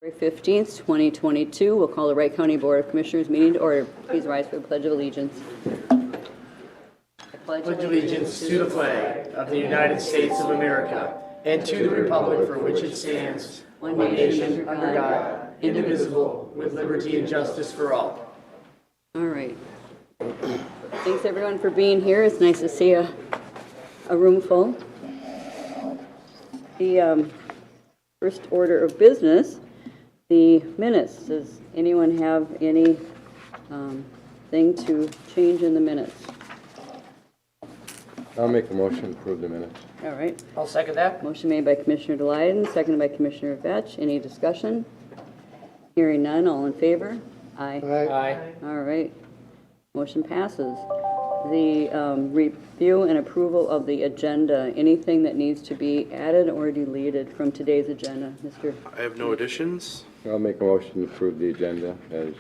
February 15th, 2022. We'll call the Wright County Board of Commissioners meeting to order. Please rise for the Pledge of Allegiance. I pledge allegiance to the flag of the United States of America and to the republic for which it stands, one nation under God, indivisible, with liberty and justice for all. All right. Thanks everyone for being here. It's nice to see a room full. The first order of business, the minutes. Does anyone have any thing to change in the minutes? I'll make a motion to approve the minutes. All right. I'll second that. Motion made by Commissioner Delyden, seconded by Commissioner Vetch. Any discussion? Hearing none, all in favor? Aye. Aye. All right. Motion passes. The review and approval of the agenda. Anything that needs to be added or deleted from today's agenda, Mr.? I have no additions. I'll make a motion to approve the agenda as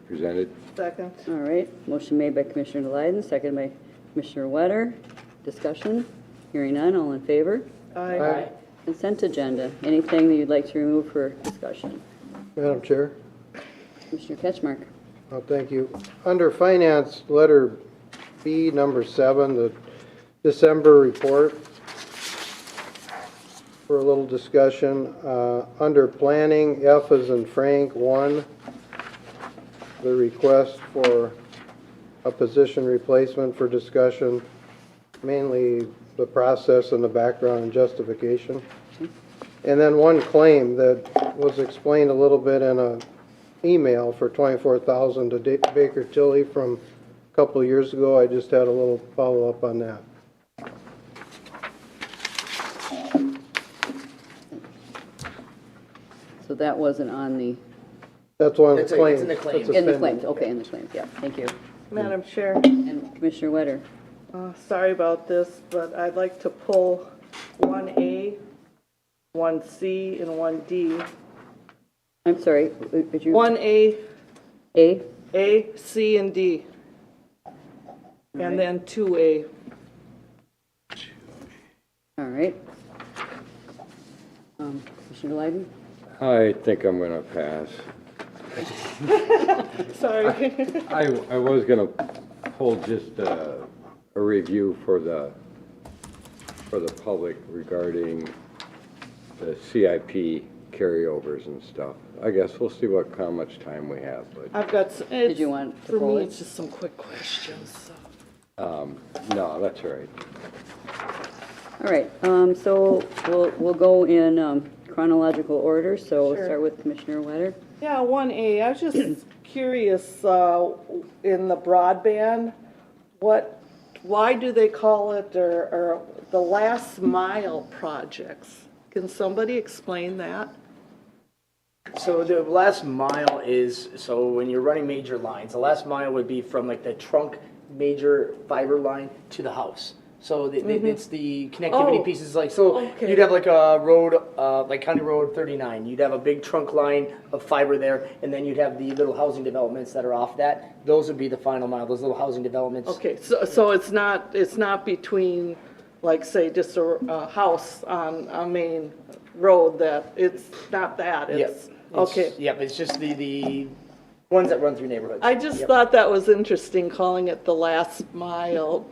presented. Second. All right. Motion made by Commissioner Delyden, seconded by Commissioner Wetter. Discussion? Hearing none, all in favor? Aye. Consent agenda. Anything that you'd like to remove for discussion? Madam Chair, Commissioner Ketchmark. thank you. Under Finance, letter B, number 7, the December report, for a little discussion. Under Planning, F as in Frank, 1, the request for a position replacement for discussion, mainly the process and the background and justification. And then one claim that was explained a little bit in a email for $24,000 to Baker Tilly from a couple of years ago. I just had a little follow-up on that. So that wasn't on the, That's one of It's the in claims. the claims. That's in the suspended. claims. Okay, in the claims, yeah. Thank you. Madam Chair, And Commissioner Wetter. sorry about this, but I'd like to pull 1A, 1C, and 1D. I'm sorry, would you? 1A, A? A, C, and D. And then 2A. All right. Commissioner Delyden? I think I'm going to pass. Sorry. I was going to hold just a review for the public regarding the CIP carryovers and stuff. I guess we'll see how much time we have, but I've got, Did you want to for pull me, it? it's just some quick questions. so. no, that's all right. All right, so we'll go in chronological order, so we'll Sure. start with Commissioner Wetter. Yeah, 1A, I was just curious, in the broadband, why do they call it, or the last mile projects? Can somebody explain that? So the last mile is, so when you're running major lines, the last mile would be from like the trunk major fiber line to the house. So it's the connectivity Oh, pieces, like, so okay. you'd have like a road, like County Road 39, you'd have a big trunk line of fiber there, and then you'd have the little housing developments that are off that. Those would be the final mile, those little housing developments. Okay, so it's not between, like, say, just a house on a main road, that, it's not that, it's, okay. Yep, it's just the ones that run through neighborhoods. I just Yep. thought that was interesting, calling it the last mile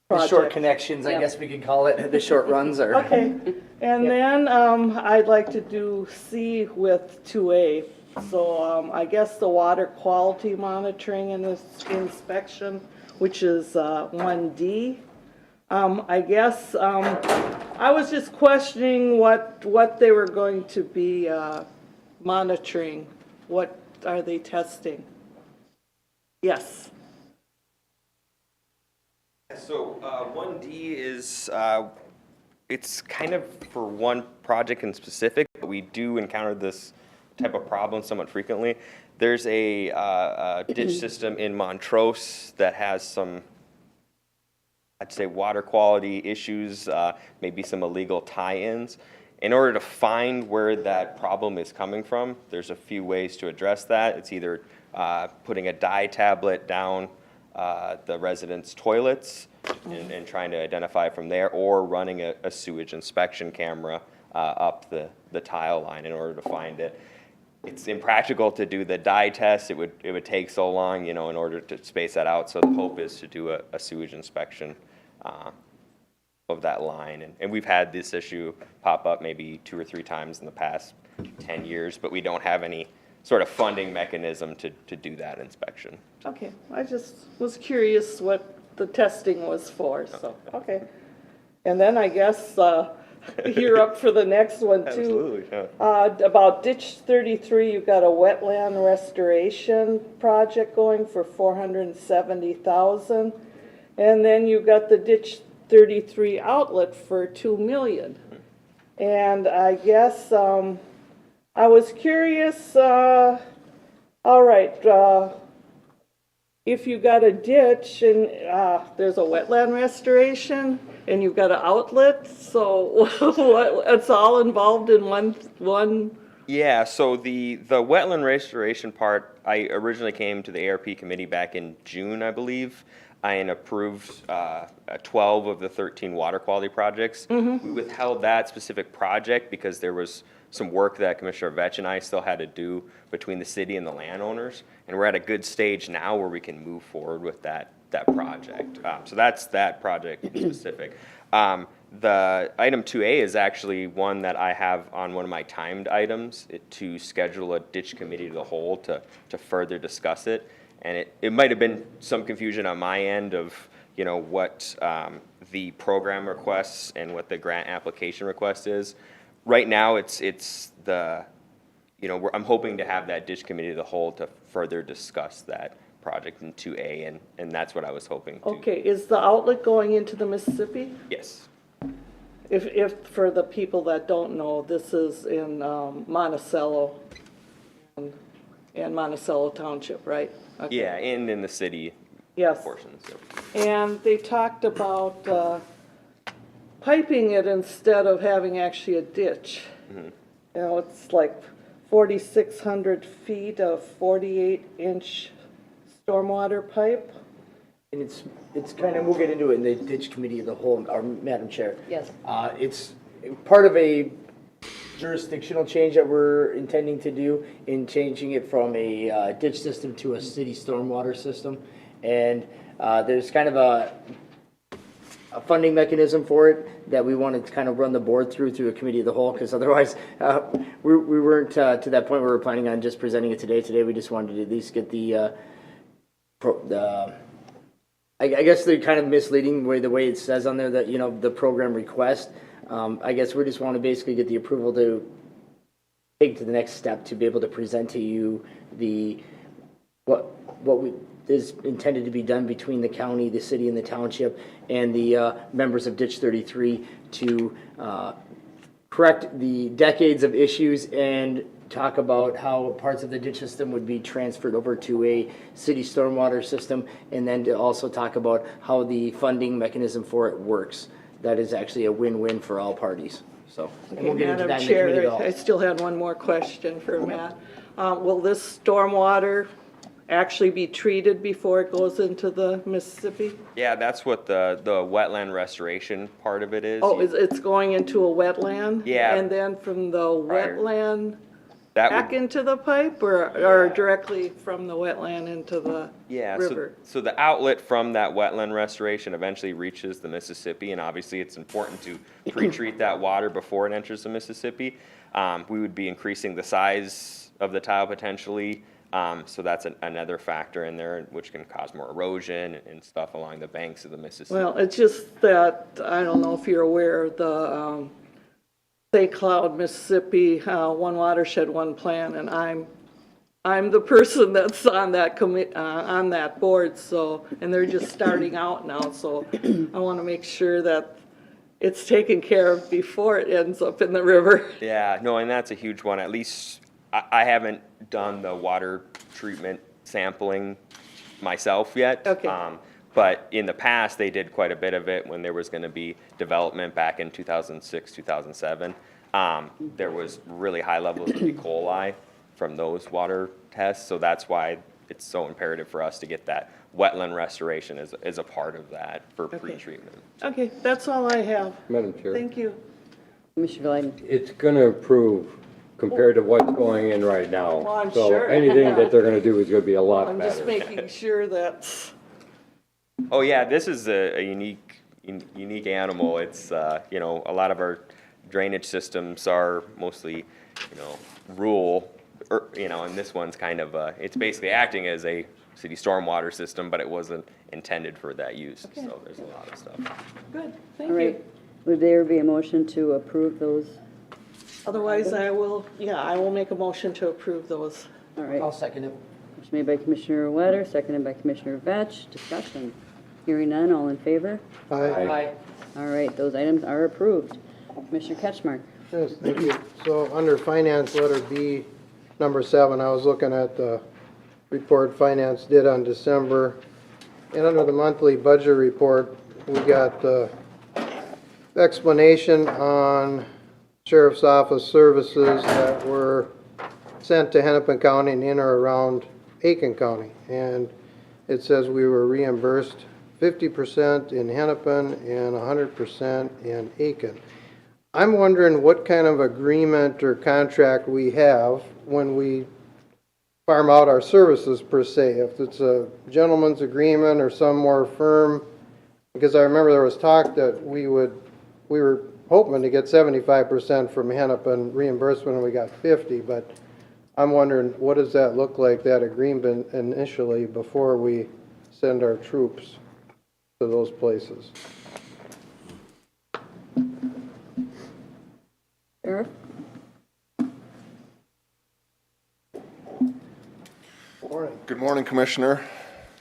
The short project. connections, I Yep. guess we could call it, the short runs are. Okay, and then, I'd like to do C with 2A. So, I guess the water quality monitoring and this inspection, which is, 1D. I guess, I was just questioning what they were going to be, monitoring. What are they testing? Yes. So 1D is, it's kind of for one project in specific, but we do encounter this type of problem somewhat frequently. There's a ditch system in Montrose that has some, I'd say, water quality issues, maybe some illegal tie-ins. In order to find where that problem is coming from, there's a few ways to address that. It's either putting a dye tablet down the residents' toilets and trying to identify from there, or running a sewage inspection camera up the tile line in order to find it. it's impractical to do the dye test. It would take so long, in order to space that out. So the hope is to do a sewage inspection of that line. And we've had this issue pop up maybe 2 or 3 times in the past 10 years, but we don't have any sort of funding mechanism to do that inspection. Okay, I just was curious what the testing was for, so, okay. And then I guess you're up for the next one too. Absolutely, yeah. About ditch 33, you've got a wetland restoration project going for 470,000. And then you've got the ditch 33 outlet for 2 million. And I guess, I was curious, all right, if you got a ditch and there's a wetland restoration and you've got an outlet, so it's all involved in one? Yeah, so the wetland restoration part, I originally came to the ARP committee back in June, I believe, and approved 12 of the 13 water quality projects. We withheld that specific project because there was some work that Commissioner Vetch and I still had to do between the city and the landowners, and we're at a good stage now where we can move forward with that project. So that's that project specific. The item 2A is actually one that I have on one of my timed items to schedule a ditch committee of the whole to further discuss it. And it might have been some confusion on my end of, what the program requests and what the grant application request is. Right now, it's the, I'm hoping to have that ditch committee of the whole to further discuss that project in 2A, and that's what I was hoping to. Okay, is the outlet going into the Mississippi? Yes. If for the people that don't know, this is in Monticello and Monticello Township, right? Okay. Yeah, and in the city Yes. portions. Yep. And they talked about piping it instead of having actually a ditch. It's like 4,600 feet of 48-inch stormwater pipe. And it's kind of, we'll get into it in the ditch committee of the whole, our Madam Chair. Yes. It's part of a jurisdictional change that we're intending to do in changing it from a ditch system to a city stormwater system. And there's kind of a funding mechanism for it that we wanted to kind of run the board through a committee of the whole, because otherwise we weren't to that point where we're planning on just presenting it today. Today we just wanted to at least get I guess they're kind of misleading the way it says on there that, the program request. I guess we just want to basically get the approval to take to the next step to be able to present to you what is intended to be done between the county, the city, and the township, and the members of Ditch 33 to correct the decades of issues and talk about how parts of the ditch system would be transferred over to a city stormwater system, and then to also talk about how the funding mechanism for it works. That is actually a win-win for all parties. So, and we'll get into that in the committee of the I whole. still had one more question for Matt. Will this stormwater actually be treated before it goes into the Mississippi? Yeah, that's what the wetland restoration part of it is. Oh, it's going into a wetland? Yeah. And then from the Prior. wetland That back would, into the pipe, or directly from the wetland into the yeah, river? so the outlet from that wetland restoration eventually reaches the Mississippi, and obviously it's important to pre-treat that water before it enters the Mississippi. We would be increasing the size of the tile potentially, so that's another factor in there, which can cause more erosion and stuff along the banks of the Mississippi. Well, it's just that, I don't know if you're aware, the St. Cloud, Mississippi, one watershed, one plan, and I'm the person that's on that on that board, so, and they're just starting out now, so I want to make sure that it's taken care of before it ends up in the river. Yeah, no, and that's a huge one. At least I haven't done the water treatment sampling myself yet. Okay. But in the past, they did quite a bit of it when there was going to be development back in 2006, 2007. There was really high levels of E. coli from those water tests, so that's why it's so imperative for us to get that wetland restoration as a part of that for pre-treatment. Okay, that's all I have. Madam Chair, Thank you. Commissioner Glyden? it's going to approve compared to what's going in right now. Well, I'm So sure. anything that they're gonna do is gonna be a lot I'm just better. making sure that, Oh yeah, this is a unique animal. It's you know, a lot of our drainage systems are mostly, you know, rural, you know, and this one's kind of it's basically acting as a city stormwater system, but it wasn't intended for that use. Okay. So there's a lot of stuff. good, All thank right. you. Would there be a motion to approve those? Otherwise, I will make a motion to approve those. All right. I'll second it. Motion made by Commissioner Wetter, seconded by Commissioner Vetch. Discussion. Hearing none, all in favor? Aye. All right, those items are approved. Commissioner Ketchmark. Yes, thank you. So under finance, letter B, number 7, I was looking at the report finance did on December. And under the monthly budget report, we got the explanation on Sheriff's Office services that were sent to Hennepin County and in or around Aiken County. And it says we were reimbursed 50% in Hennepin and 100% in Aiken. I'm wondering what kind of agreement or contract we have when we farm out our services per se. If it's a gentleman's agreement or some more firm, because I remember there was talk that we were hoping to get 75% from Hennepin reimbursement and we got 50, but I'm wondering what does that look like, that agreement initially before we send our troops to those places? Sheriff? Good morning, Commissioner,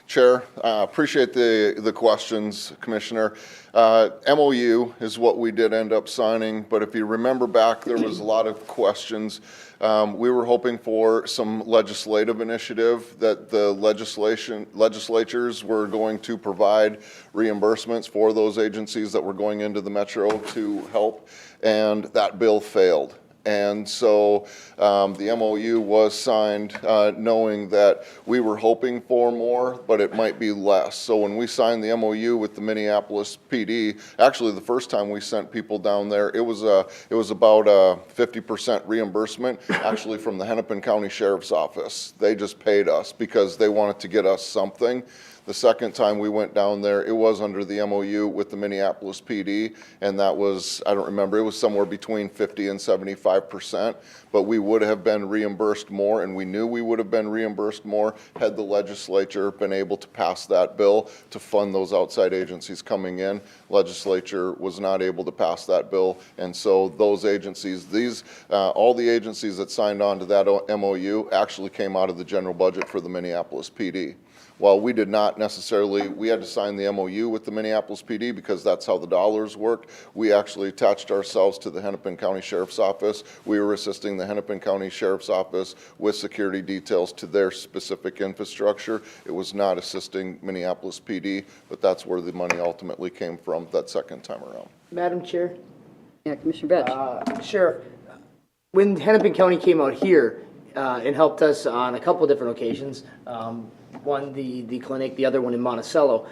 Chair. Appreciate the questions, Commissioner. MOU is what we did end up signing, but if you remember back, there was a lot of questions. We were hoping for some legislative initiative that the legislatures were going to provide reimbursements for those agencies that were going into the metro to help, and that bill failed. And so the MOU was signed knowing that we were hoping for more, but it might be less. So when we signed the MOU with the Minneapolis PD, actually the first time we sent people down there, it was about a 50% reimbursement, actually from the Hennepin County Sheriff's Office. They just paid us because they wanted to get us something. The second time we went down there, it was under the MOU with the Minneapolis PD, and that was, I don't remember, it was somewhere between 50 and 75%, but we would have been reimbursed more, and we knew we would have been reimbursed more had the legislature been able to pass that bill to fund those outside agencies coming in. Legislature was not able to pass that bill, and so those agencies, all the agencies that signed on to that MOU actually came out of the general budget for the Minneapolis PD. While we did not necessarily, we had to sign the MOU with the Minneapolis PD because that's how the dollars worked. We actually attached ourselves to the Hennepin County Sheriff's Office. We were assisting the Hennepin County Sheriff's Office with security details to their specific infrastructure. It was not assisting Minneapolis PD, but that's where the money ultimately came from that second time around. Madam Chair, Yeah, Commissioner Vetch. Sheriff, when Hennepin County came out here and helped us on a couple different occasions, one the clinic, the other one in Monticello,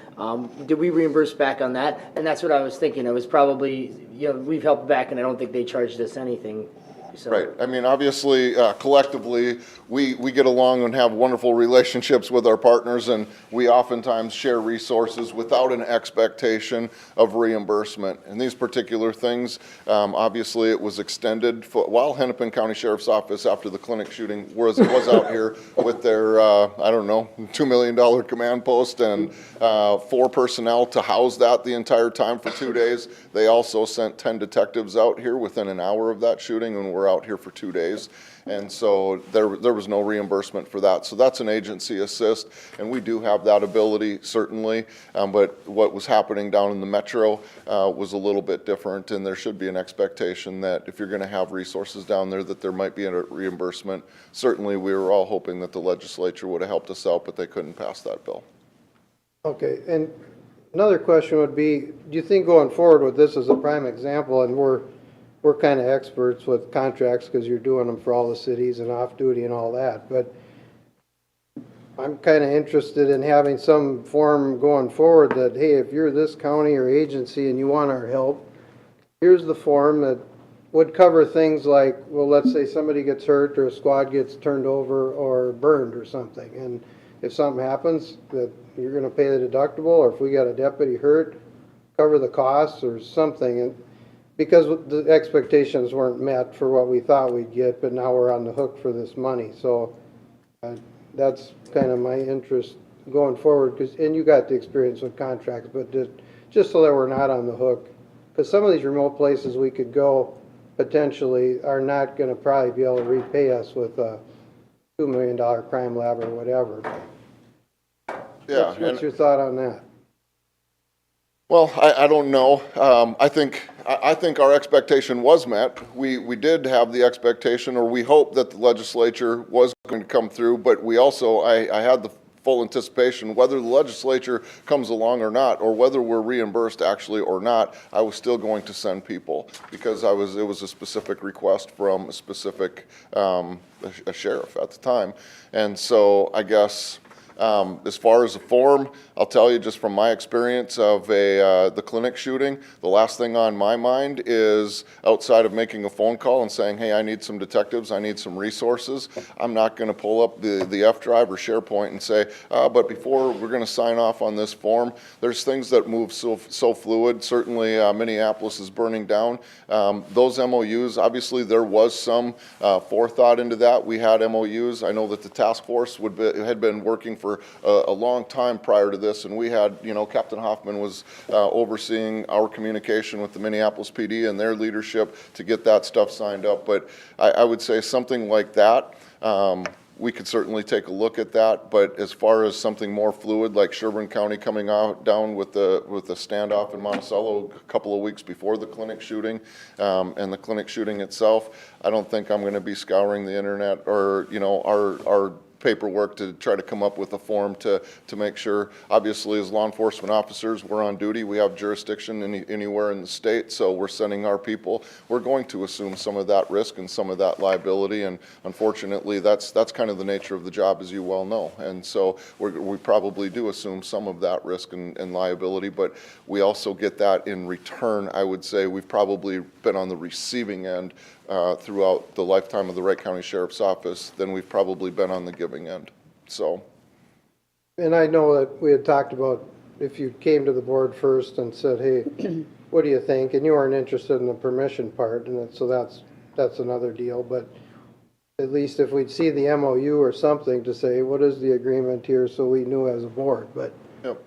did we reimburse back on that? And that's what I was thinking. It was probably, we've helped back, and I don't think they charged us anything. So. Right. I mean, obviously, collectively, we get along and have wonderful relationships with our partners, and we oftentimes share resources without an expectation of reimbursement. And these particular things, obviously, it was extended while Hennepin County Sheriff's Office, after the clinic shooting, was out here with their, I don't know, $2 million command post and 4 personnel to house that the entire time for 2 days. They also sent 10 detectives out here within an hour of that shooting, and we're out here for 2 days. And so there was no reimbursement for that. So that's an agency assist, and we do have that ability, certainly. But what was happening down in the metro was a little bit different, and there should be an expectation that if you're going to have resources down there, that there might be a reimbursement. Certainly, we were all hoping that the legislature would have helped us out, but they couldn't pass that bill. Okay, and another question would be, do you think going forward with this as a prime example, and we're kind of experts with contracts because you're doing them for all the cities and off-duty and all that, but I'm kind of interested in having some form going forward that, hey, if you're this county or agency and you want our help, here's the form that would cover things like, well, let's say somebody gets hurt or a squad gets turned over or burned or something. And if something happens, that you're gonna pay the deductible, or if we got a deputy hurt, cover the costs or something. And because the expectations weren't met for what we thought we'd get, but now we're on the hook for this money. So that's kind of my interest going forward, and you got the experience with contracts, but just so that we're not on the hook. Because some of these remote places we could go potentially are not going to probably be able to repay us with a $2 million crime lab or whatever. Yeah. What's your thought on that? Well, I don't know. I think our expectation was met. We did have the expectation, or we hoped that the legislature was going to come through, but we also, I had the full anticipation, whether the legislature comes along or not, or whether we're reimbursed actually or not, I was still going to send people, because it was a specific request from a specific, a sheriff at the time. And so I guess, as far as the form, I'll tell you just from my experience of the clinic shooting, the last thing on my mind is, outside of making a phone call and saying, hey, I need some detectives, I need some resources, I'm not going to pull up the F drive or SharePoint and say, but before we're going to sign off on this form, there's things that move so fluid. Certainly Minneapolis is burning down. Those MOUs, obviously there was some forethought into that. We had MOUs. I know that the task force had been working for a long time prior to this, and we had, Captain Hoffman was overseeing our communication with the Minneapolis PD and their leadership to get that stuff signed up. But I would say something like that, we could certainly take a look at that. But as far as something more fluid, like Sherburne County coming down with the standoff in Monticello a couple of weeks before the clinic shooting, and the clinic shooting itself, I don't think I'm going to be scouring the internet or our paperwork to try to come up with a form to make sure. Obviously, as law enforcement officers, we're on duty. We have jurisdiction anywhere in the state, so we're sending our people. We're going to assume some of that risk and some of that liability, and unfortunately, that's kind of the nature of the job, as you well know. And so we probably do assume some of that risk and liability, but we also get that in return. I would say we've probably been on the receiving end throughout the lifetime of the Wright County Sheriff's Office than we've probably been on the giving end. So. And I know that we had talked about if you came to the board first and said, hey, what do you think? And you weren't interested in the permission part, and so that's another deal. But at least if we'd see the MOU or something to say, what is the agreement here, so we knew as a board. But yep.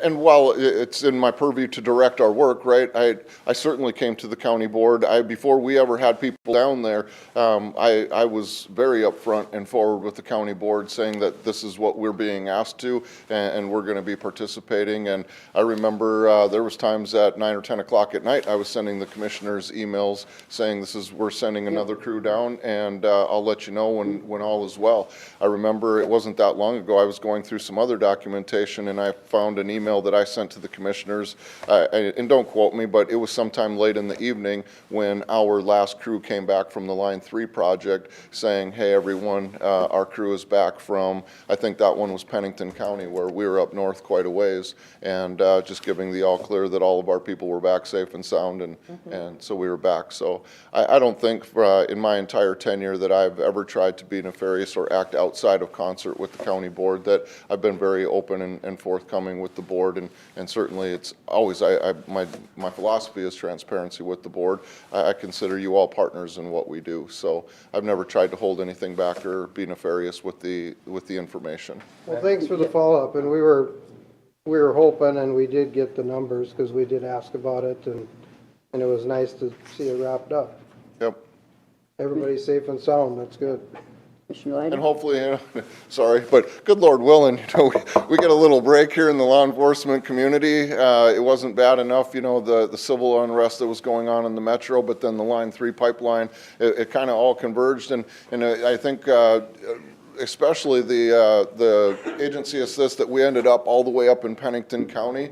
And while it's in my purview to direct our work, right, I certainly came to the county board. Before we ever had people down there, I was very upfront and forward with the county board saying that this is what we're being asked to, and we're going to be participating. And I remember there was times at 9 or 10 o'clock at night, I was sending the commissioners emails saying we're sending another crew down, and I'll let you know when all is well. I remember it wasn't that long ago, I was going through some other documentation, and I found an email that I sent to the commissioners, and don't quote me, but it was sometime late in the evening when our last crew came back from the Line 3 project saying, hey everyone, our crew is back from, I think that one was Pennington County, where we were up north quite a ways, and just giving the all clear that all of our people were back safe and sound, and so we were back. So I don't think in my entire tenure that I've ever tried to be nefarious or act outside of concert with the county board, that I've been very open and forthcoming with the board, and certainly it's always, my philosophy is transparency with the board. I consider you all partners in what we do, so I've never tried to hold anything back or be nefarious with the information. Well, thanks for the follow-up, and we were hoping, and we did get the numbers because we did ask about it, and it was nice to see it wrapped up. Yep. Everybody's safe and sound, that's good. And hopefully, sorry, but good Lord willing, we get a little break here in the law enforcement community. It wasn't bad enough, the civil unrest that was going on in the metro, but then the Line 3 pipeline, it kind of all converged, and I think especially the agency assist that we ended up all the way up in Pennington County.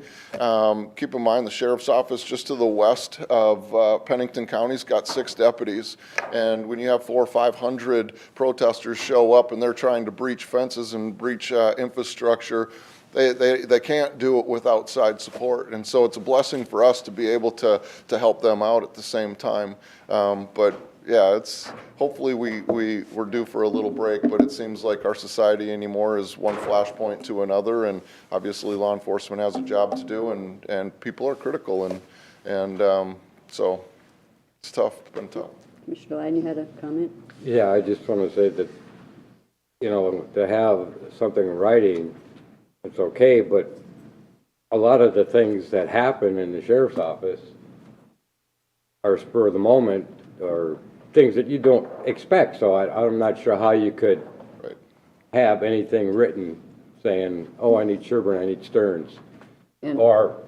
Keep in mind the sheriff's office just to the west of Pennington County's got 6 deputies, and when you have 400 or 500 protesters show up and they're trying to breach fences and breach infrastructure, they can't do it with outside support. And so it's a blessing for us to be able to help them out at the same time. But yeah, it's, hopefully we're due for a little break, but it seems like our society anymore is one flashpoint to another, and obviously law enforcement has a job to do, and people are critical, and so it's tough, it's been tough. Commissioner Lyden, you had a comment? Yeah, I just want to say that, you know, to have something in writing, it's okay, but a lot of the things that happen in the sheriff's office are spur of the moment, or things that you don't expect. So I'm not sure how you could have anything written saying, oh, I need Sherburne, I need Stearns, or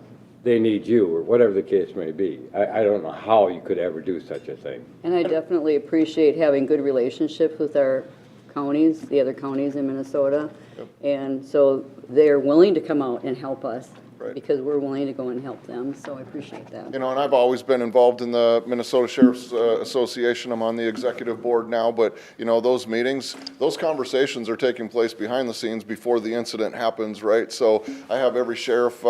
they need you, or whatever the case may be. I don't know how you could ever do such a thing. And I definitely appreciate having good relationships with our counties, the other counties in Minnesota. Yep. And so they're willing to come out and help us. Right. Because we're willing to go and help them, so I appreciate that. You know, and I've always been involved in the Minnesota Sheriff's Association. I'm on the executive board now, but, you know, those meetings, those conversations are taking place behind the scenes before the incident happens, right? So I have every sheriff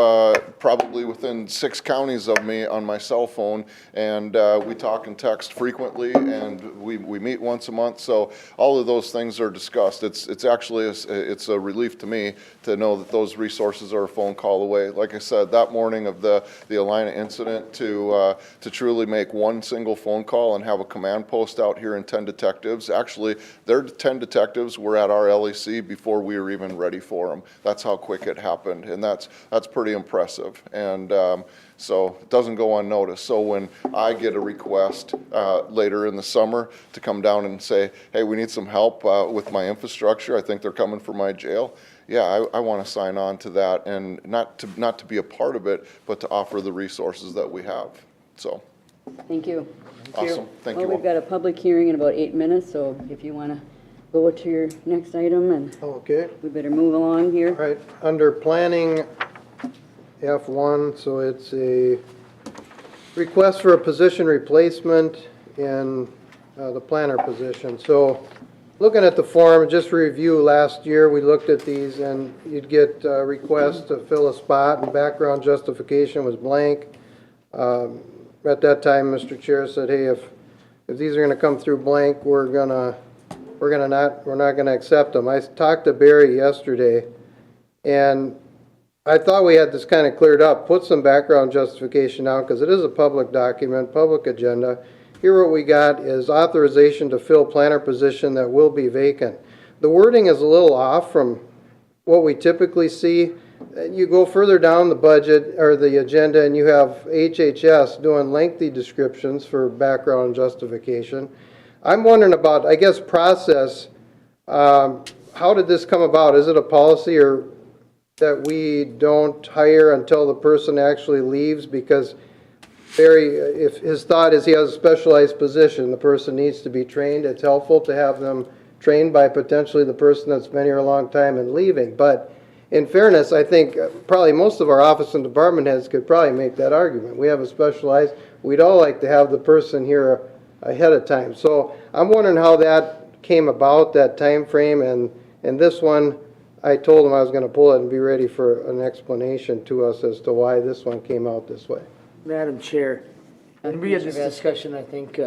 probably within 6 counties of me on my cell phone, and we talk and text frequently, and we meet once a month. So all of those things are discussed. It's actually, it's a relief to me to know that those resources are a phone call away. Like I said, that morning of the Alina incident, to truly make one single phone call and have a command post out here and 10 detectives. Actually, their 10 detectives were at our LEC before we were even ready for them. That's how quick it happened, and that's pretty impressive. And so it doesn't go unnoticed. So when I get a request later in the summer to come down and say, hey, we need some help with my infrastructure, I think they're coming for my jail, yeah, I want to sign on to that, and not to be a part of it, but to offer the resources that we have. So, Thank you. awesome. Thank you Well, all. we've got a public hearing in about 8 minutes, so if you want to go to your next item, and Okay. we better move along here. All right, under planning F1, so it's a request for a position replacement in the planner position. So looking at the form, just review, last year we looked at these, and you'd get requests to fill a spot, and background justification was blank. At that time, Mr. Chair said, hey, if these are gonna come through blank, we're not gonna accept them. I talked to Barry yesterday, and I thought we had this kind of cleared up. Put some background justification down, because it is a public document, public agenda. Here what we got is authorization to fill planner position that will be vacant. The wording is a little off from what we typically see. You go further down the budget or the agenda, and you have HHS doing lengthy descriptions for background justification. I'm wondering about, I guess, process. How did this come about? Is it a policy or that we don't hire until the person actually leaves? Because Barry, if his thought is he has a specialized position, the person needs to be trained. It's helpful to have them trained by potentially the person that's been here a long time and leaving. But in fairness, I think probably most of our office and department heads could probably make that argument. We have a specialized, we'd all like to have the person here ahead of time. So I'm wondering how that came about, that time frame, and this one, I told him I was going to pull it and be ready for an explanation to us as to why this one came out this way. Madam Chair, and we had this discussion, I think,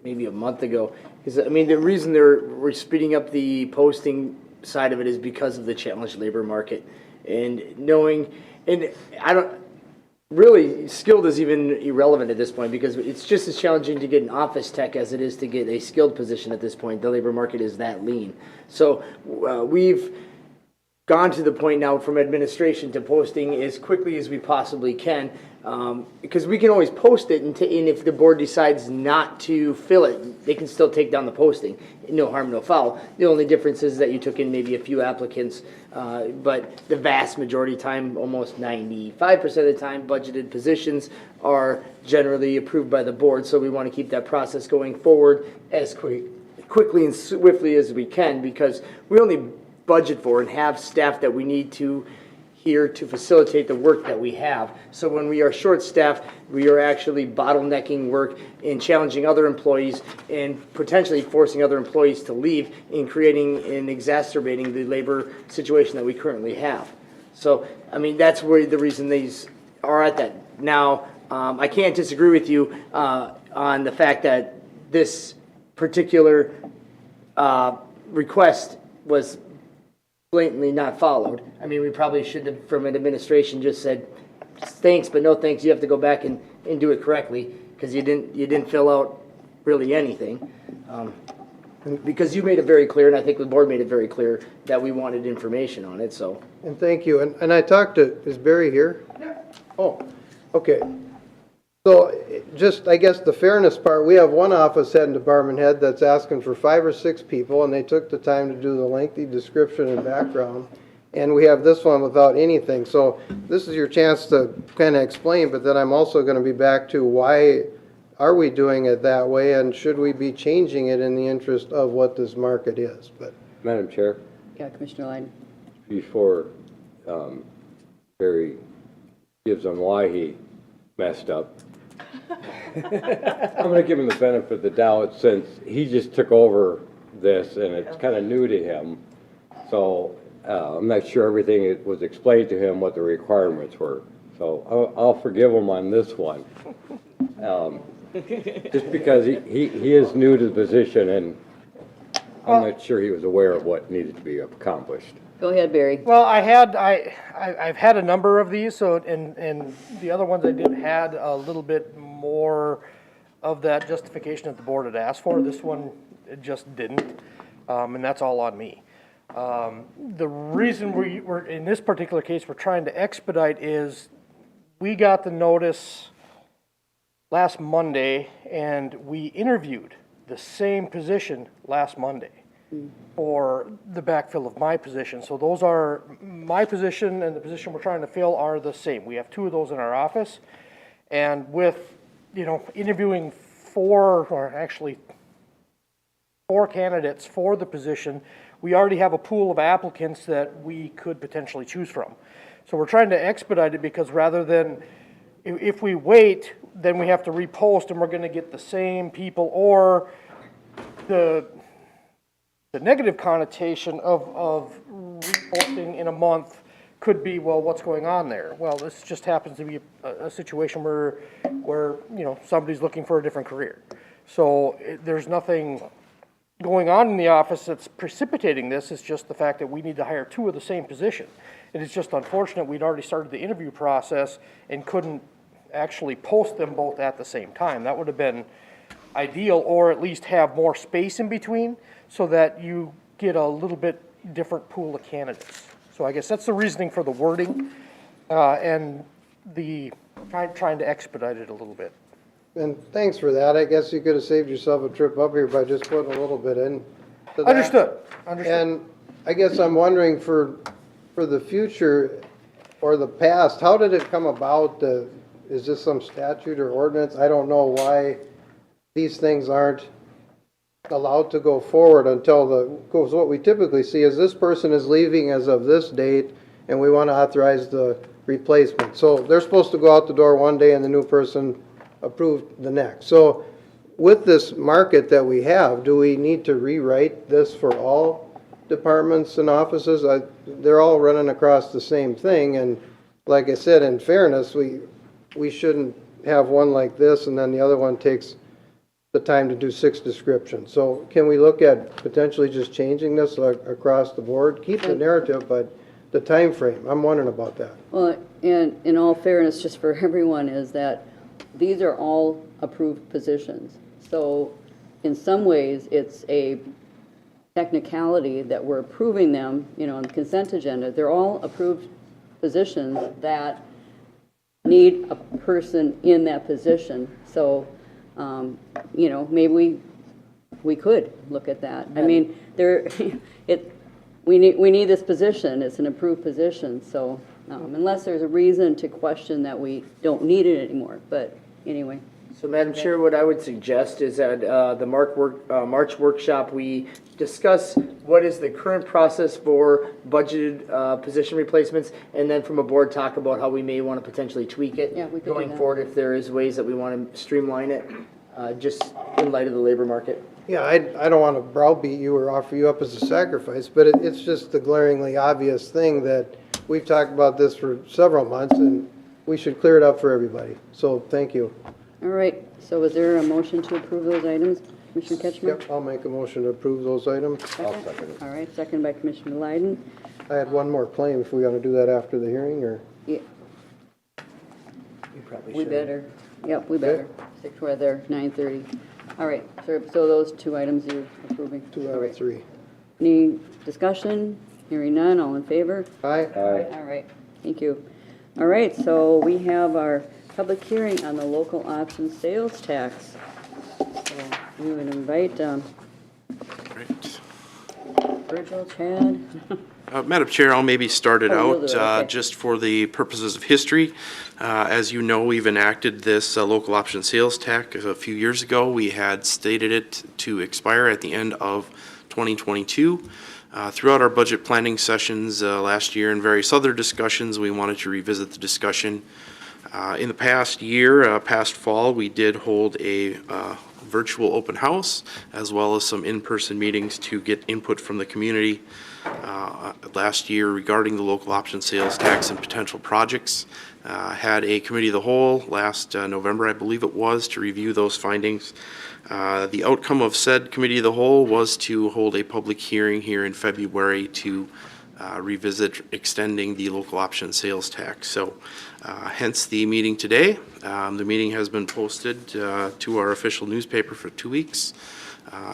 maybe a month ago, is, I mean, the reason we're speeding up the posting side of it is because of the challenged labor market. And knowing, and I don't, really, skilled is even irrelevant at this point, because it's just as challenging to get an office tech as it is to get a skilled position at this point. The labor market is that lean. So we've gone to the point now from administration to posting as quickly as we possibly can, because we can always post it, and if the board decides not to fill it, they can still take down the posting. No harm, no foul. The only difference is that you took in maybe a few applicants, but the vast majority of time, almost 95% of the time, budgeted positions are generally approved by the board, so we want to keep that process going forward as quickly and swiftly as we can, because we only budget for and have staff that we need to here to facilitate the work that we have. So when we are short-staffed, we are actually bottlenecking work and challenging other employees and potentially forcing other employees to leave and creating and exacerbating the labor situation that we currently have. So, I mean, that's where the reason these are at that. Now, I can't disagree with you on the fact that this particular request was blatantly not followed. I mean, we probably should have, from an administration, just said, thanks, but no thanks. You have to go back and do it correctly because you didn't fill out really anything. Because you made it very clear, and I think the board made it very clear that we wanted information on it, so. And thank you. And I talked to, is Barry here? Yeah. Oh, okay. So just, I guess the fairness part, we have one office head and department head that's asking for 5 or 6 people, and they took the time to do the lengthy description and background. And we have this one without anything. So this is your chance to kind of explain, but then I'm also going to be back to why are we doing it that way, and should we be changing it in the interest of what this market is? But Madam Chair, Yeah, Commissioner Lyden. before Barry gives on why he messed up, I'm going to give him the benefit of the doubt since he just took over this and it's kind of new to him. So I'm not sure everything was explained to him what the requirements were. So I'll forgive him on this one. Just because he is new to the position and I'm not sure he was aware of what needed to be accomplished. Go ahead, Barry. Well, I've had a number of these, so, and the other ones I did had a little bit more of that justification that the board had asked for. This one, it just didn't, and that's all on me. The reason we're, in this particular case, we're trying to expedite is we got the notice last Monday, and we interviewed the same position last Monday for the backfill of my position. So those are, my position and the position we're trying to fill are the same. We have 2 of those in our office. And with, interviewing 4 candidates for the position, we already have a pool of applicants that we could potentially choose from. So we're trying to expedite it because rather than, if we wait, then we have to repost and we're going to get the same people, or the negative connotation of reposting in a month could be, well, what's going on there? Well, this just happens to be a situation where somebody's looking for a different career. So there's nothing going on in the office that's precipitating this. It's just the fact that we need to hire 2 of the same position. And it's just unfortunate we'd already started the interview process and couldn't actually post them both at the same time. That would have been ideal, or at least have more space in between so that you get a little bit different pool of candidates. So I guess that's the reasoning for the wording and the trying to expedite it a little bit. And thanks for that. I guess you could have saved yourself a trip up here by just putting a little bit in. To that. Understood. And I guess I'm wondering for the future or the past, how did it come about? Is this some statute or ordinance? I don't know why these things aren't allowed to go forward until because what we typically see is this person is leaving as of this date and we want to authorize the replacement. So they're supposed to go out the door one day and the new person approved the next. So with this market that we have, do we need to rewrite this for all departments and offices? They're all running across the same thing, and like I said, in fairness, we shouldn't have one like this and then the other one takes the time to do 6 descriptions. So can we look at potentially just changing this across the board? Keep the narrative, but the time frame, I'm wondering about that. Well, and in all fairness, just for everyone, is that these are all approved positions. So in some ways, it's a technicality that we're approving them, on the consent agenda. They're all approved positions that need a person in that position. So, maybe we could look at that. I mean, we need this position. It's an approved position. So, unless there's a reason to question that we don't need it anymore. But anyway. So, Madam Chair, what I would suggest is that the March workshop, we discuss what is the current process for budgeted position replacements, and then from a board talk about how we may want to potentially tweak it going forward if there is ways that we want to streamline it, just in light of the labor market. Yeah, I don't want to browbeat you or offer you up as a sacrifice, but it's just the glaringly obvious thing that we've talked about this for several months, and we should clear it up for everybody. So, thank you. All right, so is there a motion to approve those items, Commissioner Ketchum? Yep, I'll make a motion to approve those items. I'll second it. All right, second by Commissioner Lyden. I had one more claim, if we're gonna do that after the hearing, or? Yeah, You probably we better. Yep, we better. Stick to there, 9:30. All right, so those two items you're approving? 2 out All of right. 3. Any discussion? Hearing none, all in favor? Aye? Aye. All right, thank you. All right, so we have our public hearing on the local option sales tax. So we would invite Right. Virgil, Chad. Madam Chair, I'll maybe start it Oh, you'll out do it, okay. just for the purposes of history. As you know, we've enacted this local option sales tax a few years ago. We had stated it to expire at the end of 2022. Throughout our budget planning sessions last year and various other discussions, we wanted to revisit the discussion. In the past year, past fall, we did hold a virtual open house as well as some in-person meetings to get input from the community last year regarding the local option sales tax and potential projects. Had a committee of the whole last November, I believe it was, to review those findings. The outcome of said committee of the whole was to hold a public hearing here in February to revisit extending the local option sales tax. So hence the meeting today. The meeting has been posted to our official newspaper for 2 weeks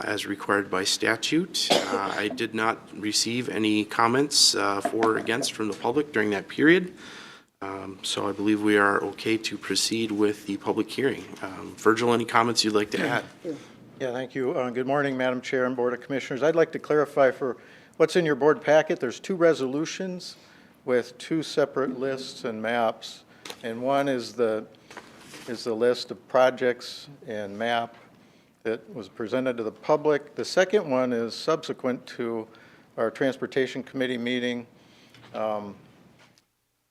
as required by statute. I did not receive any comments for or against from the public during that period. So I believe we are okay to proceed with the public hearing. Virgil, any comments you'd like to add? Yeah, thank you. Good morning, Madam Chair and Board of Commissioners. I'd like to clarify for what's in your board packet, there's 2 resolutions with 2 separate lists and maps. And one is the list of projects and map that was presented to the public. The second one is subsequent to our Transportation Committee meeting.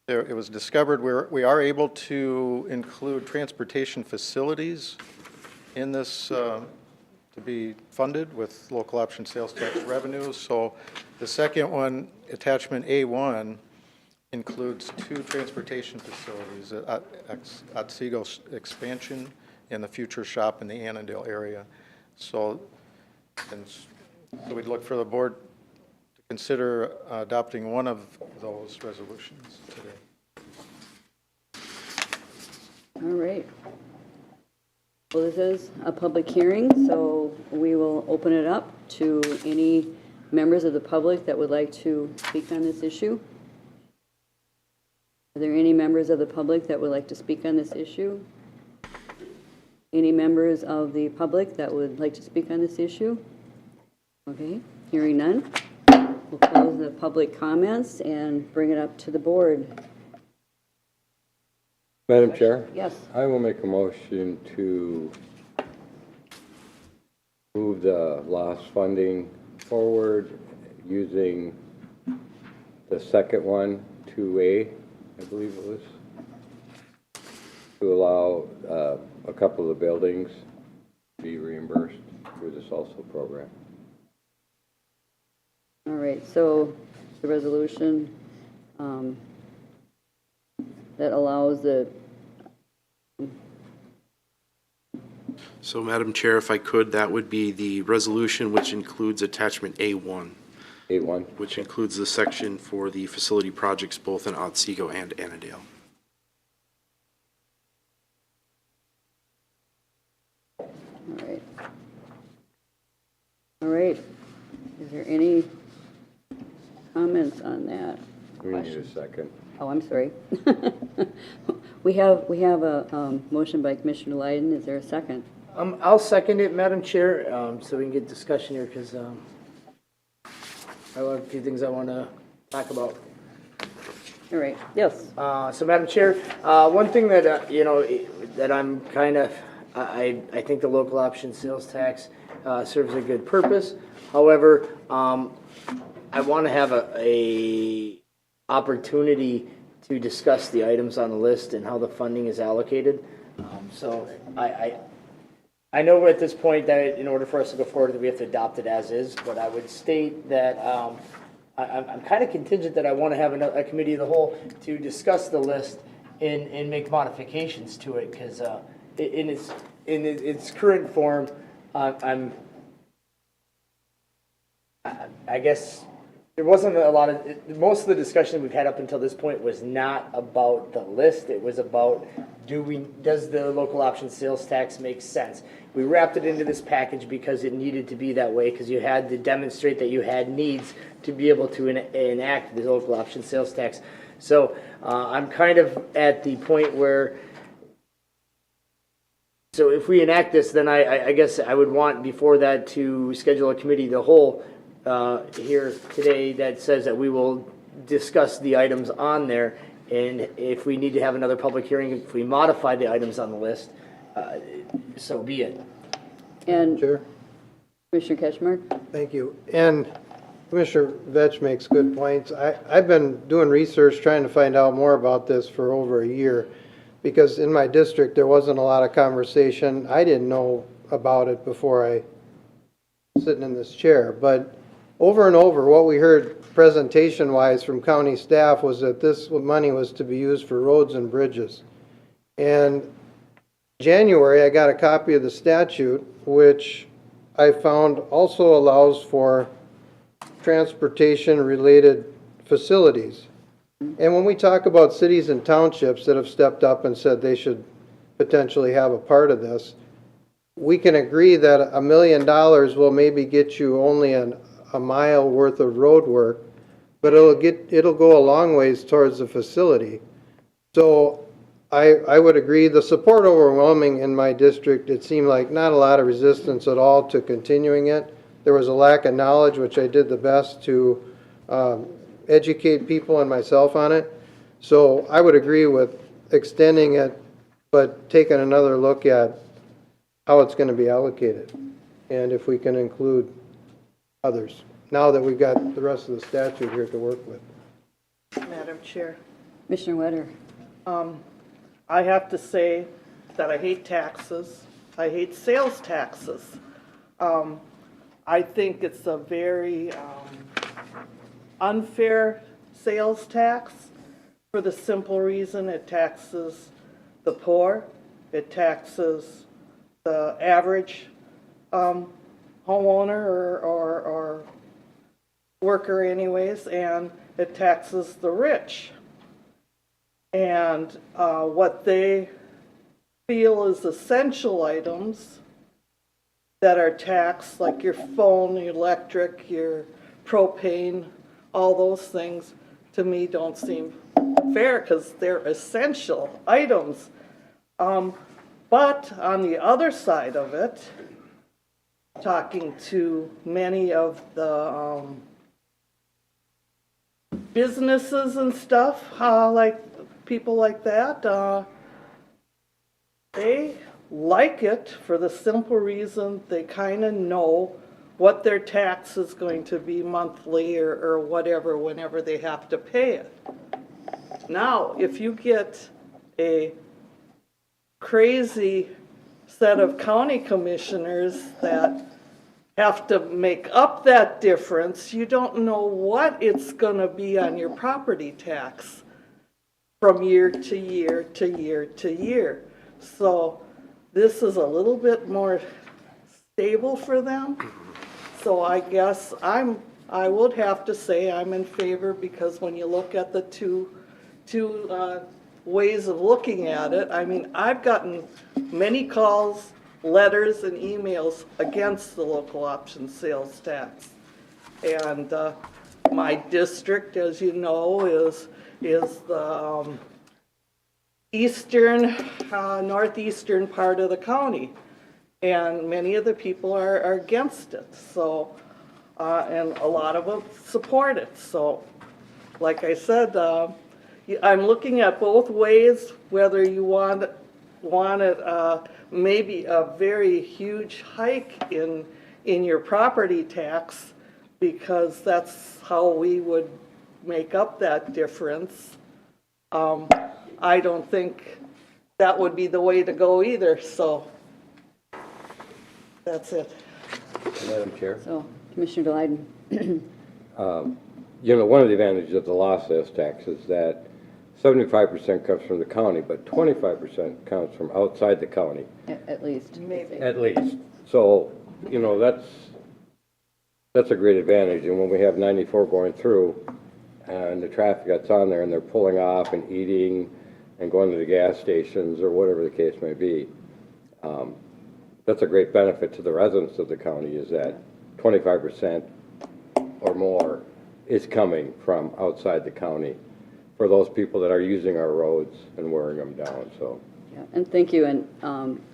It was discovered we are able to include transportation facilities in this to be funded with local option sales tax revenues. So the second one, attachment A1, includes 2 transportation facilities, Otsego expansion and the future shop in the Annandale area. So we'd look for the board to consider adopting one of those resolutions today. All right. Well, this is a public hearing, so we will open it up to any members of the public that would like to speak on this issue. Are there any members of the public that would like to speak on this issue? Any members of the public that would like to speak on this issue? Okay, hearing none. We'll close the public comments and bring it up to the board. Madam Chair? Yes. I will make a motion to move the lost funding forward using the second one, 2A, I believe it was, to allow a couple of the buildings to be reimbursed through this also program. All right, so the resolution that allows the, So Madam Chair, if I could, that would be the resolution which includes attachment A1, 8-1. which includes the section for the facility projects both in Otsego and Annandale. all right. All right, is there any comments on that? We need a second. Oh, I'm sorry. We have a motion by Commissioner Lyden. Is there a second? I'll second it, Madam Chair, so we can get discussion here, because I have a few things I want to talk about. All right, yes. So, Madam Chair, one thing that, that I'm kind of, I think the local option sales tax serves a good purpose. However, I want to have a opportunity to discuss the items on the list and how the funding is allocated. So I know at this point that in order for us to go forward, that we have to adopt it as is, but I would state that I'm kind of contingent that I want to have a committee of the whole to discuss the list and make modifications to it, because in its current form, I guess there wasn't a lot of, most of the discussion we've had up until this point was not about the list. It was about, does the local option sales tax make sense? We wrapped it into this package because it needed to be that way, because you had to demonstrate that you had needs to be able to enact the local option sales tax. So I'm kind of at the point where, so if we enact this, then I guess I would want before that to schedule a committee of the whole here today that says that we will discuss the items on there, and if we need to have another public hearing, if we modify the items on the list, so be it. And Chair? Commissioner Ketchmark? Thank you. And Commissioner Vetch makes good points. I've been doing research trying to find out more about this for over a year, because in my district, there wasn't a lot of conversation. I didn't know about it before I sitting in this chair, but over and over, what we heard presentation-wise from county staff was that this money was to be used for roads and bridges. And January, I got a copy of the statute, which I found also allows for transportation-related facilities. And when we talk about cities and townships that have stepped up and said they should potentially have a part of this, we can agree that $1 million will maybe get you only a mile worth of road work, but it'll go a long ways towards the facility. So I would agree, the support overwhelming in my district. It seemed like not a lot of resistance at all to continuing it. There was a lack of knowledge, which I did the best to educate people and myself on it. So I would agree with extending it, but taking another look at how it's going to be allocated, and if we can include others, now that we've got the rest of the statute here to work with. Madam Chair, Commissioner Wetter? I have to say that I hate taxes. I hate sales taxes. I think it's a very unfair sales tax for the simple reason it taxes the poor, it taxes the average homeowner or worker anyways, and it taxes the rich. And what they feel is essential items that are taxed, like your phone, your electric, your propane, all those things, to me don't seem fair because they're essential items. But on the other side of it, talking to many of the businesses and stuff, like people like that, they like it for the simple reason they kind of know what their tax is going to be monthly or whatever whenever they have to pay it. Now, if you get a crazy set of county commissioners that have to make up that difference, you don't know what it's going to be on your property tax from year to year to year to year. So this is a little bit more stable for them. So I guess I would have to say I'm in favor, because when you look at the two ways of looking at it, I mean, I've gotten many calls, letters, and emails against the local option sales tax. And my district, as you know, is the northeastern part of the county. And many of the people are against it. So, and a lot of them support it. So, like I said, I'm looking at both ways, whether you want it maybe a very huge hike in your property tax, because that's how we would make up that difference. I don't think that would be the way to go either, so that's it. Madam Chair? So, Commissioner Delyden? you know, one of the advantages of the lost sales tax is that 75% comes from the county, but 25% comes from outside the county, At least. Maybe. at least. So, you know, that's a great advantage, and when we have 94 going through, and the traffic that's on there, and they're pulling off and eating, and going to the gas stations, or whatever the case may be, that's a great benefit to the residents of the county, is that 25% or more is coming from outside the county for those people that are using our roads and wearing them down, so. Yeah, and thank you, and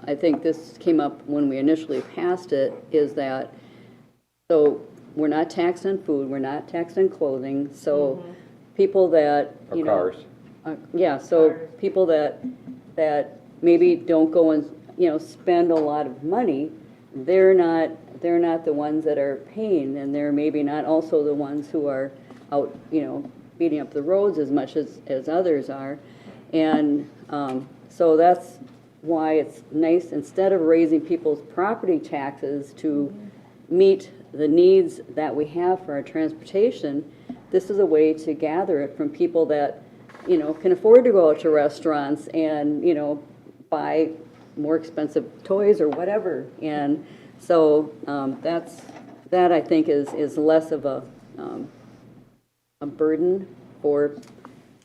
I think this came up when we initially passed it, is that, so we're not taxed on food, we're not taxed on clothing, so people that, Or you know. cars. Yeah, so people that maybe don't go and, you know, spend a lot of money, they're not the ones that are paying, and they're maybe not also the ones who are out, you know, beating up the roads as much as others are. And so that's why it's nice, instead of raising people's property taxes to meet the needs that we have for our transportation, this is a way to gather it from people that, you know, can afford to go out to restaurants and, you know, buy more expensive toys or whatever. And so that I think is less of a burden for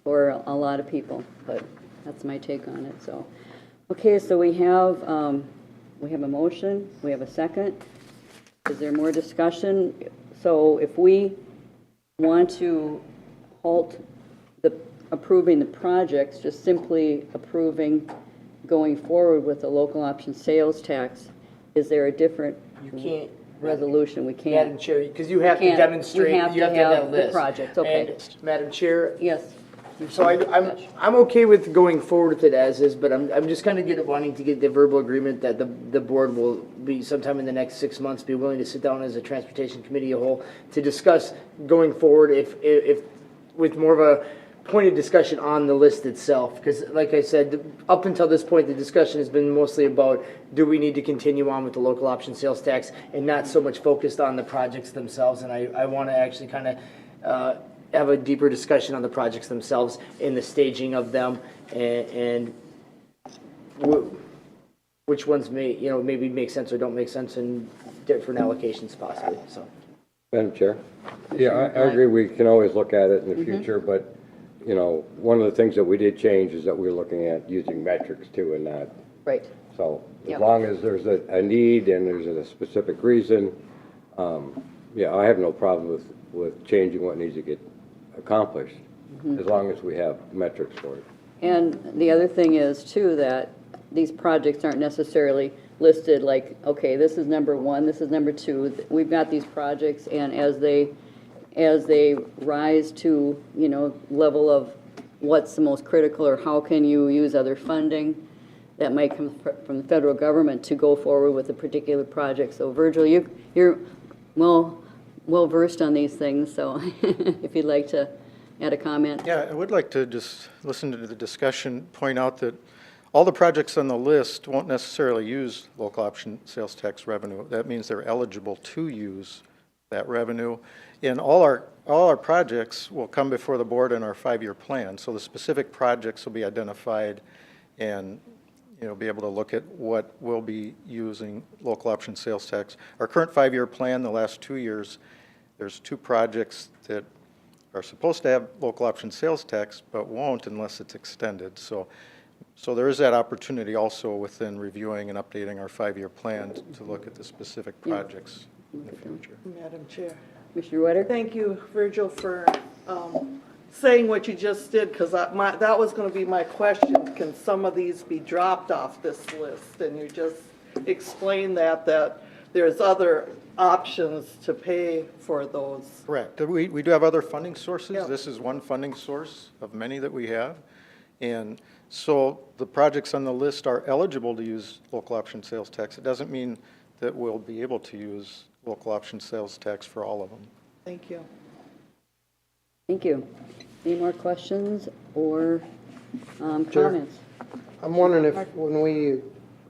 a lot of people, but that's my take on it. So, okay, so we have a motion, we have a second. Is there more discussion? So if we want to halt approving the projects, just simply approving going forward with the local option sales tax, is there a different You can't, resolution? We can't. Madam Chair, because you have to can't- demonstrate, we have you to have to have have that the list. project, okay. And, Madam Chair, Yes. so I'm okay with going forward with it as is, but I'm just kind of wanting to get the verbal agreement that the board will be sometime in the next 6 months, be willing to sit down as a transportation committee a whole to discuss going forward if with more of a pointed discussion on the list itself. Because like I said, up until this point, the discussion has been mostly about, do we need to continue on with the local option sales tax, and not so much focused on the projects themselves. And I want to actually kind of have a deeper discussion on the projects themselves and the staging of them, and which ones maybe make sense or don't make sense, and different allocations possibly, so. Madam Chair? Yeah, I agree, we can always look at it in the future, but, you know, one of the things that we did change is that we're looking at using metrics too, and not, Right. so as Yep. long as there's a need and there's a specific reason, yeah, I have no problem with changing what needs to get accomplished, as long as we have metrics for it. And the other thing is too, that these projects aren't necessarily listed like, okay, this is number one, this is number two. We've got these projects, and as they rise to, you know, level of what's the most critical, or how can you use other funding that might come from the federal government to go forward with a particular project. So Virgil, you're well versed on these things, so if you'd like to add a comment. Yeah, I would like to just listen to the discussion, point out that all the projects on the list won't necessarily use local option sales tax revenue. That means they're eligible to use that revenue. And all our projects will come before the board in our 5-year plan. So the specific projects will be identified, and be able to look at what will be using local option sales tax. Our current 5-year plan, the last 2 years, there's 2 projects that are supposed to have local option sales tax, but won't unless it's extended. So there is that opportunity also within reviewing and updating our 5-year plan to look at the specific projects in the future. Madam Chair. Commissioner Wetter? Thank you, Virgil, for saying what you just did, because that was going to be my question. Can some of these be dropped off this list? And you just explained that there's other options to pay for those. Correct. We do have other funding sources. Yeah. This is one funding source of many that we have. And so the projects on the list are eligible to use local option sales tax. It doesn't mean that we'll be able to use local option sales tax for all of them. Thank you. Thank you. Any more questions or Sure. comments? I'm wondering if when we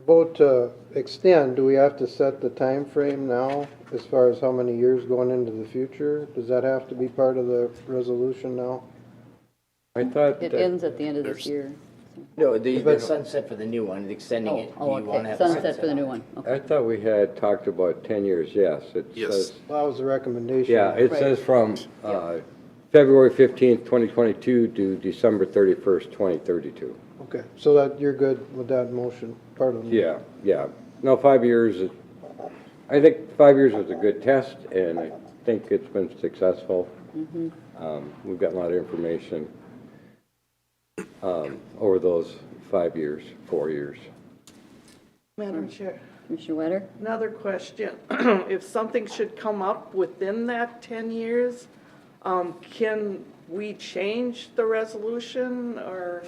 vote to extend, do we have to set the time frame now as far as how many years going into the future? Does that have to be part of the resolution now? I thought It that, ends at the end of this year. No, the sunset for the new one, extending it. Oh, You wanna okay, have a sunset for the new one, okay. I thought we had talked about 10 years, yes. It Yes. says, That was the recommendation. yeah, it Right. says from February 15th, 2022 to December 31st, 2032. Okay, so that, you're good with that motion, part of the. Yeah, yeah. No, 5 years, I think 5 years was a good test, and I think it's been successful. We've gotten a lot of information over those 5 years, 4 years. Madam Chair, Commissioner Wetter? another question. If something should come up within that 10 years, can we change the resolution or,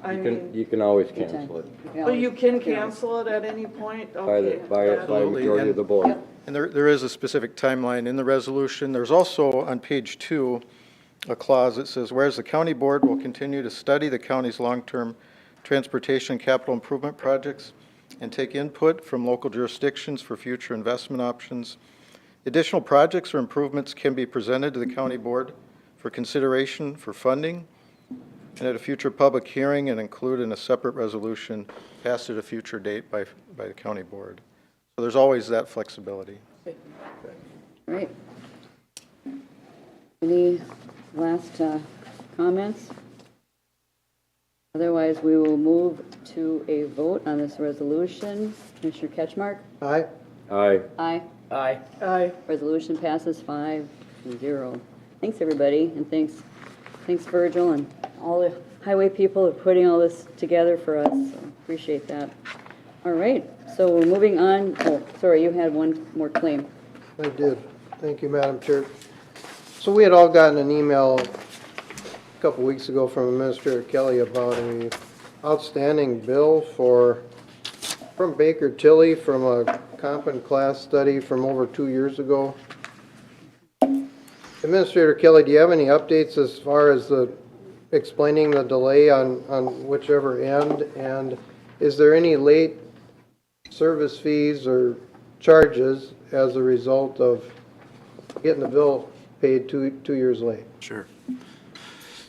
I mean, You can always Anytime. cancel it oh, you can cancel it at any point? by the, Okay. by a Absolutely, majority of the board. And there is a specific timeline in the resolution. There's also on page 2, a clause that says, whereas the county board will continue to study the county's long-term transportation and capital improvement projects and take input from local jurisdictions for future investment options. Additional projects or improvements can be presented to the county board for consideration for funding and at a future public hearing and include in a separate resolution passed at a future date by the county board. So there's always that flexibility. Right. Any last comments? Otherwise, we will move to a vote on this resolution. Commissioner Ketchmark? Aye? Aye. Aye. Aye. Aye. Resolution passes 5-0. Thanks, everybody, and thanks Virgil and all the highway people for putting all this together for us. So appreciate that. All right, so we're moving on. Oh, sorry, you had one more claim. I did. Thank you, Madam Chair. So we had all gotten an email a couple weeks ago from Administrator Kelly about a outstanding bill from Baker Tilly from a comp and class study from over 2 years ago. Administrator Kelly, do you have any updates as far as explaining the delay on whichever end? And is there any late service fees or charges as a result of getting the bill paid two years late? Sure.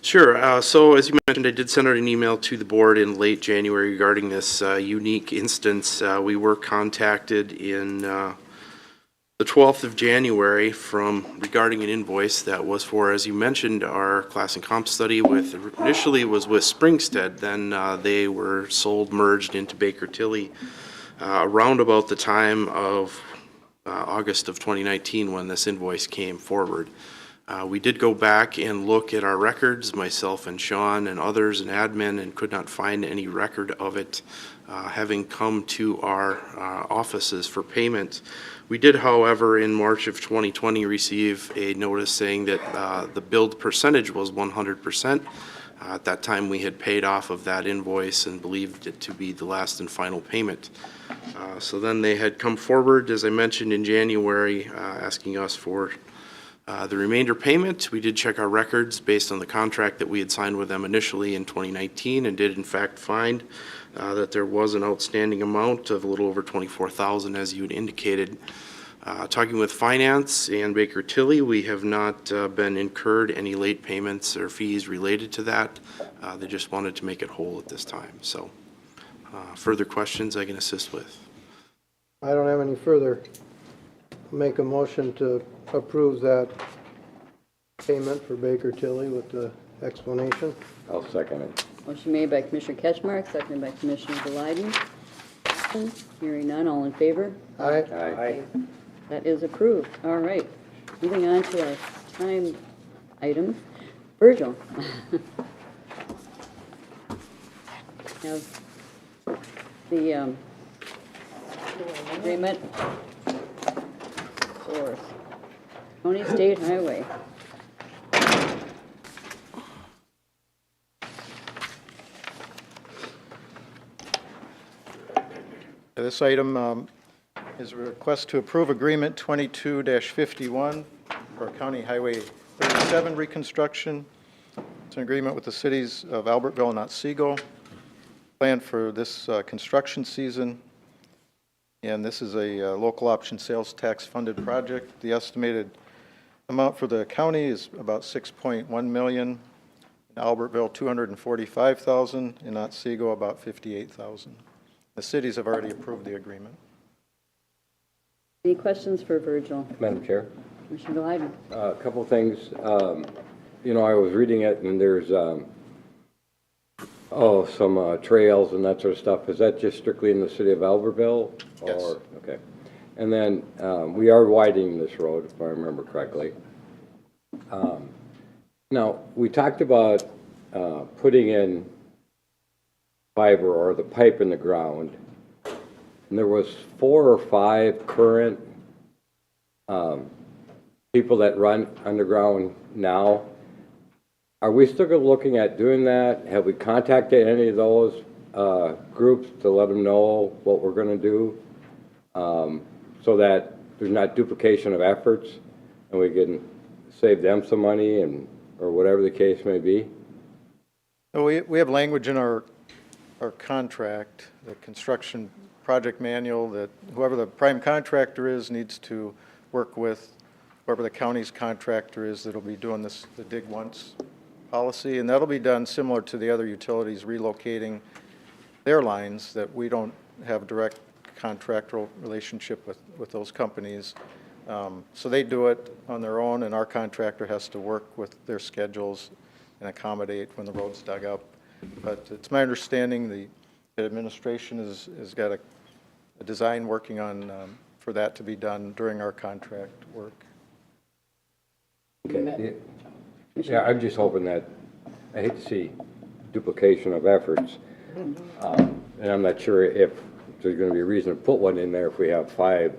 Sure. So as you mentioned, I did send out an email to the board in late January regarding this unique instance. We were contacted in the 12th of January regarding an invoice that was for, as you mentioned, our class and comp study initially was with Springstead. Then they were merged into Baker Tilly around about the time of August of 2019 when this invoice came forward. We did go back and look at our records, myself and Sean and others and admin, and could not find any record of it having come to our offices for payment. We did, however, in March of 2020 receive a notice saying that the billed percentage was 100%. At that time, we had paid off of that invoice and believed it to be the last and final payment. So then they had come forward, as I mentioned, in January, asking us for the remainder payment. We did check our records based on the contract that we had signed with them initially in 2019 and did in fact find that there was an outstanding amount of a little over $24,000 as you had indicated. Talking with finance and Baker Tilly, we have not been incurred any late payments or fees related to that. They just wanted to make it whole at this time. So further questions I can assist with. I don't have any further. Make a motion to approve that payment for Baker Tilly with the explanation. I'll second it. Motion made by Commissioner Ketchmark, seconded by Commissioner Delyden. Hearing none, all in favor? Aye? Aye. That is approved. All right. Moving on to our timed items. Virgil. Have the agreement for County State Highway. This item is a request to approve Agreement 22-51 for County Highway 37 reconstruction. It's an agreement with the cities of Albertville and Otsego, planned for this construction season. And this is a local option sales tax funded project. The estimated amount for the county is about 6.1 million. In Albertville, 245,000. In Otsego, about 58,000. The cities have already approved the agreement. Any questions for Virgil? Madam Chair? Commissioner Glyden? A couple of things. You know, I was reading it, and there's, some trails and that sort of stuff. Is that just strictly in the city of Albertville? Yes. Or, okay. And then we are widening this road, if I remember correctly. Now, we talked about putting in fiber or the pipe in the ground. And there was 4 or 5 current people that run underground now. Are we still looking at doing that? Have we contacted any of those groups to let them know what we're going to do so that there's not duplication of efforts and we can save them some money or whatever the case may be? We have language in our contract, the construction project manual, that whoever the prime contractor is needs to work with whoever the county's contractor is that'll be doing this, the dig once policy, and that'll be done similar to the other utilities relocating their lines, that we don't have direct contractual relationship with those companies. So they do it on their own, and our contractor has to work with their schedules and accommodate when the road's dug up. But it's my understanding the administration has got a design working on for that to be done during our contract work. Okay. Yeah, I'm just hoping that, I hate to see duplication of efforts. And I'm not sure if there's going to be a reason to put one in there if we have 5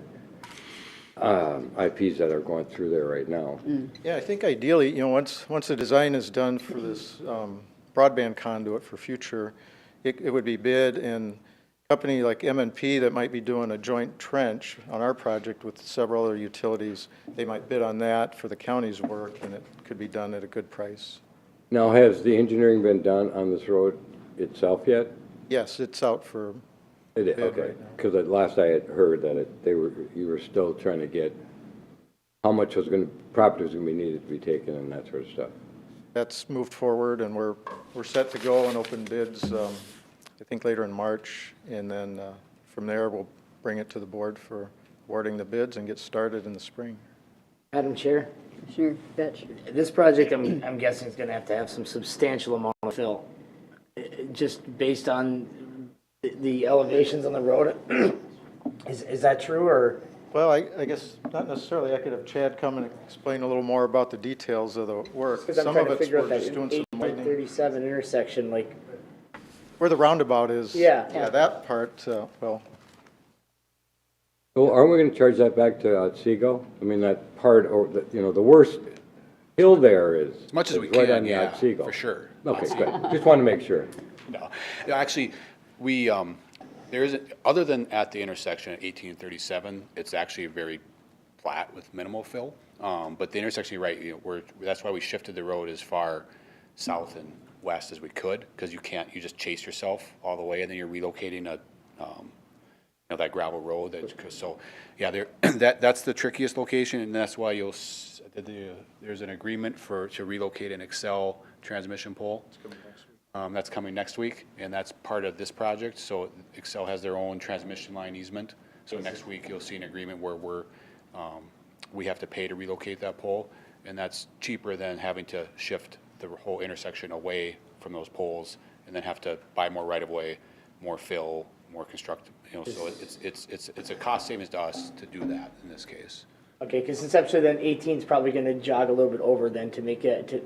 IPs that are going through there right now. Yeah, I think ideally, you know, once the design is done for this broadband conduit for future, it would be bid, and a company like M&P that might be doing a joint trench on our project with several other utilities, they might bid on that for the county's work, and it could be done at a good price. Now, has the engineering been done on this road itself yet? Yes, it's out for It is, bid okay. right now. Because at last I had heard that you were still trying to get how much property was going to be needed to be taken and that sort of stuff. That's moved forward, and we're set to go and open bids, I think later in March, and then from there, we'll bring it to the board for awarding the bids and get started in the spring. Madam Chair, Commissioner Fetch? this project, I'm guessing is going to have some substantial amount of fill, just based on the elevations on the road. Is that true, or? Well, I guess not necessarily. I could have Chad come and explain a little more about the details of the work. Because I'm Some trying of to it's figure we're out that just doing some widening. 37 intersection, like, Where the roundabout is. Yeah. Yeah, that part, well, So aren't we going to charge that back to Otsego? I mean, that part, or the worst hill there is. As much as we right can, on the yeah, Otsego. for sure. Okay, good. Just wanted to make sure. No, actually, we, there isn't, other than at the intersection at 18 and 37, it's actually very flat with minimal fill. But the intersection, you're right, that's why we shifted the road as far south and west as we could, because you just chase yourself all the way, and then you're relocating that gravel road. So, yeah, that's the trickiest location, and that's why there's an agreement to relocate an Excel transmission pole. That's coming next week, and that's part of this project. So Excel has their own transmission line easement. So next week you'll see an agreement where we have to pay to relocate that pole, and that's cheaper than having to shift the whole intersection away from those poles and then have to buy more right-of-way, more fill, more construct. So it's a cost savings to us to do that in this case. okay, because conceptually then 18 is probably going to jog a little bit over then to make it,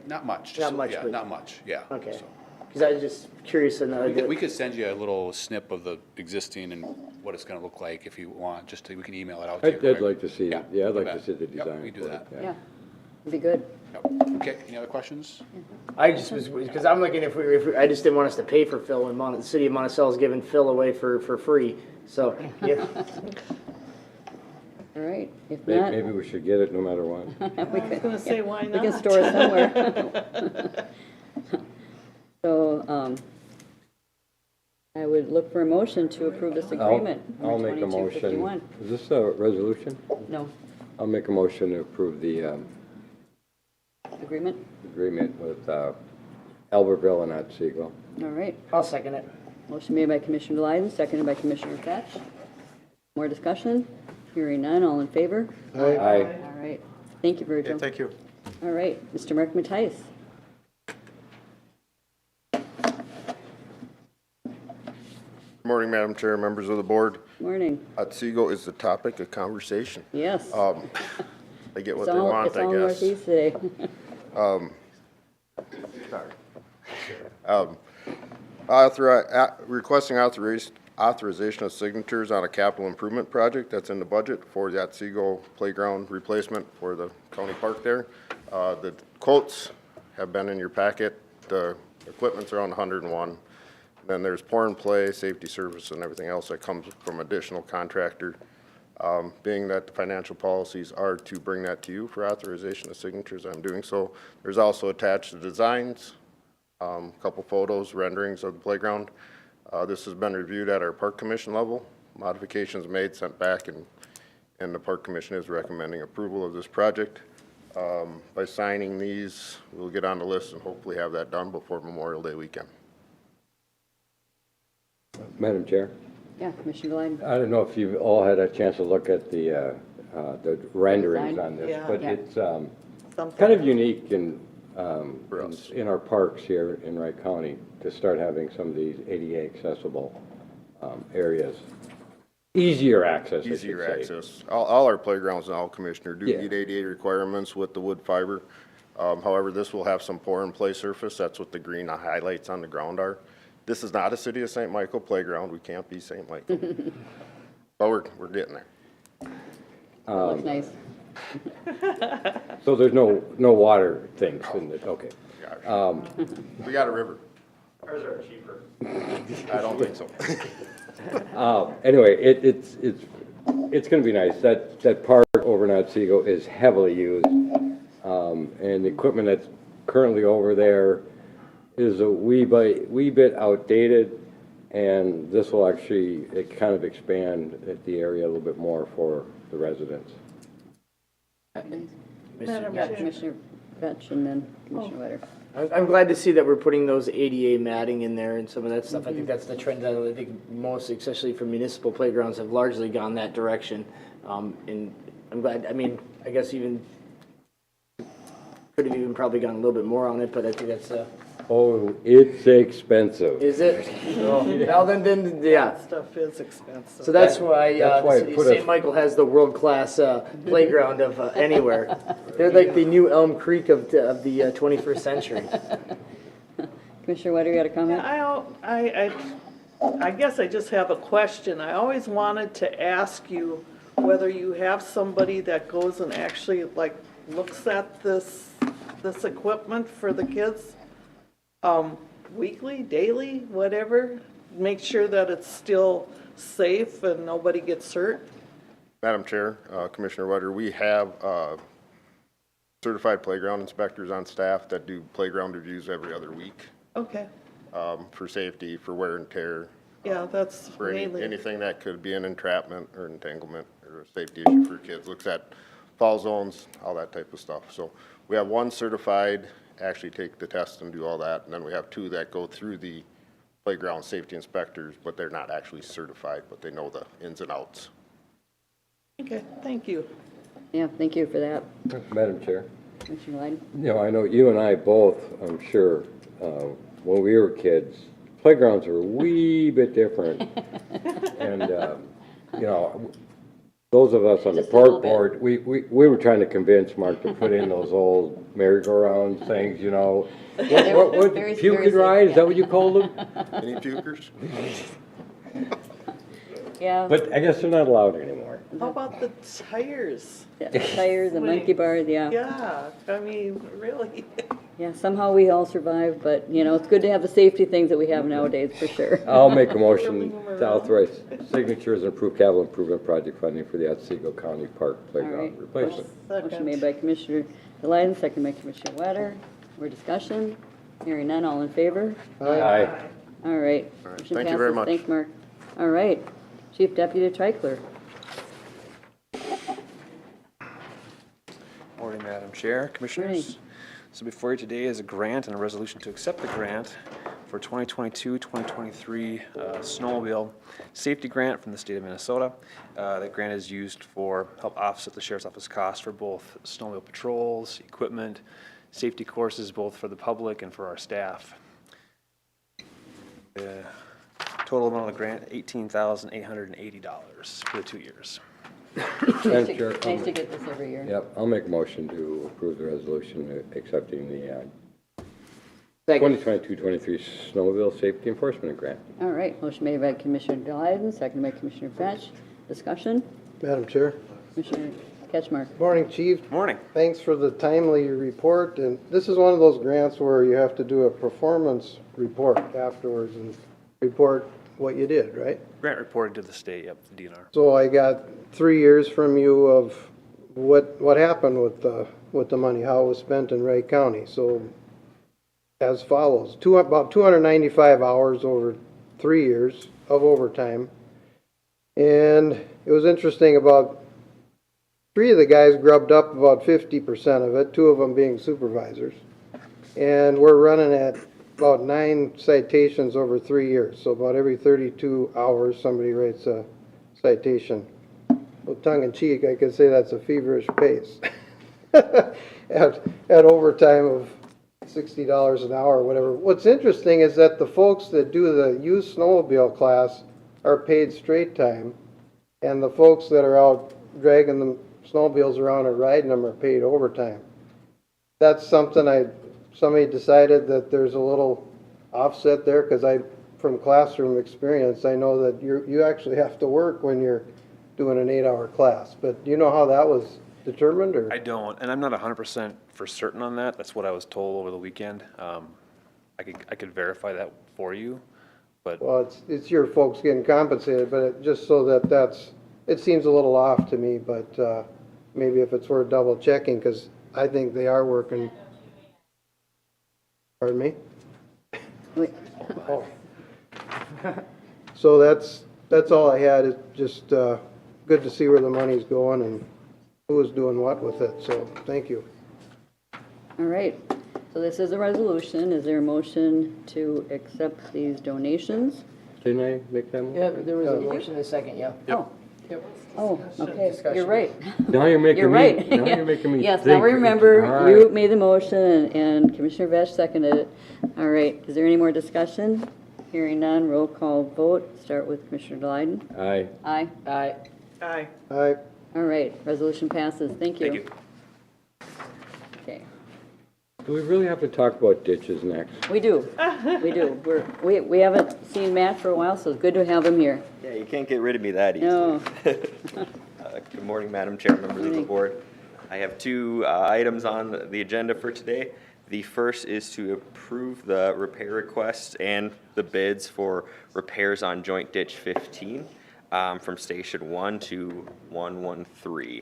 Not much. Not much, Yeah, but- not much, yeah. okay. So. Because I was just curious to know. We could send you a little snip of the existing and what it's gonna look like if you want, we can email it out to you. I'd like to see, Yeah, I'd like you to bet. see the Yep, design. we do for it, that. Yeah, it'd be good. Yep. Okay, any other questions? I just was, because I'm looking if we, I just didn't want us to pay for fill, and the city of Monticello is giving fill away for free, so, yeah. All right, if Maybe, not, maybe we should get it no matter what. I was gonna say, why we not? can store it somewhere. So, I would look for a motion to approve this agreement. I'll number make a motion. 2251. Is this a resolution? No, I'll make a motion to approve the agreement? agreement with Albertville and Otsego. All right. I'll second it. Motion made by Commissioner Lyden, seconded by Commissioner Fetch. More discussion? Hearing none, all in favor? Aye. All right. Thank you, Virgil. Okay, thank you. All right, Mr. Mark Matthijs. Morning, Madam Chair, members of the board. Morning. Otsego is the topic of conversation. Yes. They get what It's they all, want, it's I all guess. northeast today. Requesting authorization of signatures on a capital improvement project that's in the budget for the Otsego playground replacement for the county park there. The quotes have been in your packet. The equipment's around 101. Then there's pour and play, safety service, and everything else that comes from additional contractor. Being that the financial policies are to bring that to you for authorization of signatures, I'm doing so. There's also attached the designs, a couple photos, renderings of the playground. This has been reviewed at our park commission level. Modifications made, sent back, and the park commission is recommending approval of this project. By signing these, we'll get on the list and hopefully have that done before Memorial Day weekend. Madam Chair, Yeah, Commissioner Lyden. I don't know if you've all had a chance to look at the renderings Design? on this, Yeah. but Yeah. it's Something. kind of unique in us. in our parks here in Wright County to start having some of these ADA accessible areas. Easier access, I should Easier say. access. All our playgrounds now, Commissioner, do Yeah. meet ADA requirements with the wood fiber. However, this will have some pour and play surface. That's what the green highlights on the ground are. This is not a City of St. Michael playground. We can't be St. Michael. But we're getting there. Looks nice. So there's no water things in it, okay. We got a river. Ours are cheaper. I don't think so. Anyway, it's gonna be nice. That park over in Otsego is heavily used. And the equipment that's currently over there is a wee bit outdated. And this will actually, it kind of expand the area a little bit more for the residents. Madam Yeah, Chair. Commissioner Fetch and then Commissioner Wetter. I'm glad to see that we're putting those ADA matting in there and some of that stuff. I think that's the trend that I think most, especially for municipal playgrounds, have largely gone that direction. And I'm glad, I mean, I guess even, could have even probably gone a little bit more on it, but I think that's, Oh, it's expensive. is it? Well, then, yeah. Stuff is expensive. So that's why, That's why it put us- St. Michael has the world-class playground of anywhere. They're like the new Elm Creek of the 21st century. Commissioner Wetter, you got a comment? I guess I just have a question. I always wanted to ask you whether you have somebody that goes and actually like looks at this equipment for the kids, weekly, daily, whatever, make sure that it's still safe and nobody gets hurt. Madam Chair, Commissioner Wetter, we have certified playground inspectors on staff that do playground reviews every other week Okay, for safety, for wear and tear, yeah, that's for mainly. anything that could be an entrapment or entanglement or a safety issue for kids. Looks at fall zones, all that type of stuff. So we have one certified, actually take the test and do all that, and then we have two that go through the playground safety inspectors, but they're not actually certified, but they know the ins and outs. Okay, thank you. Yeah, thank you for that. Madam Chair. Commissioner Lyden? You know, I know you and I both, I'm sure, when we were kids, playgrounds were a wee bit different. And, you know, those of us on the Just a little park board, we were trying to convince Mark to put in those old merry-go-round things, you know. What, Very puke and safe, ride, is yeah. that what you called them? Any pukers? Yeah, But I guess they're not allowed anymore. How about the tires? yeah, tires and monkey bars, yeah. Yeah, I mean, really. Yeah, somehow we all survived, but, you know, it's good to have the safety things that we have nowadays, for sure. I'll make a motion to authorize signatures and approve capital improvement project funding for the Otsego County Park All right. Playground replacement. Motion made by Commissioner Lyden, second by Commissioner Wetter. More discussion? Hearing none, all in favor? Aye. All right. All right, Motion thank you very passes. much. Thanks, Mark. All right. Chief Deputy Treichler. Morning, Madam Chair, Commissioners. So before you today is a grant and a resolution to accept the grant for 2022-2023 snowmobile safety grant from the state of Minnesota. That grant is used for help offset the Sheriff's Office costs for both snowmobile patrols, equipment, safety courses, both for the public and for our staff. The total amount of the grant, $18,880 for the 2 years. Madam Chair, Nice to get this every year. Yep, I'll make a motion to approve the resolution accepting the 2022-23 Snowmobile Safety Enforcement Grant. All right. Motion made by Commissioner Delyden, seconded by Commissioner Fetch. Discussion? Madam Chair. Commissioner Ketchmark. Morning, Chief. Morning. Thanks for the timely report, and this is one of those grants where you have to do a performance report afterwards and report what you did, right? Grant reported to the state, yep, the DNR. So I got 3 years from you of what happened with the money, how it was spent in Wright County. So as follows, about 295 hours over 3 years of overtime. And it was interesting, about 3 of the guys grubbed up about 50% of it, 2 of them being supervisors. And we're running at about 9 citations over 3 years. So about every 32 hours, somebody writes a citation. Well, tongue in cheek, I could say that's a feverish pace. at overtime of $60 an hour or whatever. What's interesting is that the folks that do the youth snowmobile class are paid straight time, and the folks that are out dragging the snowmobiles around and riding them are paid overtime. That's something somebody decided that there's a little offset there, because from classroom experience, I know that you actually have to work when you're doing an 8-hour class. But do you know how that was determined, or? I don't, and I'm not 100% for certain on that. That's what I was told over the weekend. I could verify that for you, but. Well, it's your folks getting compensated, but just so it seems a little off to me, but maybe if it's worth double checking, because I think they are working. Pardon me? Wait. Oh. So that's all I had. It's just good to see where the money's going and who is doing what with it, so thank you. All right. So this is a resolution. Is there a motion to accept these donations? Didn't I make that motion? Yeah, there was a motion in a second, yeah. Oh. Yep. Oh, okay. Discussion. You're right. Now you're making You're me, right. now you're making me Yes, think. now remember, All right. you made the motion and Commissioner Vesh seconded it. All right, is there any more discussion? Hearing none, roll call vote. Start with Commissioner Delyden. Aye. Aye. Aye. Aye. Aye. All right, resolution passes. Thank you. Thank you. Okay, Do we really have to talk about ditches next? we do. We do. We haven't seen Matt for a while, so it's good to have him here. Yeah, you can't get rid of me that easily. No. Good morning, Madam Chair, members of the board. I have 2 items on the agenda for today. The first is to approve the repair requests and the bids for repairs on Joint Ditch 15 from Station 1 to 113.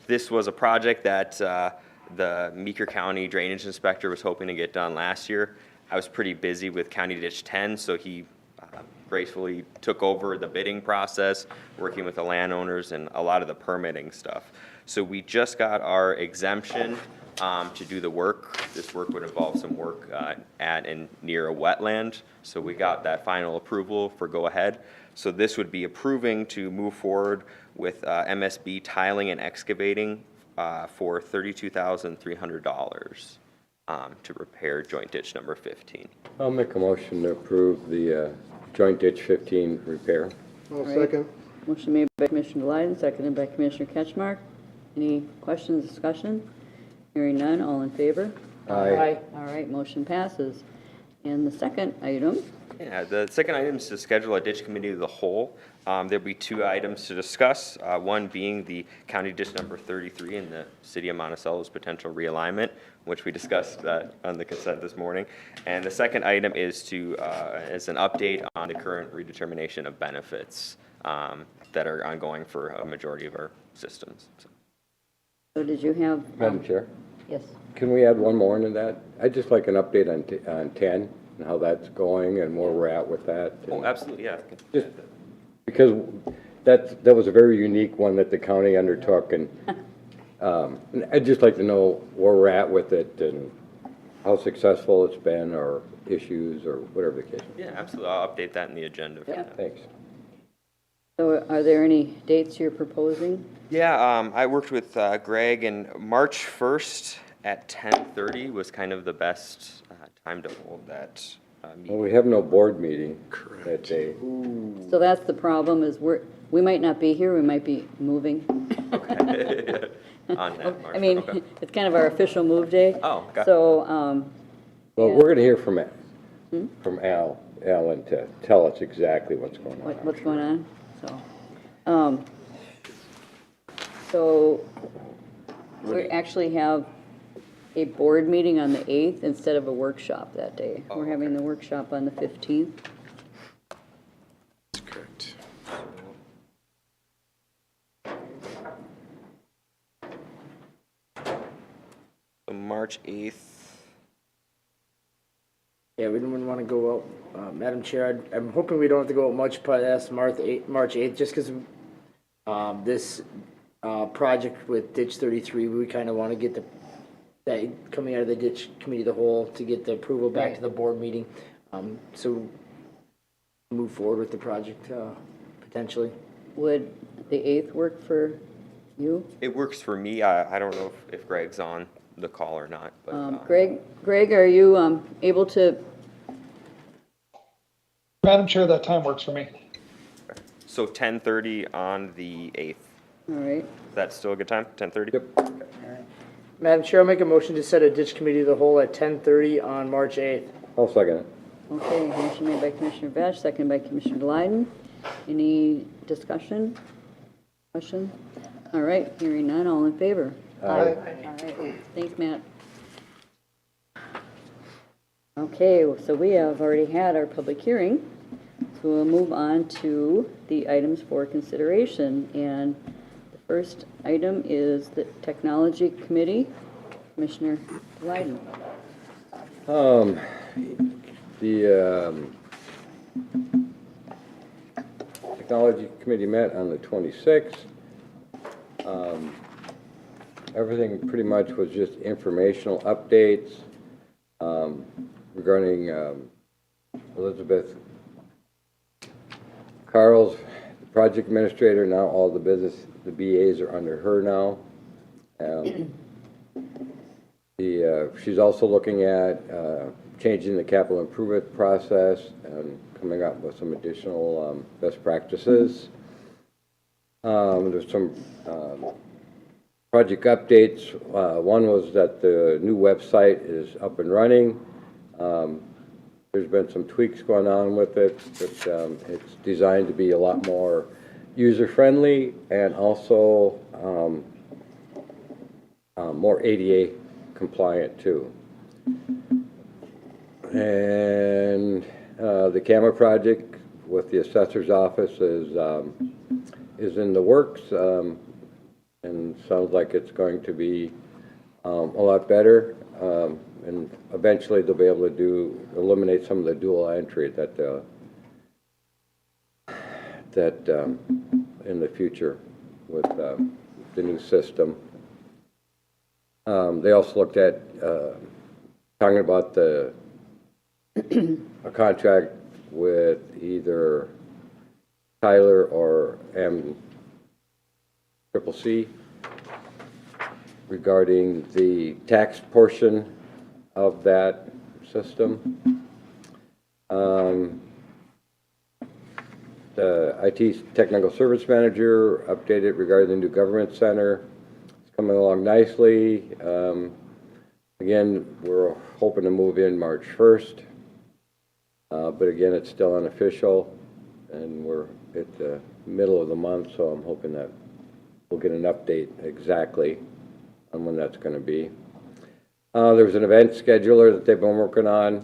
This was a project that the Meeker County Drainage Inspector was hoping to get done last year. I was pretty busy with County Ditch 10, so he gracefully took over the bidding process, working with the landowners and a lot of the permitting stuff. So we just got our exemption to do the work. This work would involve some work at and near a wetland. So we got that final approval for go ahead. So this would be approving to move forward with MSB tiling and excavating for $32,300 to repair Joint Ditch number 15. I'll make a motion to approve the Joint Ditch 15 repair. I'll Right. second. Motion made by Commissioner Delyden, seconded by Commissioner Ketchmark. Any questions, discussion? Hearing none, all in favor? Aye. All right, motion passes. And the second item, Yeah, the second item is to schedule a ditch committee of the whole. There'll be 2 items to discuss, one being the county ditch number 33 in the city of Monticello's potential realignment, which we discussed on the consent this morning. And the second item is is an update on the current redetermination of benefits that are ongoing for a majority of our systems. so did you have? Madam Chair, Yes. can we add one more into that? I'd just like an update on 10, and how that's going and where we're at with that. Oh, absolutely, yeah. Just because that was a very unique one that the county undertook, and I'd just like to know where we're at with it and how successful it's been, or issues, or whatever the case may be. Yeah, absolutely. I'll update that in the agenda for Yeah. that. Thanks. So are there any dates you're proposing? Yeah, I worked with Greg, and March 1st at 10:30 was kind of the best time to hold that Well, meeting. we have no board meeting that day. So that's the problem, is we might not be here, we might be moving. On that March. I mean, Okay. it's kind of our official move day. Oh, got it. So, Well, yeah. we're gonna hear from Alan to tell us exactly what's going on. what's going on, so we actually have a board meeting on the 8th instead of a workshop that day. We're having the workshop on the 15th. That's correct. So March 8th. Yeah, we wouldn't want to go out, Madam Chair, I'm hoping we don't have to go out much past March 8th, just because this project with ditch 33, we kind of want to get that coming out of the ditch committee of the whole to get the approval back to the board meeting. So move forward with the project potentially. Would the 8th work for you? It works for me. I don't know if Greg's on the call or not, but Greg, are you able to? Madam Chair, that time works for me. so 10:30 on the 8th. All right. Is that still a good time? 10:30? Yep. Madam Chair, I'll make a motion to set a ditch committee of the whole at 10:30 on March 8th. I'll second it. Okay, motion made by Commissioner Besch, seconded by Commissioner Lyden. Any discussion? Question? All right, hearing none, all in favor? Aye. All right, thanks, Matt. Okay, so we have already had our public hearing, so we'll move on to the items for consideration. And the first item is the Technology Committee. Commissioner Lyden. The Technology Committee met on the 26th. Everything pretty much was just informational updates regarding Elizabeth Carl's the project administrator. Now all the BAs are under her now. She's also looking at changing the capital improvement process and coming up with some additional best practices. There's some project updates. One was that the new website is up and running. There's been some tweaks going on with it, but it's designed to be a lot more user-friendly and also more ADA compliant too. And the camera project with the assessor's office is in the works, and sounds like it's going to be a lot better. And eventually they'll be able to eliminate some of the dual entry that in the future with the new system. They also looked at talking about a contract with either Tyler or MCCC regarding the tax portion of that system. The IT Technical Service Manager updated regarding the new government center. It's coming along nicely. Again, we're hoping to move in March 1st. But again, it's still unofficial, and we're at the middle of the month, so I'm hoping that we'll get an update exactly on when that's going to be. There was an event scheduler that they've been working on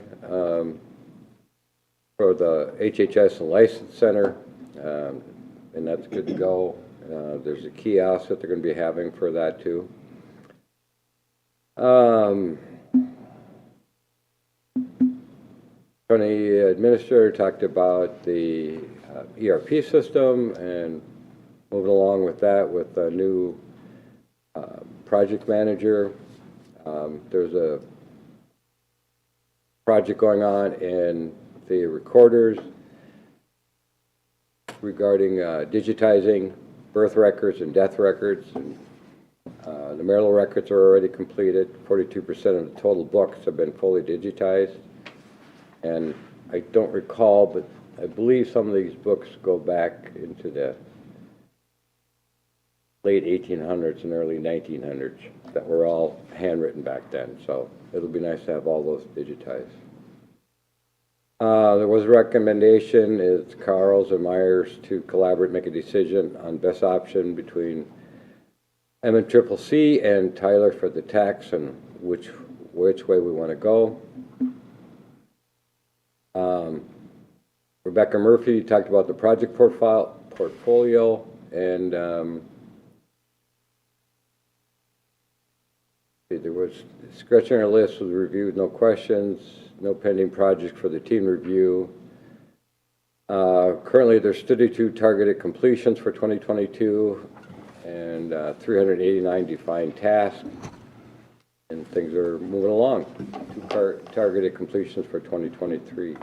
for the HHS and License Center, and that's good to go. There's a kiosk that they're going to be having for that too. County Administrator talked about the ERP system and moving along with that with a new project manager. There's a project going on in the recorders regarding digitizing birth records and death records. And, the marital records are already completed. 42% of the total books have been fully digitized. And I don't recall, but I believe some of these books go back into the late 1800s and early 1900s that were all handwritten back then. So it'll be nice to have all those digitized. There was a recommendation, it's Carl's and Myers to collaborate, make a decision on best option between MMCCC and Tyler for the tax and which way we want to go. Rebecca Murphy talked about the project portfolio and there was discretionary list was reviewed, no questions, no pending projects for the team review. Currently, there's 32 targeted completions for 2022 and 389 defined tasks, and things are moving along. 2 targeted completions for 2023.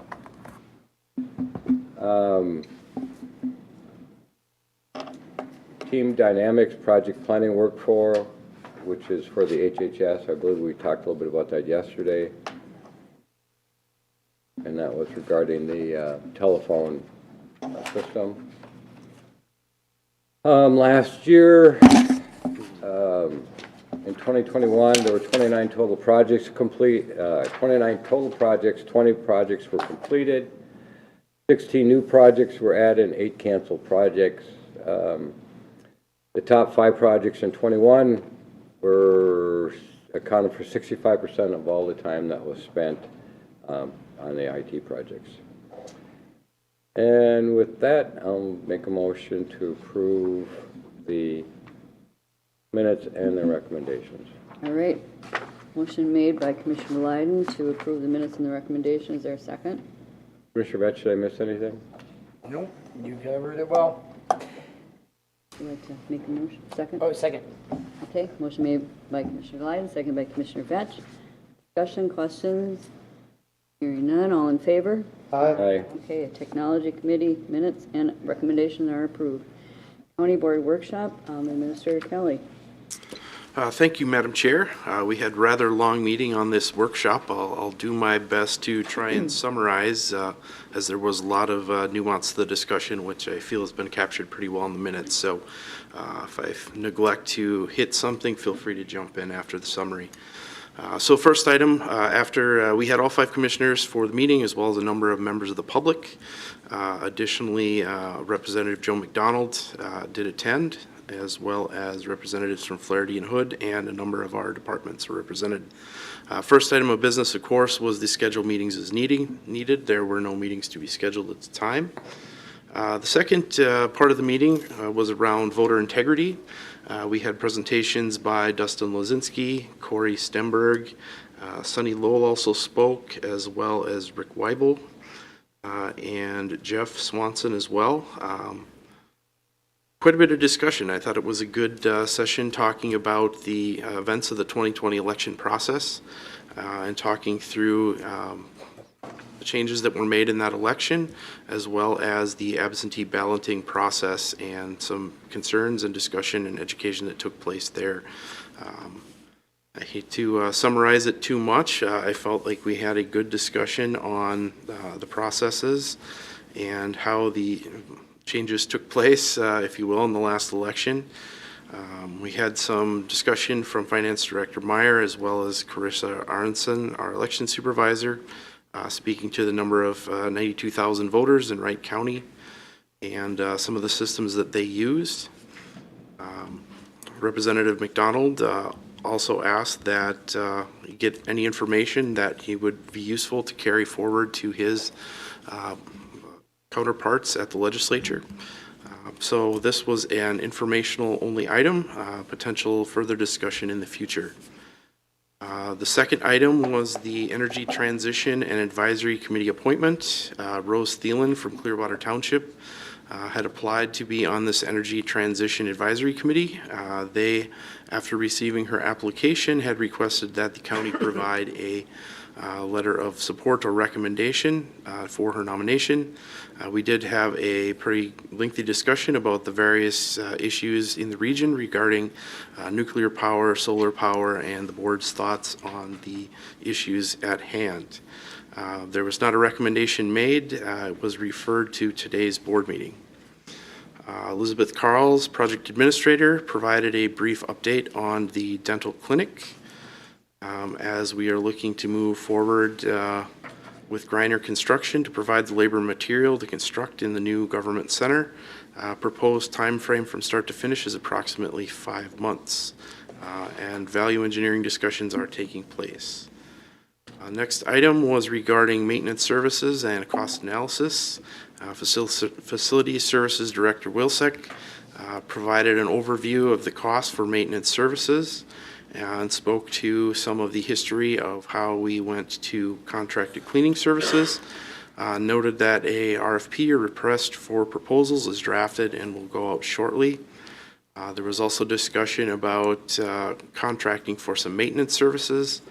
Team Dynamics project planning workflow, which is for the HHS. I believe we talked a little bit about that yesterday. And that was regarding the telephone system. Last year, in 2021, there were 29 total projects complete, 29 total projects, 20 projects were completed, 16 new projects were added, and 8 canceled projects. The top 5 projects in 21 were accounted for 65% of all the time that was spent on the IT projects. And with that, I'll make a motion to approve the minutes and the recommendations. All right. Motion made by Commissioner Lyden to approve the minutes and the recommendations. Is there a second? Commissioner Vetch, did I miss anything? Nope, you covered it well. Would you like to make a motion? Second? Oh, second. Okay. Motion made by Commissioner Lyden, second by Commissioner Vetch. Discussion, questions? Hearing none. All in favor? Aye. Okay. Technology Committee minutes and recommendations are approved. County Board Workshop, Administrator Kelly. Thank you, Madam Chair. We had a rather long meeting on this workshop. I'll do my best to try and summarize, as there was a lot of nuance to the discussion, which I feel has been captured pretty well in the minutes. So if I neglect to hit something, feel free to jump in after the summary. So first item, after we had all 5 commissioners for the meeting, as well as a number of members of the public. Additionally, Representative Joe McDonald did attend, as well as representatives from Flaherty and Hood, and a number of our departments were represented. First item of business, of course, was the scheduled meetings as needed. There were no meetings to be scheduled at the time. The second part of the meeting was around voter integrity. We had presentations by Dustin Lozinski, Corey Stemberg, Sonny Lowell also spoke, as well as Rick Weibel, and Jeff Swanson as well. Quite a bit of discussion. I thought it was a good session talking about the events of the 2020 election process and talking through the changes that were made in that election, as well as the absentee balloting process and some concerns and discussion and education that took place there. I hate to summarize it too much. I felt like we had a good discussion on the processes and how the changes took place, if you will, in the last election. We had some discussion from Finance Director Meyer, as well as Carissa Arnson, our election supervisor, speaking to the number of 92,000 voters in Wright County and some of the systems that they used. Representative McDonald also asked that he get any information that he would be useful to carry forward to his counterparts at the legislature. So this was an informational only item, potential further discussion in the future. The second item was the Energy Transition and Advisory Committee appointment. Rose Thielen from Clearwater Township had applied to be on this Energy Transition Advisory Committee. They, after receiving her application, had requested that the county provide a letter of support or recommendation for her nomination. We did have a pretty lengthy discussion about the various issues in the region regarding nuclear power, solar power, and the board's thoughts on the issues at hand. There was not a recommendation made. It was referred to today's board meeting. Elizabeth Carls, project administrator, provided a brief update on the dental clinic as we are looking to move forward with Griner Construction to provide the labor and material to construct in the new government center. Proposed time frame from start to finish is approximately 5 months, and value engineering discussions are taking place. Next item was regarding maintenance services and cost analysis. Facility Services Director Wilczek provided an overview of the cost for maintenance services and spoke to some of the history of how we went to contracted cleaning services. Noted that a RFP, or request for proposals, is drafted and will go out shortly. There was also discussion about contracting for some maintenance services,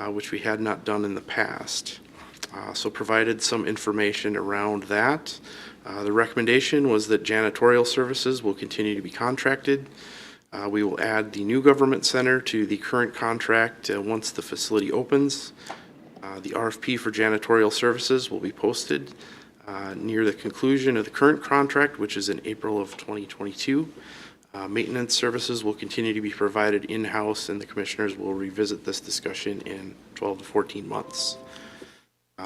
which we had not done in the past. So provided some information around that. The recommendation was that janitorial services will continue to be contracted. We will add the new government center to the current contract once the facility opens. The RFP for janitorial services will be posted near the conclusion of the current contract, which is in April of 2022. Maintenance services will continue to be provided in-house, and the commissioners will revisit this discussion in 12 to 14 months.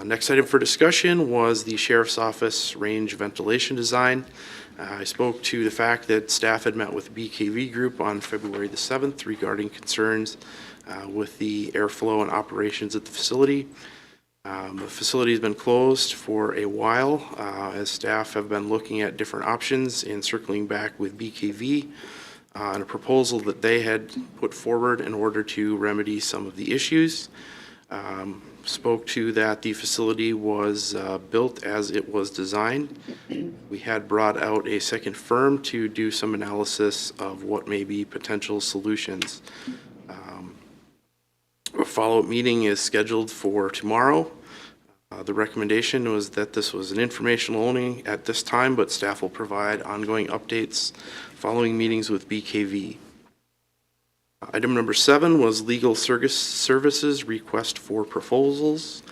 Next item for discussion was the Sheriff's Office range ventilation design. I spoke to the fact that staff had met with BKV Group on February the 7th regarding concerns with the airflow and operations at the facility. The facility has been closed for a while as staff have been looking at different options and circling back with BKV on a proposal that they had put forward in order to remedy some of the issues. Spoke to that the facility was built as it was designed. We had brought out a second firm to do some analysis of what may be potential solutions. A follow-up meeting is scheduled for tomorrow. The recommendation was that this was an informational only at this time, but staff will provide ongoing updates following meetings with BKV. Item number 7 was legal services request for proposals.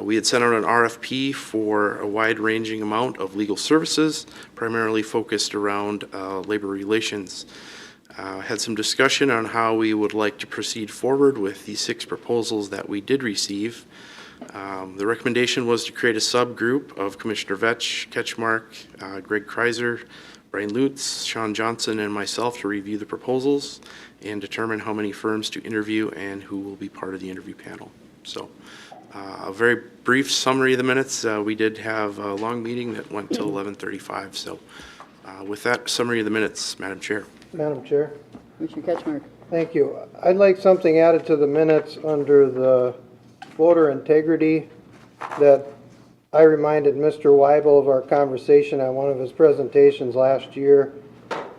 We had sent out an RFP for a wide-ranging amount of legal services, primarily focused around labor relations. Had some discussion on how we would like to proceed forward with the 6 proposals that we did receive. The recommendation was to create a subgroup of Commissioner Vetch, Ketchmark, Greg Kreiser, Brian Lutz, Sean Johnson, and myself to review the proposals and determine how many firms to interview and who will be part of the interview panel. So a very brief summary of the minutes. We did have a long meeting that went till 11:35. So with that summary of the minutes, Madam Chair. Madam Chair. Commissioner Ketchmark. Thank you. I'd like something added to the minutes under the voter integrity, that I reminded Mr. Weibel of our conversation on one of his presentations last year,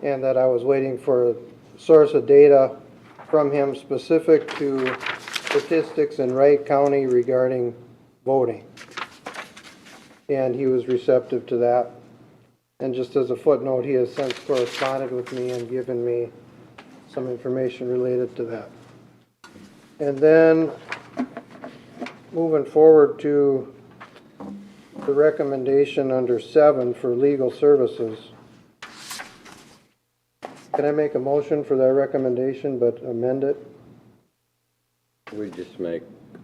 and that I was waiting for a source of data from him specific to statistics in Wright County regarding voting. And he was receptive to that. And just as a footnote, he has since corresponded with me and given me some information related to that. And then moving forward to the recommendation under 7 for legal services. Can I make a motion for that recommendation but amend it? We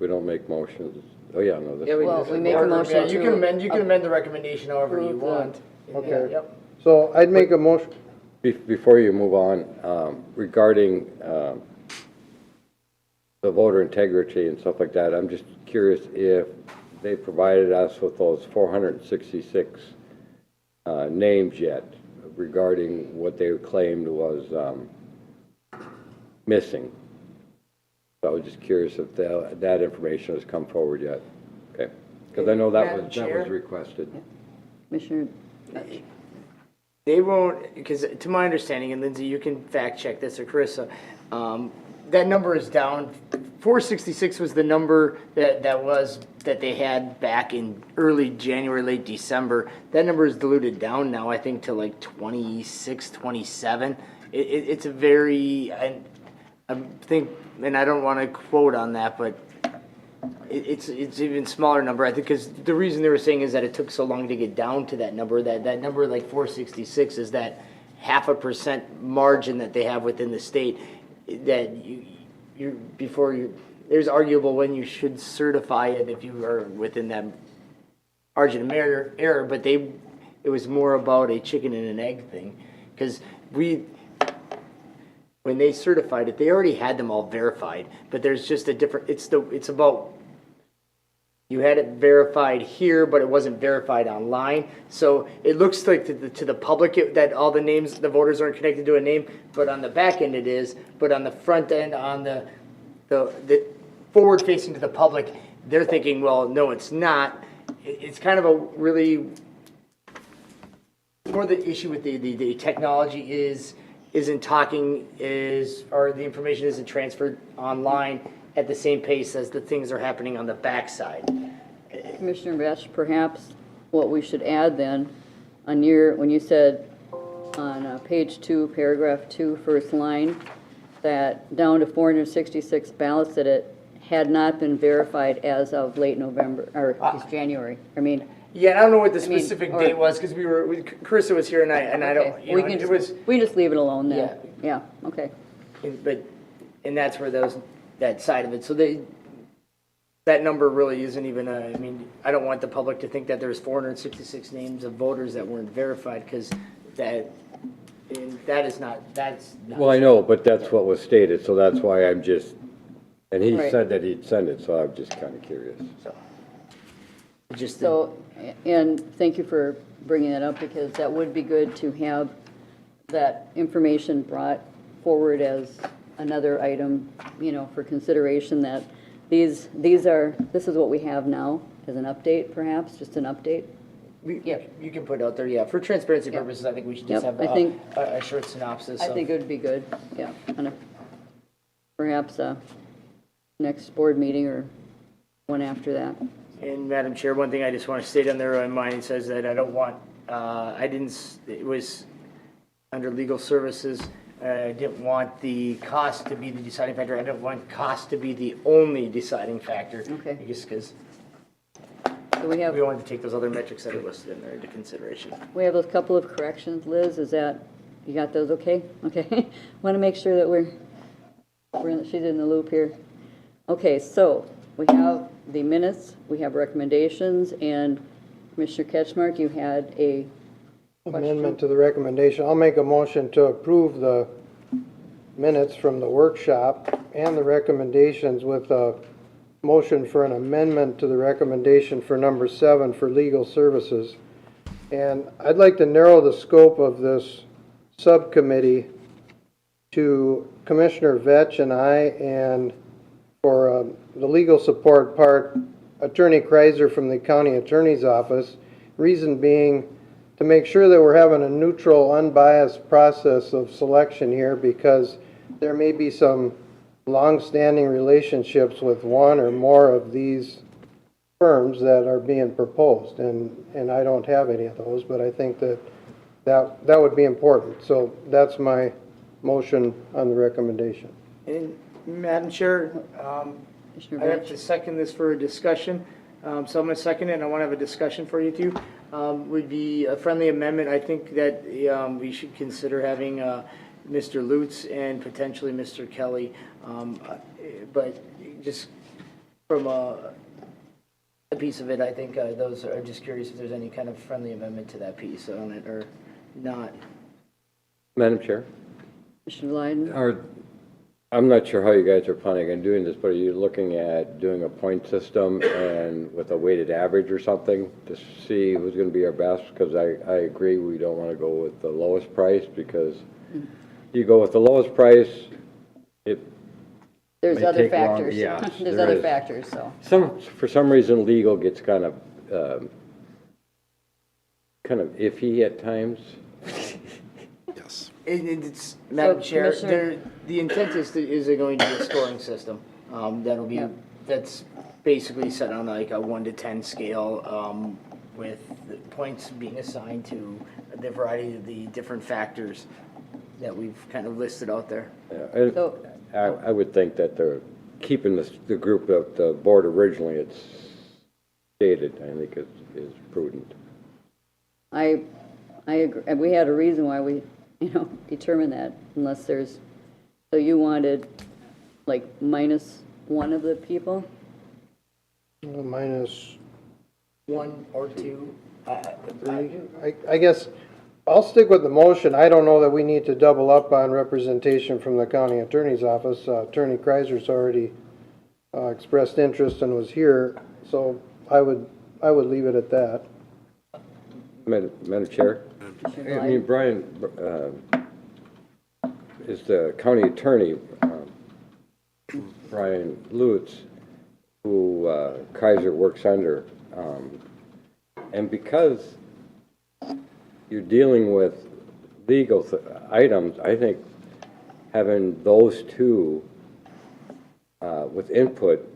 don't make motions. Oh, yeah, no. Yeah, Well, we make a motion you to can amend the recommendation however you approve the- want. Okay. Yep. So I'd make a motion, Before you move on, regarding the voter integrity and stuff like that, I'm just curious if they provided us with those 466 names yet regarding what they claimed was missing. So I was just curious if that information has come forward yet. Okay, because I know that was requested. Commissioner, They won't, because to my understanding, and Lindsay, you can fact check this, or Carissa, that number is down. 466 was the number that they had back in early January, late December. That number is diluted down now, I think, to like 26, 27. It's a very, I think, and I don't want to quote on that, but it's even smaller number, I think, because the reason they were saying is that it took so long to get down to that number, that number like 466 is that 0.5% margin that they have within the state, that there's arguable when you should certify it if you are within that margin of error, but it was more about a chicken and an egg thing, because when they certified it, they already had them all verified, but there's just a different, it's about, you had it verified here, but it wasn't verified online. So it looks like to the public that all the names, the voters aren't connected to a name, but on the back end it is. But on the front end, on the forward facing to the public, they're thinking, well, no, it's not. It's kind of a really, more the issue with the technology or the information isn't transferred online at the same pace as the things are happening on the backside. Commissioner Besh, perhaps what we should add then, when you said on page 2, paragraph 2, first line, that down to 466 ballots that it had not been verified as of late November, or January. I mean, yeah, I don't know what the specific date was, because Carissa was here, and I don't, we can just leave it alone then. Yeah, okay. And that's where that side of it. So that number really isn't even I mean, I don't want the public to think that there's 466 names of voters that weren't verified, because that's not. Well, I know, but that's what was stated, so that's why I'm just, and he Right. said that he'd send it, so I'm just kind of curious. And thank you for bringing that up, because that would be good to have that information brought forward as another item, for consideration, that this is what we have now as an update, perhaps, just an update. You can put out there, for transparency purposes, I think we should just have a short synopsis. I think it would be good, and perhaps next board meeting or one after that. And Madam Chair, one thing I just want to state on there on mine, it says that I don't want, it was under legal services, I didn't want the cost to be the deciding factor. I didn't want cost to be the only deciding factor. Okay. Just because So we wanted to take those other metrics that are listed in there into consideration. We have those couple of corrections, Liz, you got those okay? Okay, want to make sure that she's in the loop here. Okay, so we have the minutes, we have recommendations, and Commissioner Ketchmark, you had a Amendment to the recommendation. I'll make a motion to approve the minutes from the workshop and the recommendations with a motion for an amendment to the recommendation for number 7 for legal services. And I'd like to narrow the scope of this subcommittee to Commissioner Vetch and I, and for the legal support part, Attorney Kreiser from the County Attorney's Office. Reason being, to make sure that we're having a neutral, unbiased process of selection here, because there may be some long-standing relationships with one or more of these firms that are being proposed, and I don't have any of those, but I think that would be important. So that's my motion on the recommendation. And Madam Chair, I have to second this for a discussion. So I'm going to second it, and I want to have a discussion for you two. Would be a friendly amendment. I think that we should consider having Mr. Lutz and potentially Mr. Kelly. But just from a piece of it, I think those are, I'm just curious if there's any kind of friendly amendment to that piece on it or not. Madam Chair? Commissioner Lyden. I'm not sure how you guys are planning on doing this, but are you looking at doing a point system and with a weighted average or something to see who's going to be our best? Because I agree we don't want to go with the lowest price, because you go with the lowest price, There's May other take long- factors. yeah, There's there other is. factors, so. For some reason, legal gets kind of iffy at times. Yes. It's, Madam Chair, Commissioner- the intent is there going to be a scoring system? That'll be, Yep. that's basically set on like a 1 to 10 scale, with the points being assigned to the variety of the different factors that we've kind of listed out there. Yeah, So- I would think that they're keeping the group of the board originally it's stated, I think is prudent. I agree, and we had a reason why we, determined that, unless there's, so you wanted like -1 of the people? Minus 1 or 2. I guess I'll stick with the motion. I don't know that we need to double up on representation from the county attorney's office. Attorney Kreiser's already expressed interest and was here, so I would leave it at that. Madam Chair? I mean, Brian is the county attorney, Brian Lutz, who Kaiser works under. And because you're dealing with legal items, I think having those two with input,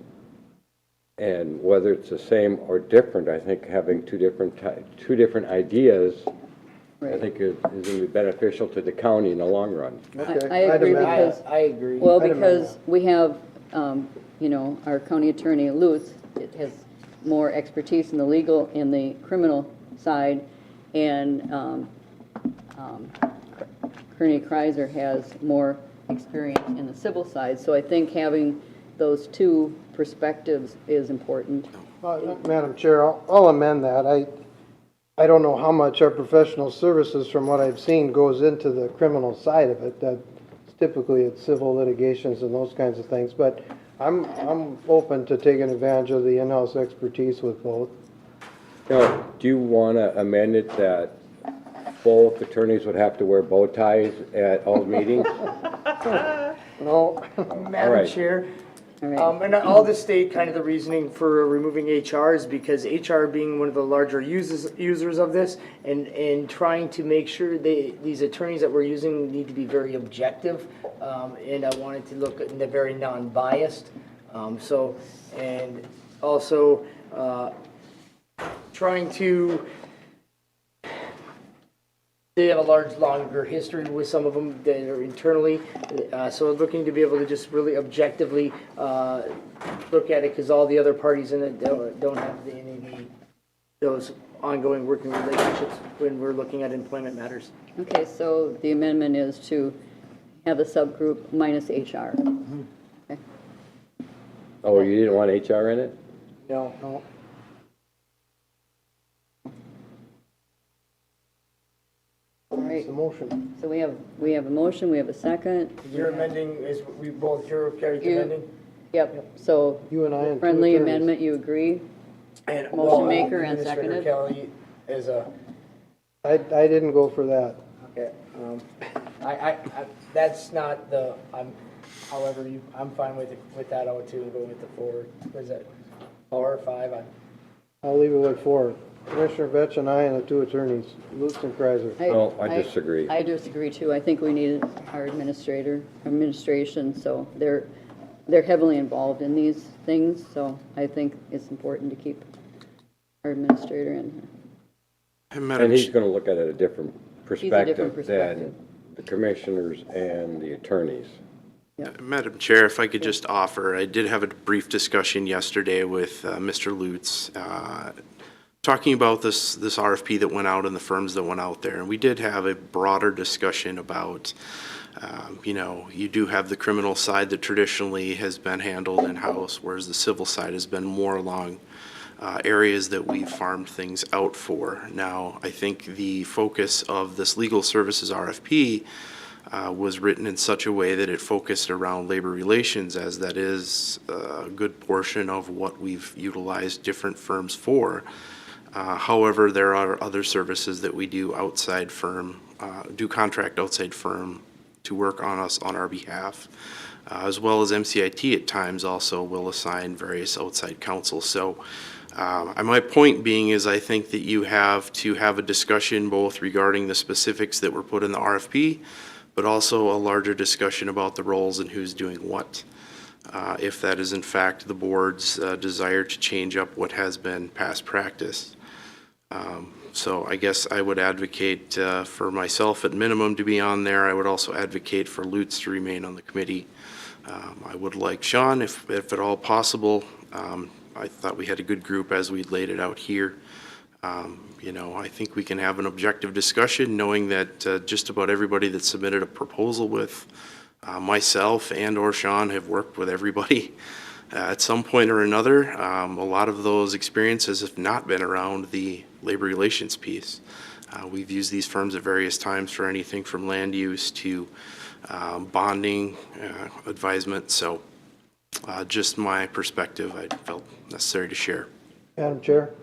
and whether it's the same or different, I think having two different ideas, I think is going to be beneficial to the county in the long run. Okay. I agree because, I agree. well, I'd amend because we have, our county attorney, Lutz, it has more expertise in the legal, in the criminal side, and Attorney Kreiser has more experience in the civil side. So I think having those two perspectives is important. Madam Chair, I'll amend that. I don't know how much our professional services, from what I've seen, goes into the criminal side of it. That typically it's civil litigations and those kinds of things, but I'm open to taking advantage of the in-house expertise with both. Now, do you want to amend it that both attorneys would have to wear bow ties at all meetings? No, Madam right. Chair, All right. and I'll just state kind of the reasoning for removing HR is because HR being one of the larger users of this and trying to make sure these attorneys that we're using need to be very objective, and I wanted to look at the very non-biased. And also trying to, they have a longer history with some of them that are internally, so looking to be able to just really objectively look at it, because all the other parties in it don't have those ongoing working relationships when we're looking at employment matters. Okay, so the amendment is to have a subgroup minus HR. Okay. Oh, you didn't want HR in it? No. All right, the motion. so we have a motion, we have a second. You're amending, is we both, you're okay with You- amending? Yep, so You and I and two friendly attorneys. amendment, you agree? And Motion maker and Administrator seconded. Kelly is a, I didn't go for that. okay, I, that's not the, however I'm fine with that out too, and go with the 4, what is that, 4 or 5? I'll leave it with 4. Commissioner Vetch and I and the two attorneys, Lutz and Kreiser. No, I disagree. I disagree too. I think we need our administration, so they're heavily involved in these things, so I think it's important to keep our administrator in here. And he's going to look at it a different perspective perspective. than the commissioners and the attorneys. Madam Chair, if I could just offer, I did have a brief discussion yesterday with Mr. Lutz, talking about this RFP that went out and the firms that went out there. And we did have a broader discussion about, you do have the criminal side that traditionally has been handled in-house, whereas the civil side has been more along areas that we've farmed things out for. Now, I think the focus of this legal services RFP was written in such a way that it focused around labor relations, as that is a good portion of what we've utilized different firms for. However, there are other services that we do contract outside firm to work on us on our behalf. as well as MCIT at times also will assign various outside counsel. So my point being is I think that you have to have a discussion both regarding the specifics that were put in the RFP, but also a larger discussion about the roles and who's doing what. If that is in fact the board's desire to change up what has been past practice. So I guess I would advocate for myself at minimum to be on there. I would also advocate for Lutz to remain on the committee. I would like Sean, if at all possible. I thought we had a good group as we laid it out here. You know, I think we can have an objective discussion knowing that just about everybody that submitted a proposal with myself and or Sean have worked with everybody at some point or another. A lot of those experiences have not been around the labor relations piece. We've used these firms at various times for anything from land use to bonding, advisement. So just my perspective, I felt necessary to share. Madam Chair,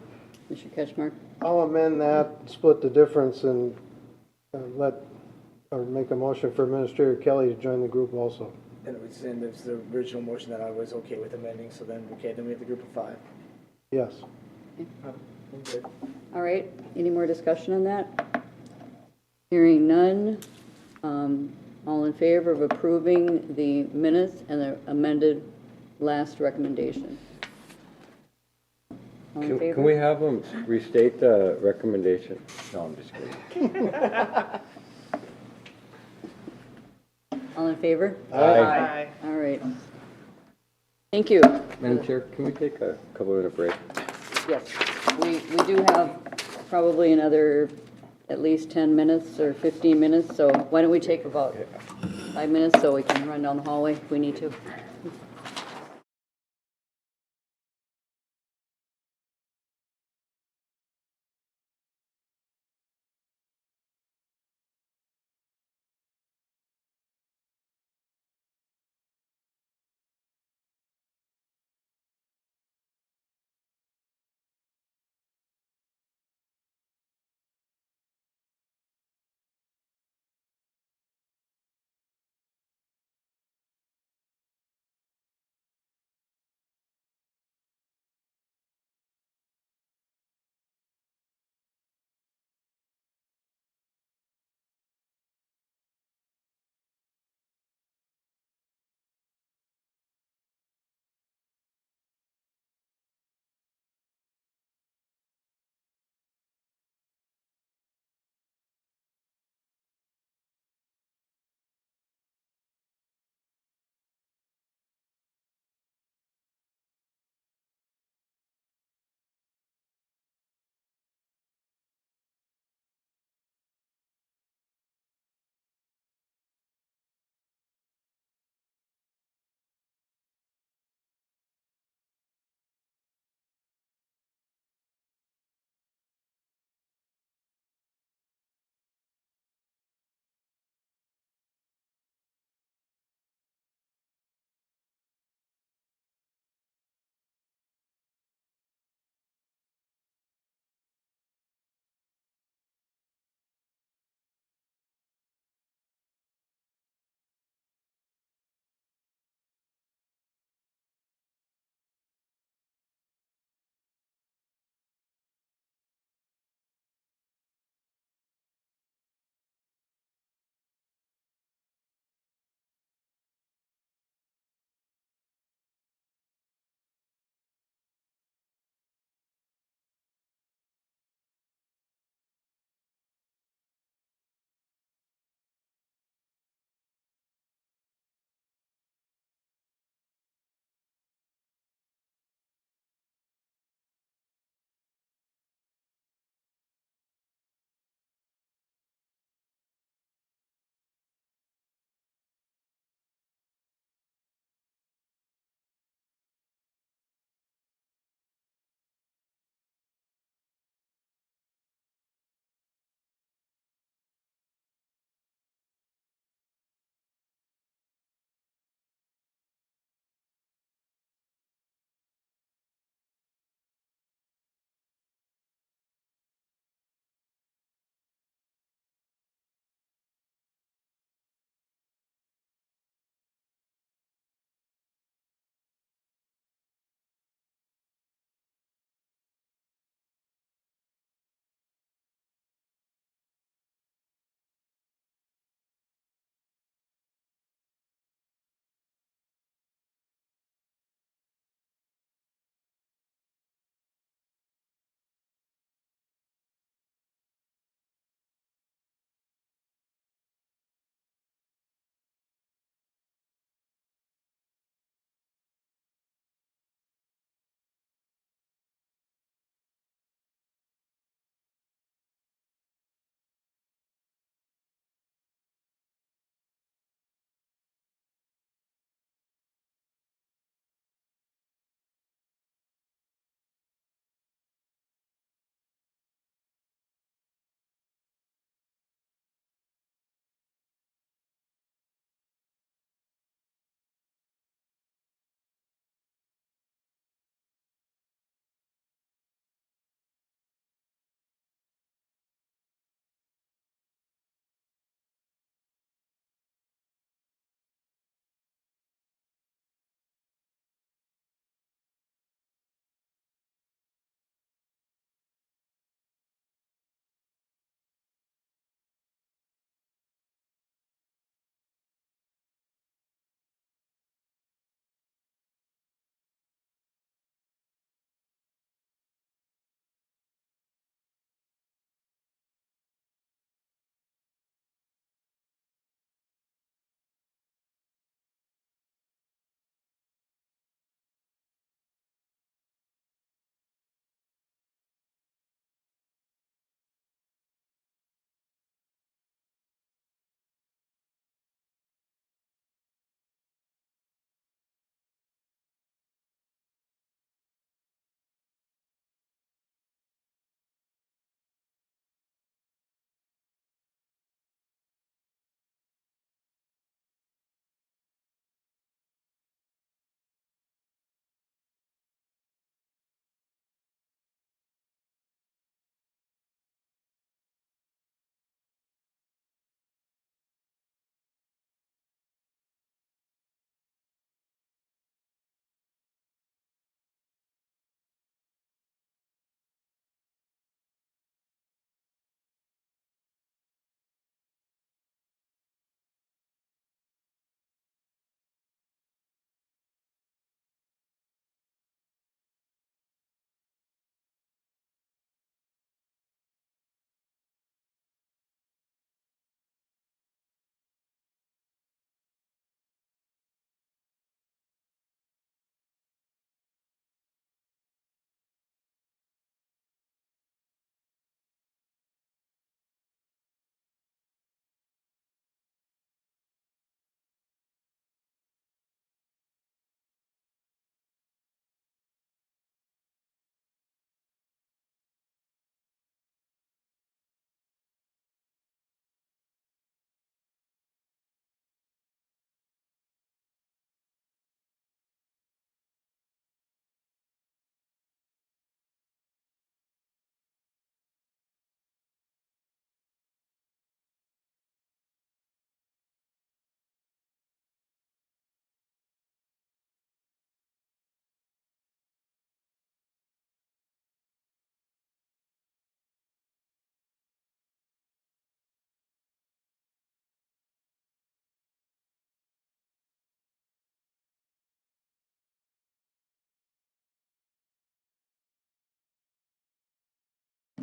Mr. Ketchmark? I'll amend that, split the difference, and make a motion for Administrator Kelly to join the group also. And it was in the original motion that I was okay with amending, so then, okay, then we have the group of 5. Yes. I'm good. All right, any more discussion on that? Hearing none. All in favor of approving the minutes and the amended last recommendation? All in favor? Can we have them restate the recommendation? No, I'm just kidding. All in favor? Aye. All right. Thank you. Madam Chair, can we take a couple-minute break? Yes, we do have probably another at least 10 minutes or 15 minutes, so why don't we take about 5 minutes so we can run down the hallway if we need to.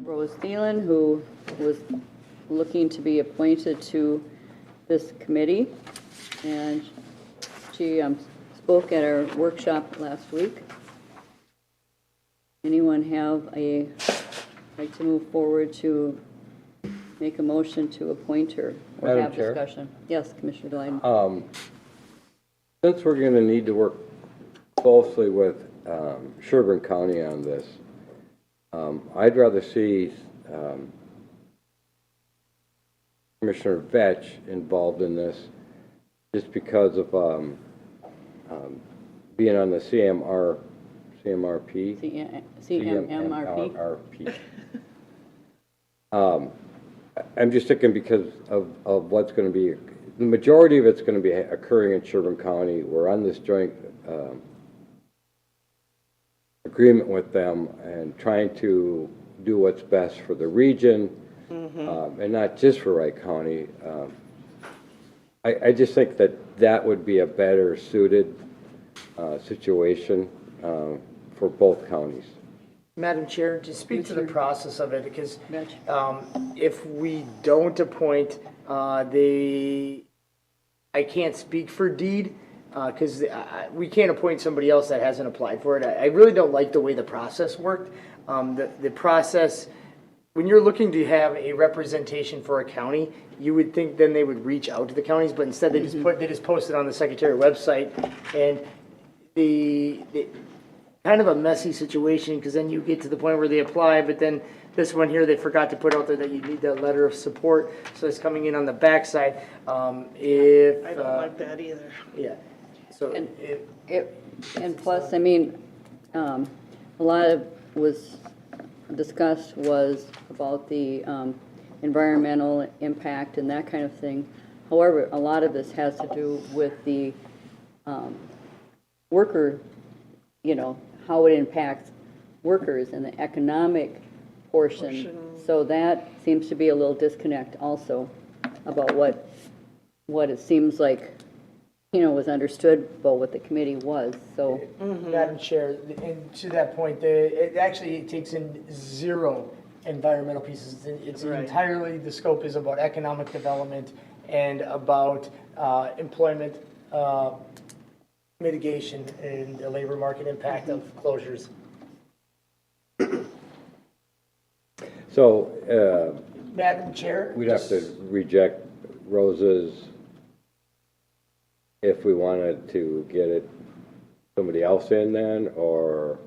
Rose Thielen, who was looking to be appointed to this committee. And she spoke at our workshop last week. Anyone have like to move forward to make a motion to appoint her or Madam have Chair? discussion? Yes, Commissioner Glyden. Since we're going to need to work closely with Sherburne County on this, I'd rather see Commissioner Vetch involved in this just because of being on the CMRP. CMMRP. I'm just thinking because of what's going to be, the majority of it's going to be occurring in Sherburne County. We're on this joint agreement with them and trying to do what's best for the region, and not just for Wright County. I just think that would be a better suited situation for both counties. Madam Chair, to speak to the process of it, because if we don't appoint, I can't speak for Deed, because we can't appoint somebody else that hasn't applied for it. I really don't like the way the process worked. The process, when you're looking to have a representation for a county, you would think then they would reach out to the counties, but instead they just post it on the Secretary website, and the kind of a messy situation, because then you get to the point where they apply, but then this one here, they forgot to put out there that you need that letter of support, so it's coming in on the backside. I don't like that either. Yeah, so. And plus, I mean, a lot of was discussed was about the environmental impact and that kind of thing. However, a lot of this has to do with the worker, how it impacts workers and the economic portion. So that seems to be a little disconnect also about what it seems like, was understood about what the committee was, so. Madam Chair, and to that point, it actually takes in zero environmental pieces. It's entirely, the scope is about economic development and about employment mitigation and the labor market impact of closures. So, Madam Chair? we'd have to reject Rose's if we wanted to get somebody else in then, or?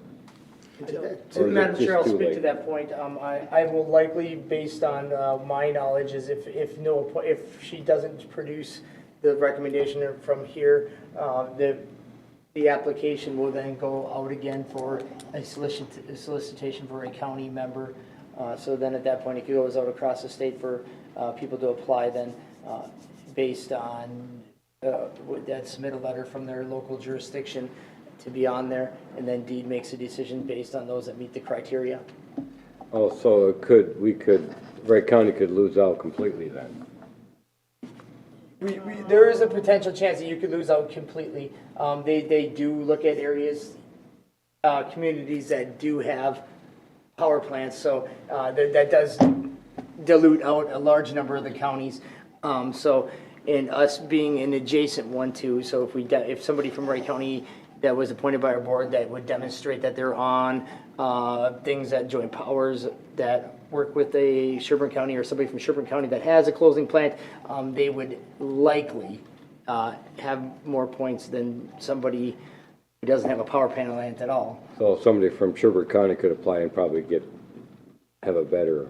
Madam Chair, I'll speak to that point. I will likely, based on my knowledge, is if she doesn't produce the recommendation from here, the application will then go out again for a solicitation for a county member. So then at that point, it goes out across the state for people to apply then based on that submit a letter from their local jurisdiction to be on there, and then Deed makes a decision based on those that meet the criteria. Oh, so Wright County could lose out completely then? There is a potential chance that you could lose out completely. They do look at areas, communities that do have power plants, so that does dilute out a large number of the counties. And us being an adjacent one too, so if somebody from Wright County that was appointed by our board that would demonstrate that they're on things that joint powers that work with a Sherburne County or somebody from Sherburne County that has a closing plant, they would likely have more points than somebody who doesn't have a power plant at all. So somebody from Sherburne County could apply and probably have a better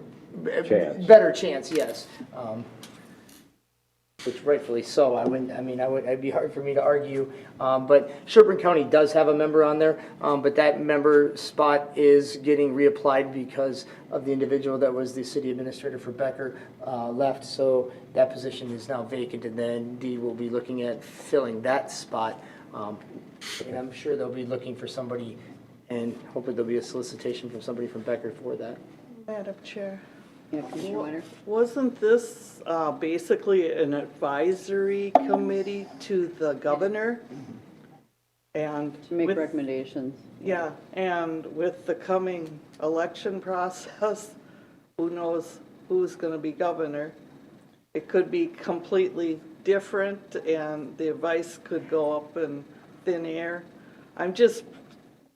chance? Better chance, yes. Which rightfully so. It'd be hard for me to argue. But Sherburne County does have a member on there, but that member spot is getting reapplied because of the individual that was the city administrator for Becker left. So that position is now vacant, and then Dee will be looking at filling that spot. And I'm sure they'll be looking for somebody, and hopefully there'll be a solicitation from somebody from Becker for that. Madam Chair. Yeah, Commissioner Weiner? Wasn't this basically an advisory committee to the governor? And To make recommendations. yeah, and with the coming election process, who knows who's gonna be governor. It could be completely different and the advice could go up in thin air. I'm just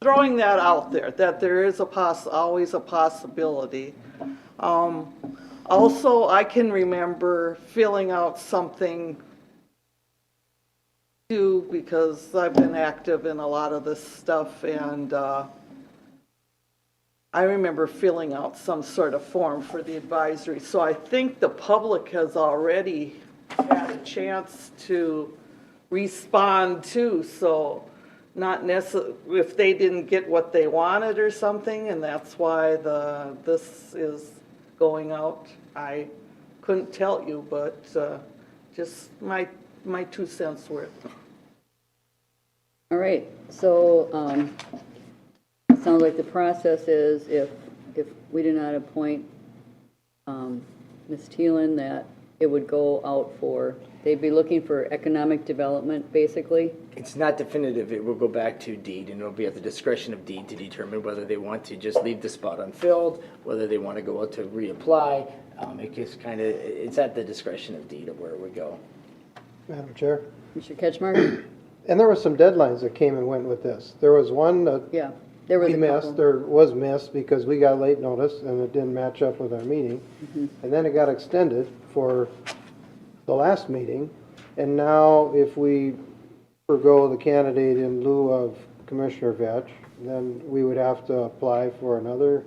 throwing that out there, that there is always a possibility. Also, I can remember filling out something too, because I've been active in a lot of this stuff, and I remember filling out some sort of form for the advisory. So I think the public has already had a chance to respond too, so not if they didn't get what they wanted or something, and that's why this is going out. I couldn't tell you, but just my 2 cents worth. All right, so it sounds like the process is if we do not appoint Ms. Thielen, that it would go out for, they'd be looking for economic development, basically. It's not definitive. It will go back to deed, and it'll be at the discretion of deed to determine whether they want to just leave the spot unfilled, whether they want to go out to reapply. It gets it's at the discretion of deed of where it would go. Madam Chair? Mr. Ketchmark? And there were some deadlines that came and went with this. There was one that Yeah, there was we a missed, couple. or was missed because we got late notice and it didn't match up with our meeting. And then it got extended for the last meeting. And now if we forgo the candidate in lieu of Commissioner Vetch, then we would have to apply for another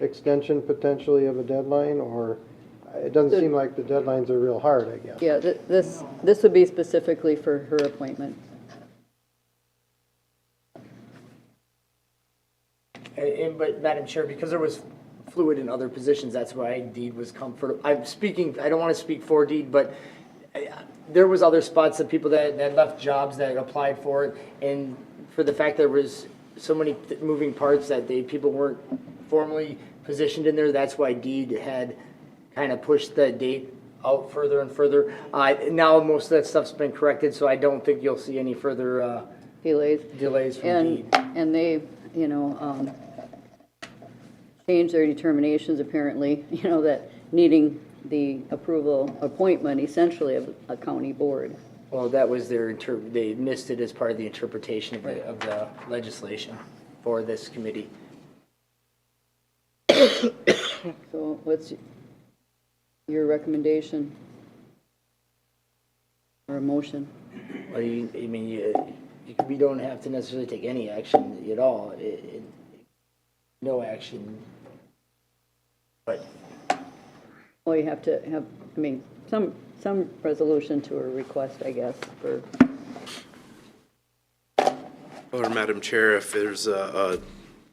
extension potentially of a deadline, or it doesn't seem like the deadlines are real hard, I guess. Yeah, this would be specifically for her appointment. But Madam Chair, because there was fluid in other positions, that's why deed was comfortable. I don't want to speak for deed, but there was other spots of people that left jobs that applied for it, and for the fact there was so many moving parts that people weren't formally positioned in there, that's why deed had kind of pushed the date out further and further. Now most of that stuff's been corrected, so I don't think you'll see any further delays from deed. And they, changed their determinations apparently, that needing the appointment essentially of a county board. Well, that was they missed it as part of the interpretation of the legislation for this committee. So what's your recommendation or a motion? Well, we don't have to necessarily take any action at all. No action, but. Well, you have to have, some resolution to a request, I guess, for. Or Madam Chair, if there's a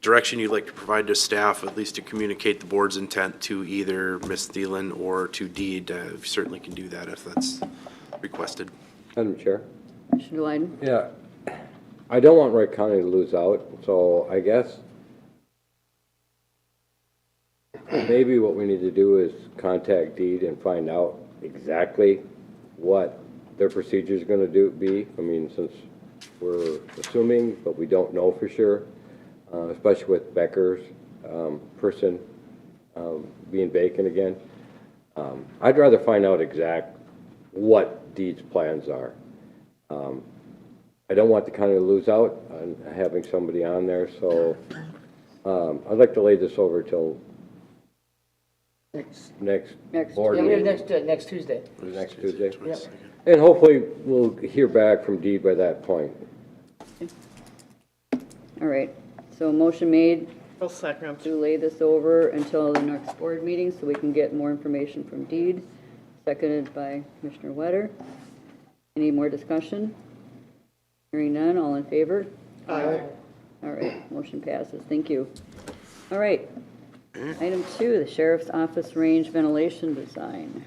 direction you'd like to provide to staff, at least to communicate the board's intent to either Ms. Thielen or to deed, we certainly can do that if that's requested. Madam Chair? Commissioner Lyden? Yeah, I don't want Wright County to lose out, so I guess maybe what we need to do is contact deed and find out exactly what their procedure is going to be. Since we're assuming, but we don't know for sure, especially with Becker's person being vacant again. I'd rather find out what deed's plans are. I don't want the county to lose out on having somebody on there, so I'd like to lay this over till next board meeting. Next Tuesday. Next Tuesday? Yep. And hopefully we'll hear back from deed by that point. All right, so motion made I'll second. to lay this over until the next board meeting so we can get more information from deed. Seconded by Commissioner Wetter. Any more discussion? Hearing none, all in favor? Aye. All right, motion passes. Thank you. All right. Item 2, the Sheriff's Office Range Ventilation Design.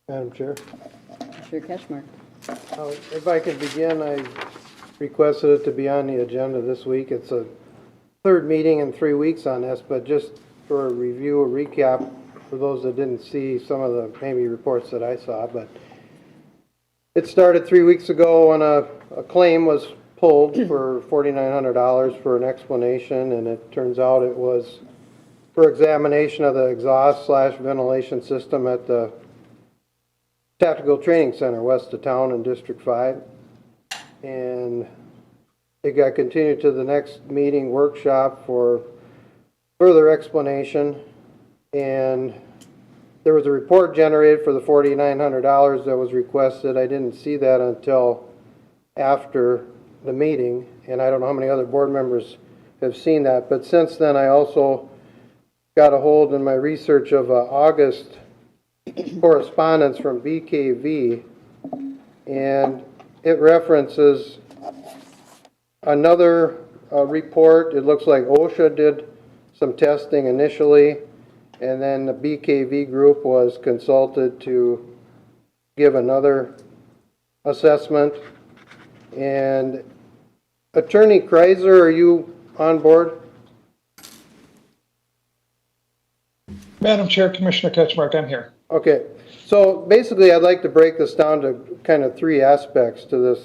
Madam Chair? Commissioner Ketchmark. If I could begin, I requested it to be on the agenda this week. It's a third meeting in 3 weeks on this, but just for a review, a recap, for those that didn't see some of the maybe reports that I saw, but it started 3 weeks ago when a claim was pulled for $4,900 for an explanation, and it turns out it was for examination of the exhaust / ventilation system at the Tactical Training Center west of town in District 5. And it got continued to the next meeting workshop for further explanation. And there was a report generated for the $4,900 that was requested. I didn't see that until after the meeting, and I don't know how many other board members have seen that. But since then, I also got a hold in my research of August correspondence from BKV, and it references another report. It looks like OSHA did some testing initially, and then the BKV group was consulted to give another assessment. And Attorney Kreiser, are you on board? Madam Chair, Commissioner Ketchmark, I'm here. Okay, so basically I'd like to break this down to kind of three aspects to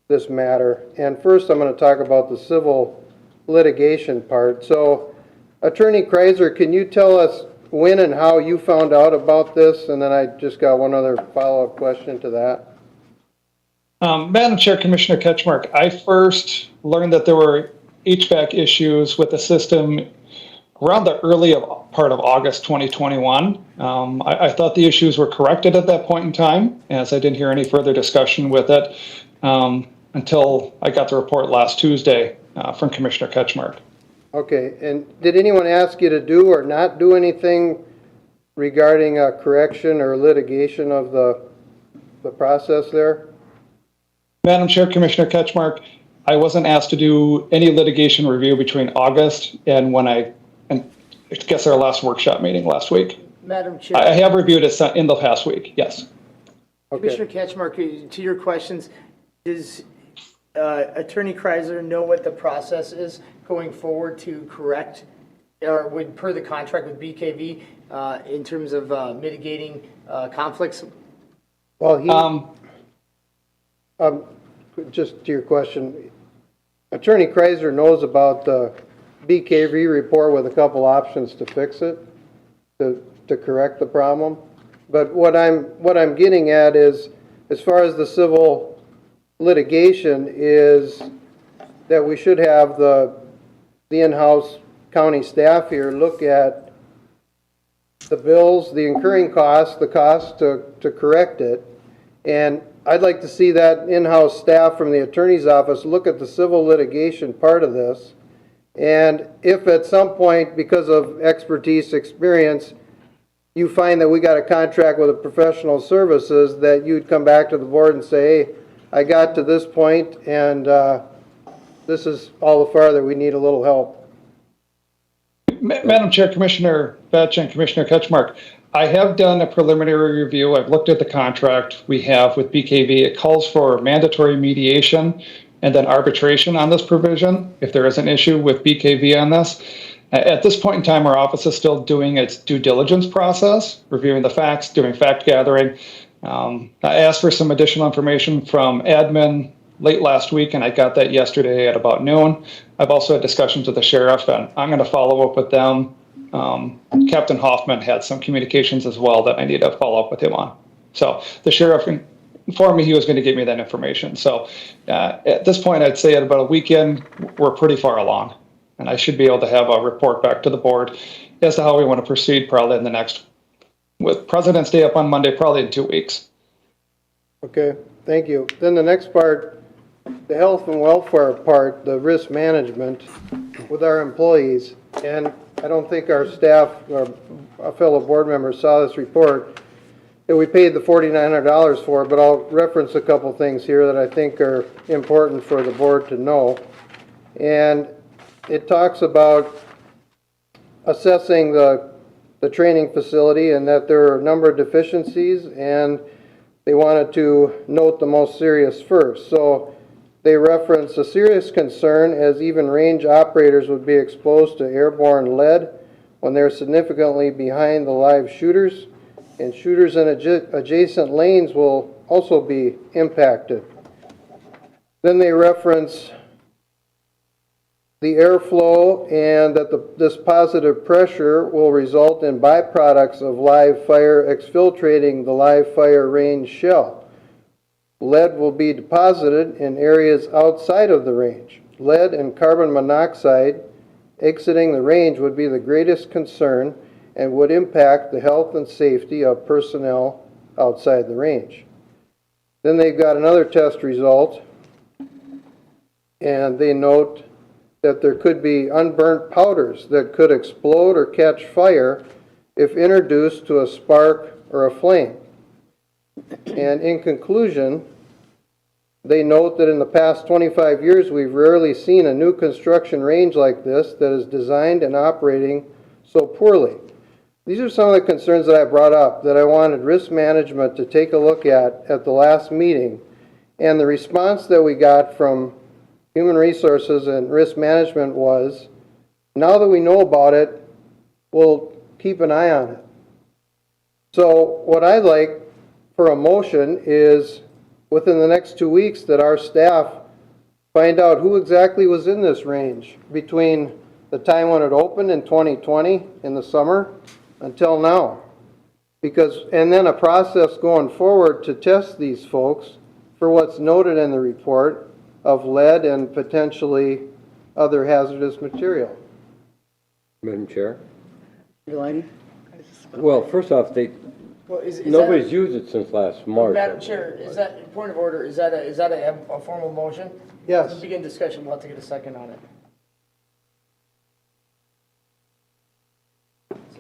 this matter. And first I'm going to talk about the civil litigation part. So Attorney Kreiser, can you tell us when and how you found out about this? And then I just got one other follow-up question to that. Madam Chair, Commissioner Ketchmark, I first learned that there were HVAC issues with the system around the early part of August 2021. I thought the issues were corrected at that point in time, as I didn't hear any further discussion with it until I got the report last Tuesday from Commissioner Ketchmark. Okay, and did anyone ask you to do or not do anything regarding a correction or litigation of the process there? Madam Chair, Commissioner Ketchmark, I wasn't asked to do any litigation review between August and I guess our last workshop meeting last week. Madam Chair. I have reviewed it in the past week, yes. Okay. Commissioner Ketchmark, to your questions, does Attorney Kreiser know what the process is going forward to correct, or would per the contract with BKV in terms of mitigating conflicts? Well, just to your question, Attorney Kreiser knows about the BKV report with a couple options to fix it, to correct the problem. But what I'm getting at is, as far as the civil litigation, is that we should have the in-house county staff here look at the bills, the incurring costs, the cost to correct it. And I'd like to see that in-house staff from the attorney's office look at the civil litigation part of this. And if at some point, because of expertise, experience, you find that we got a contract with a professional services, that you'd come back to the board and say, hey, I got to this point and this is all the farther, we need a little help. Madam Chair, Commissioner Betch and Commissioner Ketchmark, I have done a preliminary review. I've looked at the contract we have with BKV. It calls for mandatory mediation and then arbitration on this provision if there is an issue with BKV on this. At this point in time, our office is still doing its due diligence process, reviewing the facts, doing fact gathering. I asked for some additional information from admin late last week, and I got that yesterday at about noon. I've also had discussions with the sheriff, and I'm going to follow up with them. Captain Hoffman had some communications as well that I need to follow up with him on. So the sheriff informed me he was going to give me that information. So at this point, I'd say at about a weekend, we're pretty far along. And I should be able to have a report back to the board as to how we want to proceed probably in the next, with President's Day up on Monday, probably in 2 weeks. Okay, thank you. Then the next part, the health and welfare part, the risk management with our employees. And I don't think our staff or our fellow board members saw this report that we paid the $4,900 for, but I'll reference a couple things here that I think are important for the board to know. And it talks about assessing the training facility and that there are a number of deficiencies, and they wanted to note the most serious first. So they reference a serious concern as even range operators would be exposed to airborne lead when they're significantly behind the live shooters, and shooters in adjacent lanes will also be impacted. Then they reference the airflow and that this positive pressure will result in byproducts of live fire exfiltrating the live fire range shell. Lead will be deposited in areas outside of the range. Lead and carbon monoxide exiting the range would be the greatest concern and would impact the health and safety of personnel outside the range. Then they've got another test result, and they note that there could be unburnt powders that could explode or catch fire if introduced to a spark or a flame. And in conclusion, they note that in the past 25 years, we've rarely seen a new construction range like this that is designed and operating so poorly. These are some of the concerns that I brought up that I wanted risk management to take a look at the last meeting. And the response that we got from Human Resources and Risk Management was, now that we know about it, we'll keep an eye on it. So what I'd like for a motion is within the next 2 weeks that our staff find out who exactly was in this range between the time when it opened in 2020 in the summer until now. And then a process going forward to test these folks for what's noted in the report of lead and potentially other hazardous material. Madam Chair? Relining? Well, first off, Well, is nobody's used it since last March. Madam Chair, is that, point of order, is that a formal motion? Yes. To begin discussion, we'll have to get a second on it. Is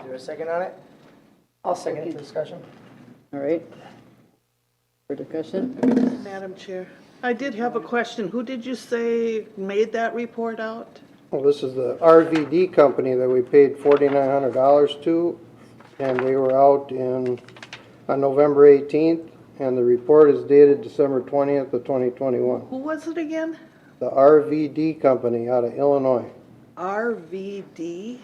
there a second on it? I'll second it for discussion. All right. For discussion? Madam Chair, I did have a question. Who did you say made that report out? Well, this is the RVD company that we paid $4,900 to, and they were out on November 18th, and the report is dated December 20th of 2021. Who was it again? The RVD company out of Illinois. RVD?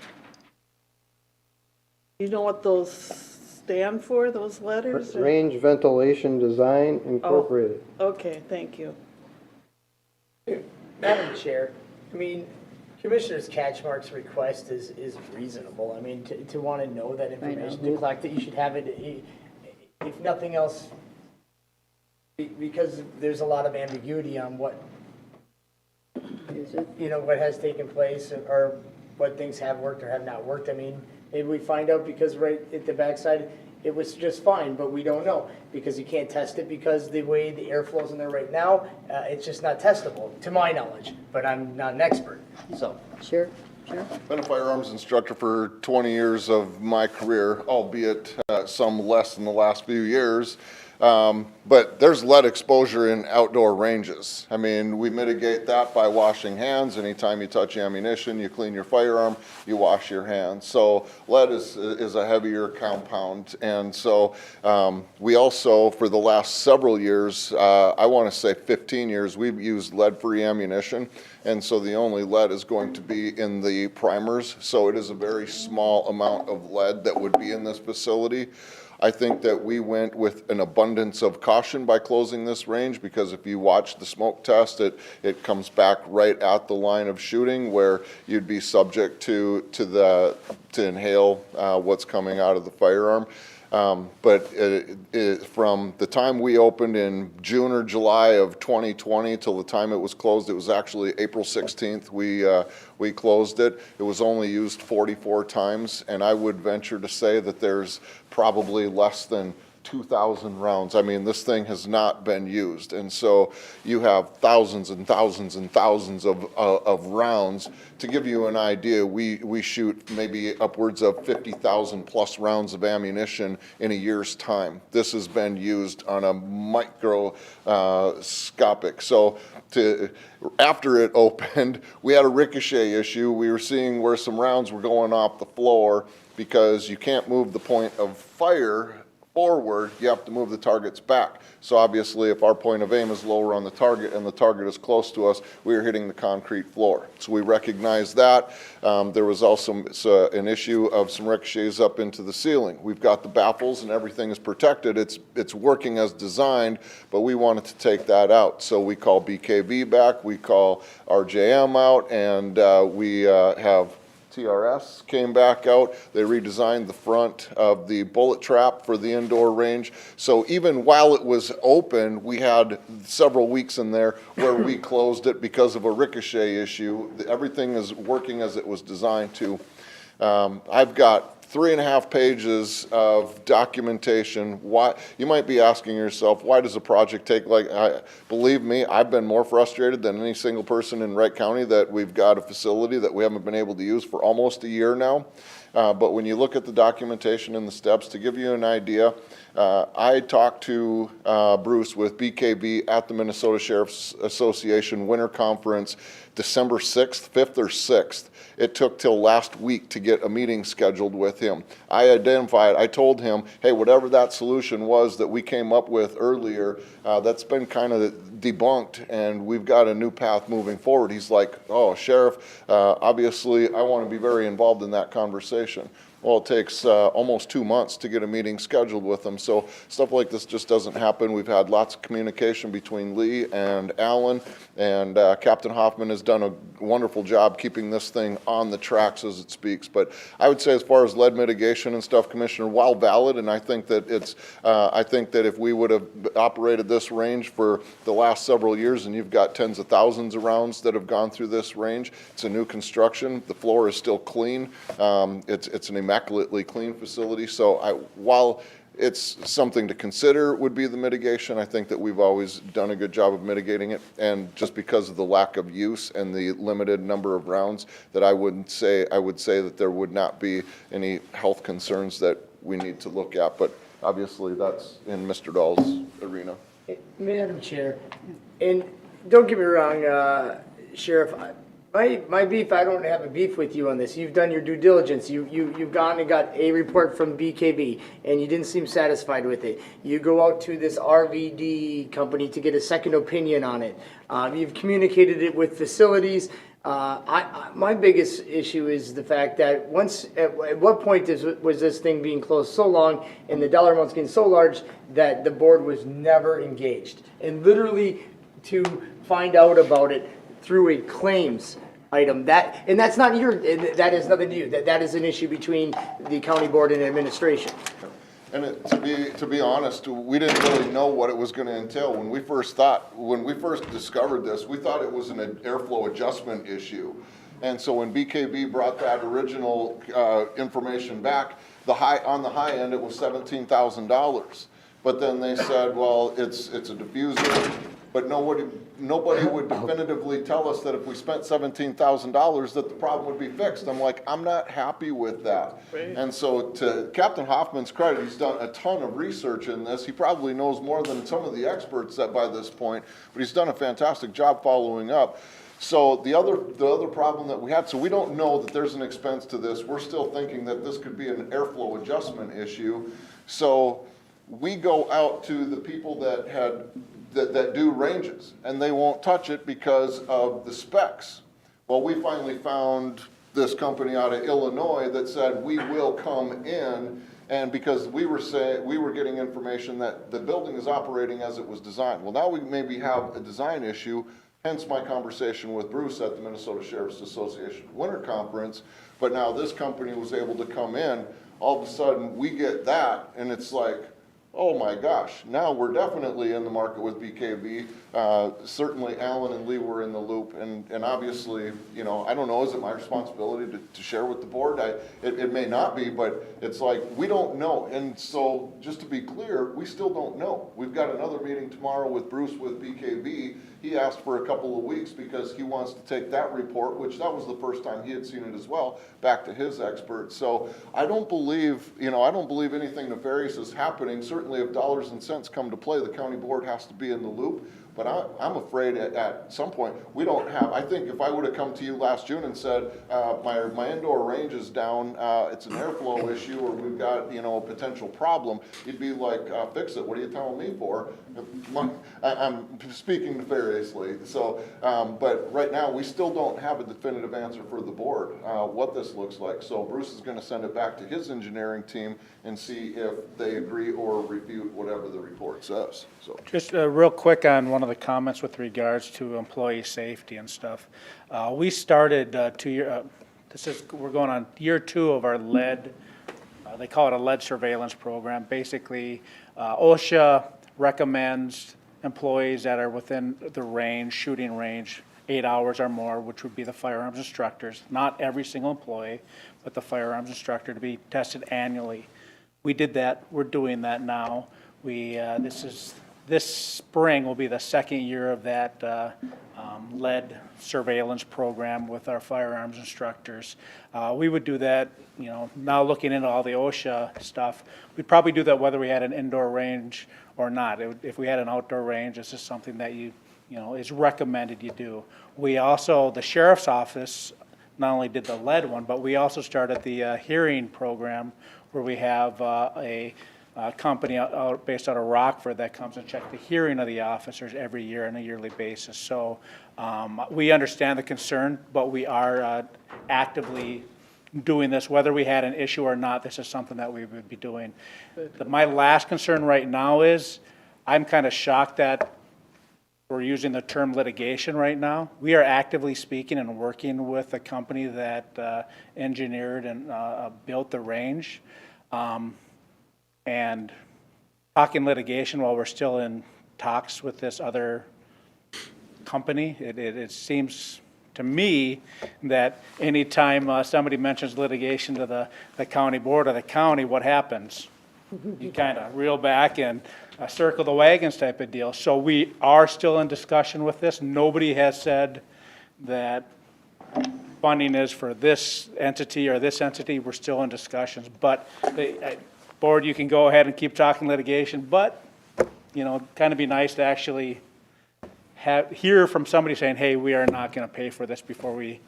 You know what those stand for, those letters? Range Ventilation Design Incorporated. Okay, thank you. Madam Chair, I mean, Commissioner Catchmark's request is reasonable. I mean, to want to know that information, to collect it, you should have it, if nothing else, because there's a lot of ambiguity on what, what has taken place or what things have worked or have not worked. I mean, maybe we find out because right at the backside, it was just fine, but we don't know because you can't test it because the way the air flows in there right now, it's just not testable, to my knowledge, but I'm not an expert, so. Sure. Been a firearms instructor for 20 years of my career, albeit some less in the last few years. But there's lead exposure in outdoor ranges. I mean, we mitigate that by washing hands. Anytime you touch ammunition, you clean your firearm, you wash your hands. So lead is a heavier compound. And so we also, for the last several years, I want to say 15 years, we've used lead-free ammunition. And so the only lead is going to be in the primers. So it is a very small amount of lead that would be in this facility. I think that we went with an abundance of caution by closing this range because if you watch the smoke test, it comes back right at the line of shooting where you'd be subject to inhale what's coming out of the firearm. But from the time we opened in June or July of 2020 till the time it was closed, it was actually April 16th we closed it. It was only used 44 times, and I would venture to say that there's probably less than 2,000 rounds. I mean, this thing has not been used. And so you have thousands and thousands and thousands of rounds. To give you an idea, we shoot maybe upwards of 50,000 plus rounds of ammunition in a year's time. This has been used on a microscopic. So after it opened, we had a ricochet issue. We were seeing where some rounds were going off the floor because you can't move the point of fire forward, you have to move the targets back. So obviously, if our point of aim is lower on the target and the target is close to us, we are hitting the concrete floor. So we recognize that. There was also an issue of some ricochets up into the ceiling. We've got the baffles and everything is protected. It's working as designed, but we wanted to take that out. So we call BKV back, we call RJM out, and we have TRS came back out. They redesigned the front of the bullet trap for the indoor range. So even while it was open, we had several weeks in there where we closed it because of a ricochet issue. Everything is working as it was designed to. I've got 3.5 pages of documentation. Why, you might be asking yourself, why does a project take believe me, I've been more frustrated than any single person in Wright County that we've got a facility that we haven't been able to use for almost a year now. But when you look at the documentation and the steps, to give you an idea, I talked to Bruce with BKB at the Minnesota Sheriff's Association Winter Conference December 6th, 5th or 6th. It took till last week to get a meeting scheduled with him. I told him, hey, whatever that solution was that we came up with earlier, that's been kind of debunked, and we've got a new path moving forward. He's like, oh, Sheriff, obviously I want to be very involved in that conversation. Well, it takes almost 2 months to get a meeting scheduled with them. So stuff like this just doesn't happen. We've had lots of communication between Lee and Alan, and Captain Hoffman has done a wonderful job keeping this thing on the tracks as it speaks. But I would say, as far as lead mitigation and stuff, Commissioner, while valid, and I think that if we would have operated this range for the last several years, and you've got tens of thousands of rounds that have gone through this range, it's a new construction. The floor is still clean. It's an immaculately clean facility. So while it's something to consider would be the mitigation, I think that we've always done a good job of mitigating it. And just because of the lack of use and the limited number of rounds, that I would say that there would not be any health concerns that we need to look at. But obviously that's in Mr. Dahl's arena. Madam Chair, and don't get me wrong, Sheriff, my beef, I don't have a beef with you on this. You've done your due diligence. You've gone and got a report from BKB, and you didn't seem satisfied with it. You go out to this RVD company to get a second opinion on it. You've communicated it with facilities. My biggest issue is the fact that at what point was this thing being closed so long and the dollar amounts getting so large that the board was never engaged? And literally to find out about it through a claims item, and that's not that has nothing to do. That is an issue between the county board and administration. And to be honest, we didn't really know what it was going to entail. When we first discovered this, we thought it was an airflow adjustment issue. And so when BKB brought that original information back, on the high end it was $17,000. But then they said, well, it's a diffuser. But nobody would definitively tell us that if we spent $17,000 that the problem would be fixed. I'm like, I'm not happy with that. Right. And so to Captain Hoffman's credit, he's done a ton of research in this. He probably knows more than some of the experts by this point, but he's done a fantastic job following up. So the other problem that we had, so we don't know that there's an expense to this. We're still thinking that this could be an airflow adjustment issue. So we go out to the people that do ranges, and they won't touch it because of the specs. Well, we finally found this company out of Illinois that said we will come in, and because we were getting information that the building is operating as it was designed. Well, now we maybe have a design issue, hence my conversation with Bruce at the Minnesota Sheriff's Association Winter Conference. But now this company was able to come in. All of a sudden, we get that, and it's like, oh my gosh, now we're definitely in the market with BKB. Certainly Alan and Lee were in the loop, and obviously, I don't know, is it my responsibility to share with the board? It may not be, but it's like, we don't know. And so just to be clear, we still don't know. We've got another meeting tomorrow with Bruce with BKB. He asked for a couple of weeks because he wants to take that report, which that was the first time he had seen it as well, back to his experts. So I don't believe anything nefarious is happening. Certainly if dollars and cents come to play, the county board has to be in the loop. But I'm afraid at some point, we don't have, I think if I would have come to you last June and said, my indoor range is down, it's an airflow issue, or we've got, you know, a potential problem, you'd be like, fix it, what are you telling me for? I'm speaking nefariously, so, but right now, we still don't have a definitive answer for the board, what this looks like. So Bruce is gonna send it back to his engineering team and see if they agree or refute whatever the report says, so. Just real quick on one of the comments with regards to employee safety and stuff. We started we're going on year 2 of our lead, they call it a lead surveillance program. Basically, OSHA recommends employees that are within the range, shooting range, 8 hours or more, which would be the firearms instructors, not every single employee, but the firearms instructor, to be tested annually. We did that, we're doing that now. This spring will be the second year of that lead surveillance program with our firearms instructors. We would do that, you know, now looking into all the OSHA stuff, we'd probably do that whether we had an indoor range or not. If we had an outdoor range, this is something that you know, is recommended you do. We also, the sheriff's office, not only did the lead one, but we also started the hearing program where we have a company based out of Rockford that comes and checks the hearing of the officers every year on a yearly basis. So we understand the concern, but we are actively doing this. Whether we had an issue or not, this is something that we would be doing. My last concern right now is I'm kind of shocked that we're using the term litigation right now. We are actively speaking and working with a company that engineered and built the range. And talking litigation while we're still in talks with this other company, it seems to me that anytime somebody mentions litigation to the county board or the county, what happens? You kind of reel back and circle the wagons type of deal. So we are still in discussion with this. Nobody has said that funding is for this entity or this entity. We're still in discussions, but board, you can go ahead and keep talking litigation, but, you know, kind of be nice to actually hear from somebody saying, hey, we are not going to pay for this before we,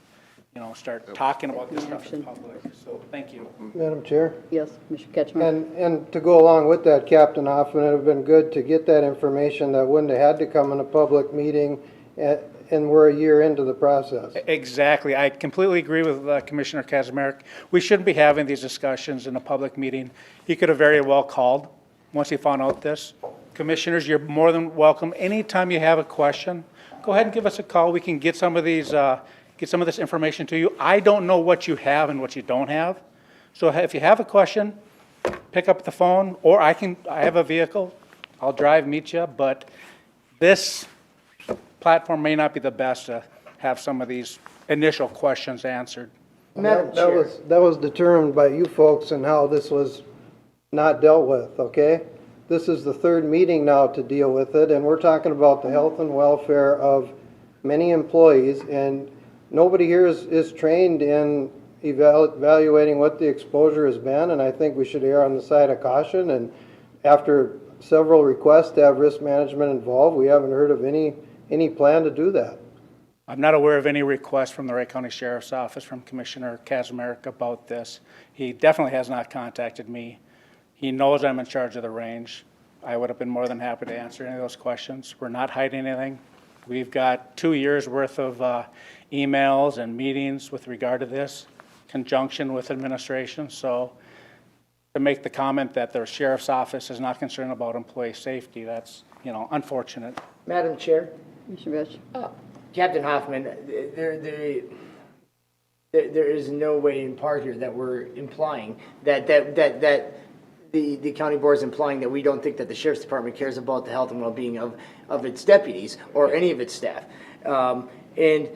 you know, start talking about this stuff in public. So, thank you. Madam Chair? Yes, Mr. Ketchmark? And to go along with that, Captain Hoffman, it would have been good to get that information that wouldn't have had to come in a public meeting, and we're a year into the process. Exactly. I completely agree with Commissioner Kaczmarek. We shouldn't be having these discussions in a public meeting. He could have very well called once he found out this. Commissioners, you're more than welcome. Anytime you have a question, go ahead and give us a call. We can get some of these, get some of this information to you. I don't know what you have and what you don't have. So if you have a question, pick up the phone, or I have a vehicle. I'll drive, meet you, but this platform may not be the best to have some of these initial questions answered. That was determined by you folks and how this was not dealt with, okay? This is the third meeting now to deal with it, and we're talking about the health and welfare of many employees, and nobody here is trained in evaluating what the exposure has been, and I think we should err on the side of caution. And after several requests to have risk management involved, we haven't heard of any plan to do that. I'm not aware of any request from the Wright County Sheriff's Office from Commissioner Kaczmarek about this. He definitely has not contacted me. He knows I'm in charge of the range. I would have been more than happy to answer any of those questions. We're not hiding anything. We've got 2 years worth of emails and meetings with regard to this, conjunction with administration. So to make the comment that the Sheriff's Office is not concerned about employee safety, that's, you know, unfortunate. Madam Chair. Mr. Rich? Captain Hoffman, there is no way in part here that we're implying that the county board is implying that we don't think that the sheriff's department cares about the health and well-being of its deputies or any of its staff. And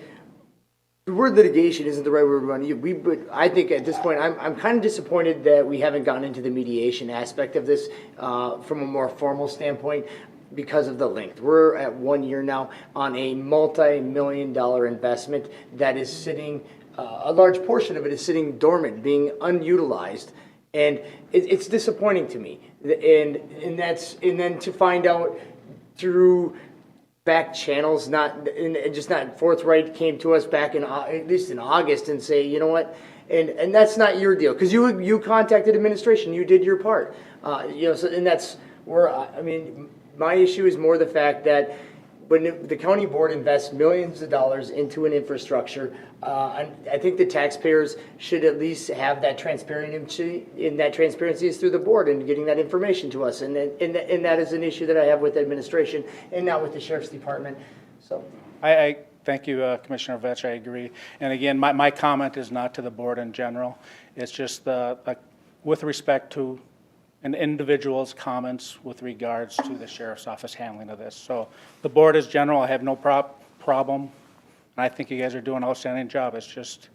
the word litigation isn't the right word to use. But I think at this point, I'm kind of disappointed that we haven't gotten into the mediation aspect of this from a more formal standpoint, because of the length. We're at 1 year now on a multi-million-dollar investment that is sitting, a large portion of it is sitting dormant, being unutilized. And it's disappointing to me. And then to find out through back channels, just not forthright, came to us back at least in August and say, you know what, and that's not your deal, because you contacted administration, you did your part, so, and that's where, I mean, my issue is more the fact that when the county board invests millions of dollars into an infrastructure, I think the taxpayers should at least have that transparency, and that transparency is through the board and getting that information to us. And that is an issue that I have with administration and not with the sheriff's department. So I thank you, Commissioner Vetch, I agree. And again, my comment is not to the board in general. It's just with respect to an individual's comments with regards to the sheriff's office handling of this. So the board is general, I have no problem. And I think you guys are doing an outstanding job. It's just,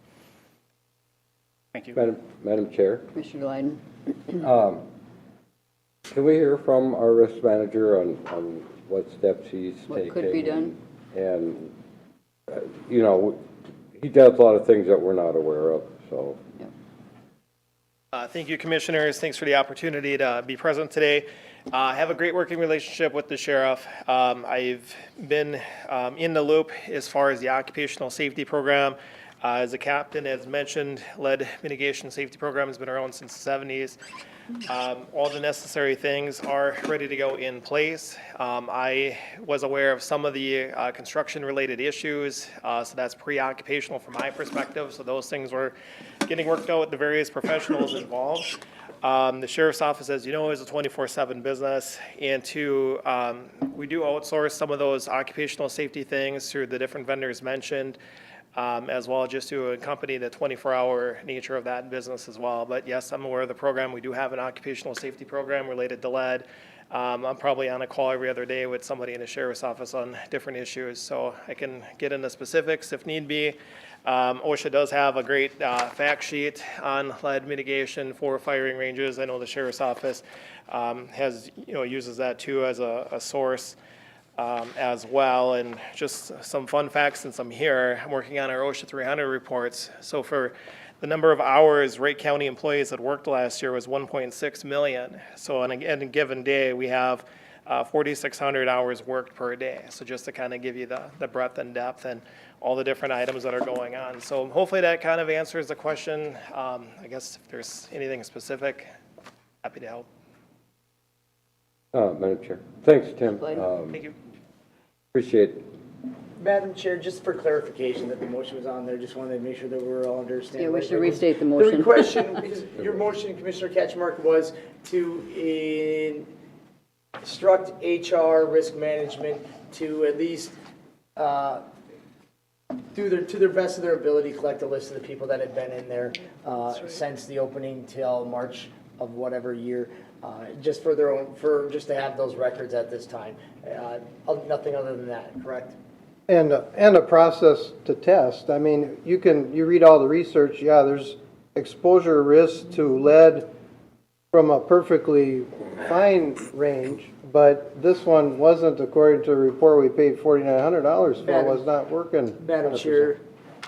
thank you. Madam Chair, Commissioner Lyden? can we hear from our risk manager on what steps he's taking? What could be done? And, he does a lot of things that we're not aware of, so. Thank you, Commissioners. Thanks for the opportunity to be present today. I have a great working relationship with the sheriff. I've been in the loop as far as the occupational safety program. As the captain has mentioned, lead mitigation safety program has been around since the 70s. All the necessary things are ready to go in place. I was aware of some of the construction-related issues, so that's pre-occupational from my perspective. So those things were getting worked out with the various professionals involved. The sheriff's office, as you know, is a 24/7 business, and we do outsource some of those occupational safety things through the different vendors mentioned, as well just to accompany the 24-hour nature of that business as well. But yes, I'm aware of the program. We do have an occupational safety program related to lead. I'm probably on a call every other day with somebody in the sheriff's office on different issues, so I can get into specifics if need be. OSHA does have a great fact sheet on lead mitigation for firing ranges. I know the sheriff's office uses that too as a source as well. And just some fun facts since I'm here, I'm working on our OSHA 300 reports. So for the number of hours Wright County employees that worked last year was 1.6 million. So on a given day, we have 4,600 hours worked per day. So just to kind of give you the breadth and depth and all the different items that are going on. So hopefully that kind of answers the question. I guess if there's anything specific, happy to help. Madam Chair. Thanks, Tim. Thank you. Appreciate it. Madam Chair, just for clarification that the motion was on there, just wanted to make sure that we're all understanding. Yeah, we should restate the motion. The question, your motion, Commissioner Ketchmark, was to instruct HR risk management to at least, to their best of their ability, collect a list of the people that have been in there since the opening till March of whatever year, just for their own, just to have those records at this time. Nothing other than that, correct? And a process to test. I mean, you read all the research, yeah, there's exposure risk to lead from a perfectly fine range, but this one wasn't, according to a report we paid $4,900 for, was not working. Madam Chair,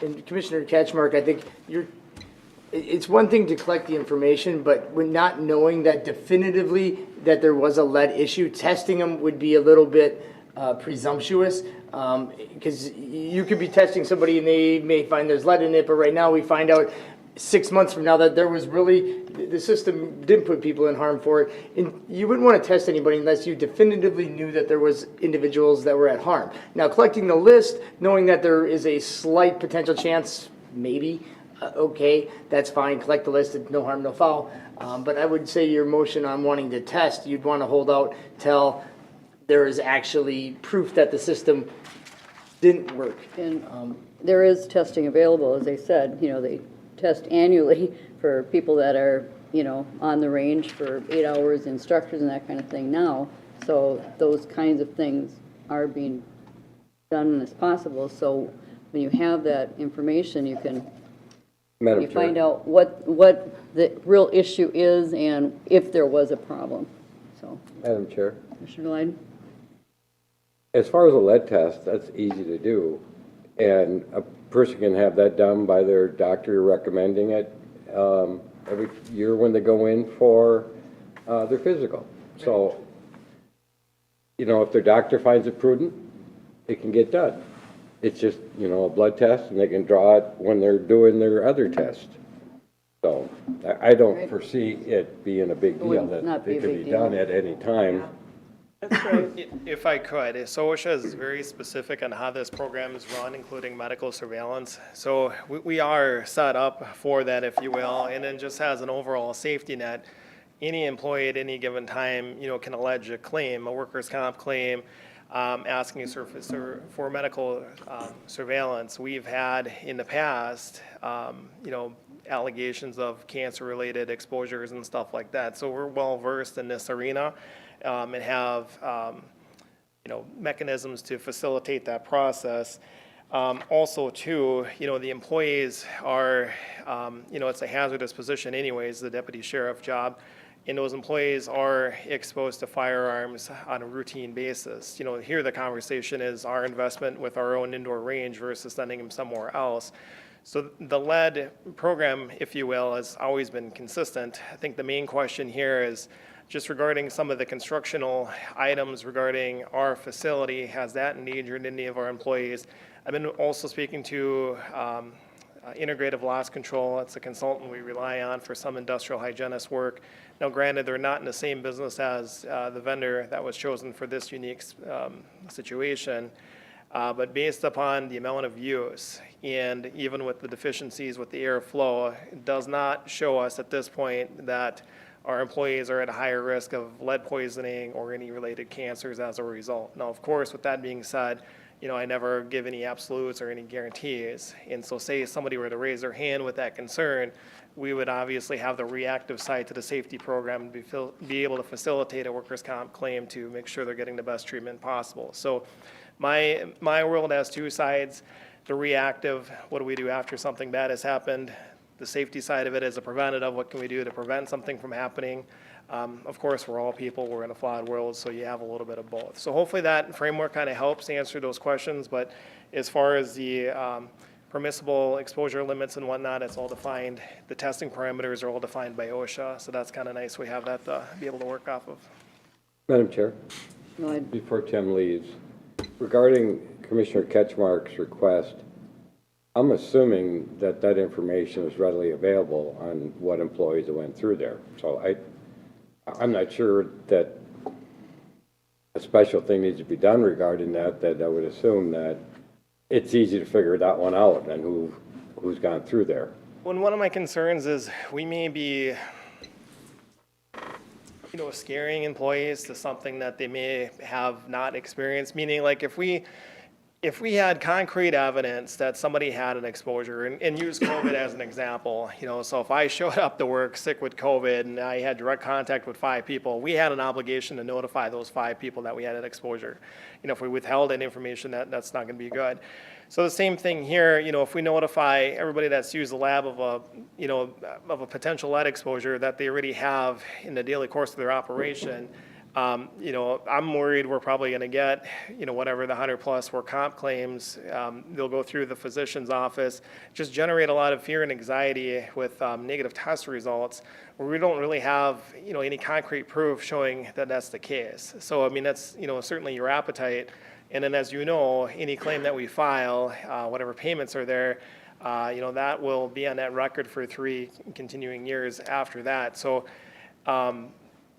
and Commissioner Ketchmark, I think it's one thing to collect the information, but when not knowing that definitively that there was a lead issue, testing them would be a little bit presumptuous, because you could be testing somebody and they may find there's lead in it, but right now we find out 6 months from now that there was really, the system didn't put people in harm for it. And you wouldn't want to test anybody unless you definitively knew that there was individuals that were at harm. Now, collecting the list, knowing that there is a slight potential chance, maybe, okay, that's fine, collect the list, no harm, no foul. But I would say your motion on wanting to test, you'd want to hold out till there is actually proof that the system didn't work. And there is testing available, as they said, they test annually for people that are, on the range for 8 hours, instructors and that kind of thing now. So those kinds of things are being done as possible. So when you have that information, you can find out what the real issue is and if there was a problem. So, Madam Chair. Commissioner Lyden? As far as a lead test, that's easy to do. And a person can have that done by their doctor recommending it every year when they go in for their physical. So, if their doctor finds it prudent, it can get done. It's just, you know, a blood test, and they can draw it when they're doing their other test. So I don't Right. foresee it being a big It deal, would that not be it a can big be deal. done at any time. That's right. If I could, so OSHA is very specific on how this program is run, including medical surveillance. So we are set up for that, if you will, and then just as an overall safety net, any employee at any given time, you know, can allege a claim, a workers' comp claim, asking for medical surveillance. We've had in the past, you know, allegations of cancer-related exposures and stuff like that. So we're well-versed in this arena and have, you know, mechanisms to facilitate that process. Also, too, you know, the employees are, you know, it's a hazardous position anyways, the deputy sheriff job. And those employees are exposed to firearms on a routine basis. You know, here the conversation is our investment with our own indoor range versus sending them somewhere else. So the lead program, if you will, has always been consistent. I think the main question here is just regarding some of the constructional items regarding our facility. Has that endangered any of our employees? I've been also speaking to Integrative Loss Control. It's a consultant we rely on for some industrial hygienist work. Now, granted, they're not in the same business as the vendor that was chosen for this unique situation, but based upon the amount of use and even with the deficiencies with the airflow, it does not show us at this point that our employees are at a higher risk of lead poisoning or any related cancers as a result. Now, of course, with that being said, you know, I never give any absolutes or any guarantees. And so say somebody were to raise their hand with that concern, we would obviously have the reactive side to the safety program to be able to facilitate a workers' comp claim to make sure they're getting the best treatment possible. So my world has two sides. The reactive, what do we do after something bad has happened? The safety side of it is a preventative, what can we do to prevent something from happening? Of course, we're all people, we're in a flawed world, so you have a little bit of both. So hopefully that framework kind of helps answer those questions, but as far as the permissible exposure limits and whatnot, it's all defined. The testing parameters are all defined by OSHA, so that's kind of nice. We have that to be able to work off of. Madam Chair, Go ahead. before Tim leaves, regarding Commissioner Ketchmark's request, I'm assuming that that information is readily available on what employees that went through there. So I'm not sure that a special thing needs to be done regarding that, that I would assume that it's easy to figure that one out and who's gone through there. Well, one of my concerns is we may be, you know, scaring employees to something that they may have not experienced, meaning like if we had concrete evidence that somebody had an exposure, and use COVID as an example, you know, so if I showed up to work sick with COVID and I had direct contact with 5 people, we had an obligation to notify those 5 people that we had an exposure. You know, if we withheld any information, that's not going to be good. So the same thing here, you know, if we notify everybody that's used the lab of a potential lead exposure that they already have in the daily course of their operation, you know, I'm worried we're probably going to get, you know, whatever the 100+ work comp claims. They'll go through the physician's office, just generate a lot of fear and anxiety with negative test results where we don't really have, you know, any concrete proof showing that that's the case. So, I mean, that's, you know, certainly your appetite. And then as you know, any claim that we file, whatever payments are there, you know, that will be on that record for 3 continuing years after that. So,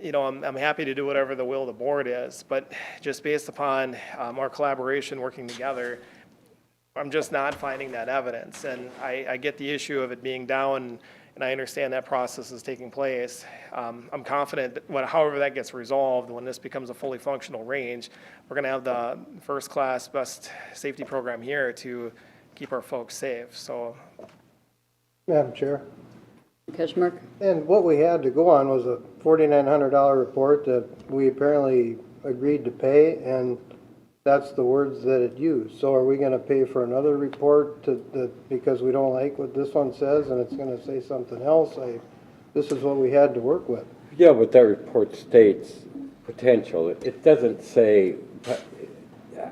you know, I'm happy to do whatever the will of the board is, but just based upon our collaboration working together, I'm just not finding that evidence. And I get the issue of it being down, and I understand that process is taking place. I'm confident that however that gets resolved, when this becomes a fully functional range, we're going to have the first-class best safety program here to keep our folks safe. So, Madam Chair. Ketchmark? And what we had to go on was a $4,900 report that we apparently agreed to pay, and that's the words that it used. So are we going to pay for another report because we don't like what this one says and it's going to say something else? This is what we had to work with. Yeah, but that report states potential. It doesn't say,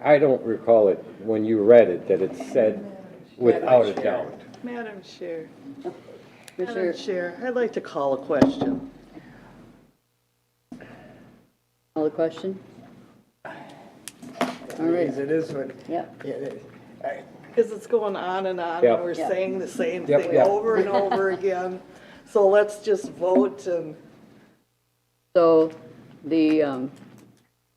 I don't recall it when you read it, that it said without a doubt. Madam Chair. Commissioner- Madam Chair, I'd like to call a question. Call the question? All right. It is what, Yeah. Because it's going on and on, Yep. and we're Yep. saying the same Yep, thing yep. over and over again. So let's just vote and, So the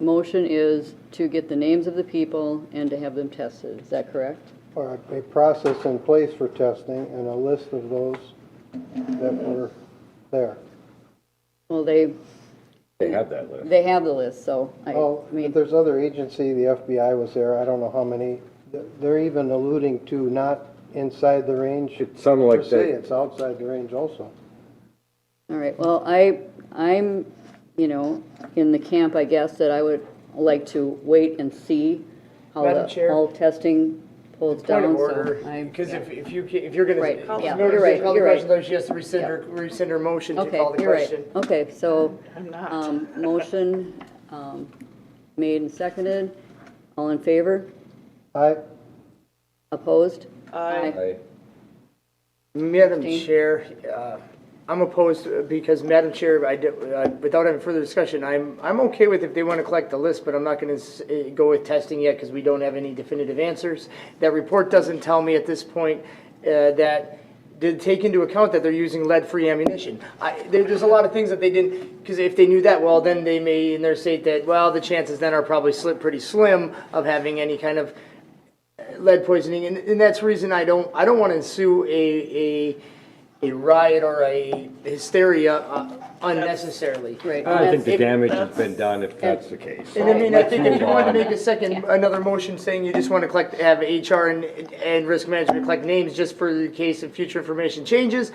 motion is to get the names of the people and to have them tested. Is that correct? Or a process in place for testing and a list of those that were there. Well, they have that list. They have the list, so Oh, I mean, if there's other agency, the FBI was there, I don't know how many. They're even alluding to not inside the range. It sounded like Per se, they, it's outside the range also. all right, well, I'm, you know, in the camp, I guess, that I would like to wait and see how Madam Chair? all testing pulls down. point of so order, I'm- because if you're gonna. Right, yeah, No, you're right, call the you're right. question, though, she has to rescind her motion to Okay, call the you're right. question. Okay, so, I'm not. motion, made and seconded. All in favor? Aye. Opposed? I, Madam Abstain. Chair, I'm opposed because, Madam Chair, without having further discussion, I'm okay with if they want to collect the list, but I'm not going to go with testing yet because we don't have any definitive answers. That report doesn't tell me at this point that did take into account that they're using lead-free ammunition. There's a lot of things that they didn't, because if they knew that, well, then they may in their state that, well, the chances then are probably pretty slim of having any kind of lead poisoning, and that's the reason I don't want to ensue a riot or a hysteria unnecessarily. Right. I think the If- damage has been done if that's the case. And I mean, I Let's think if move you want to on. make a second, another motion saying you just want to have HR and risk management collect names just for the case of future information changes,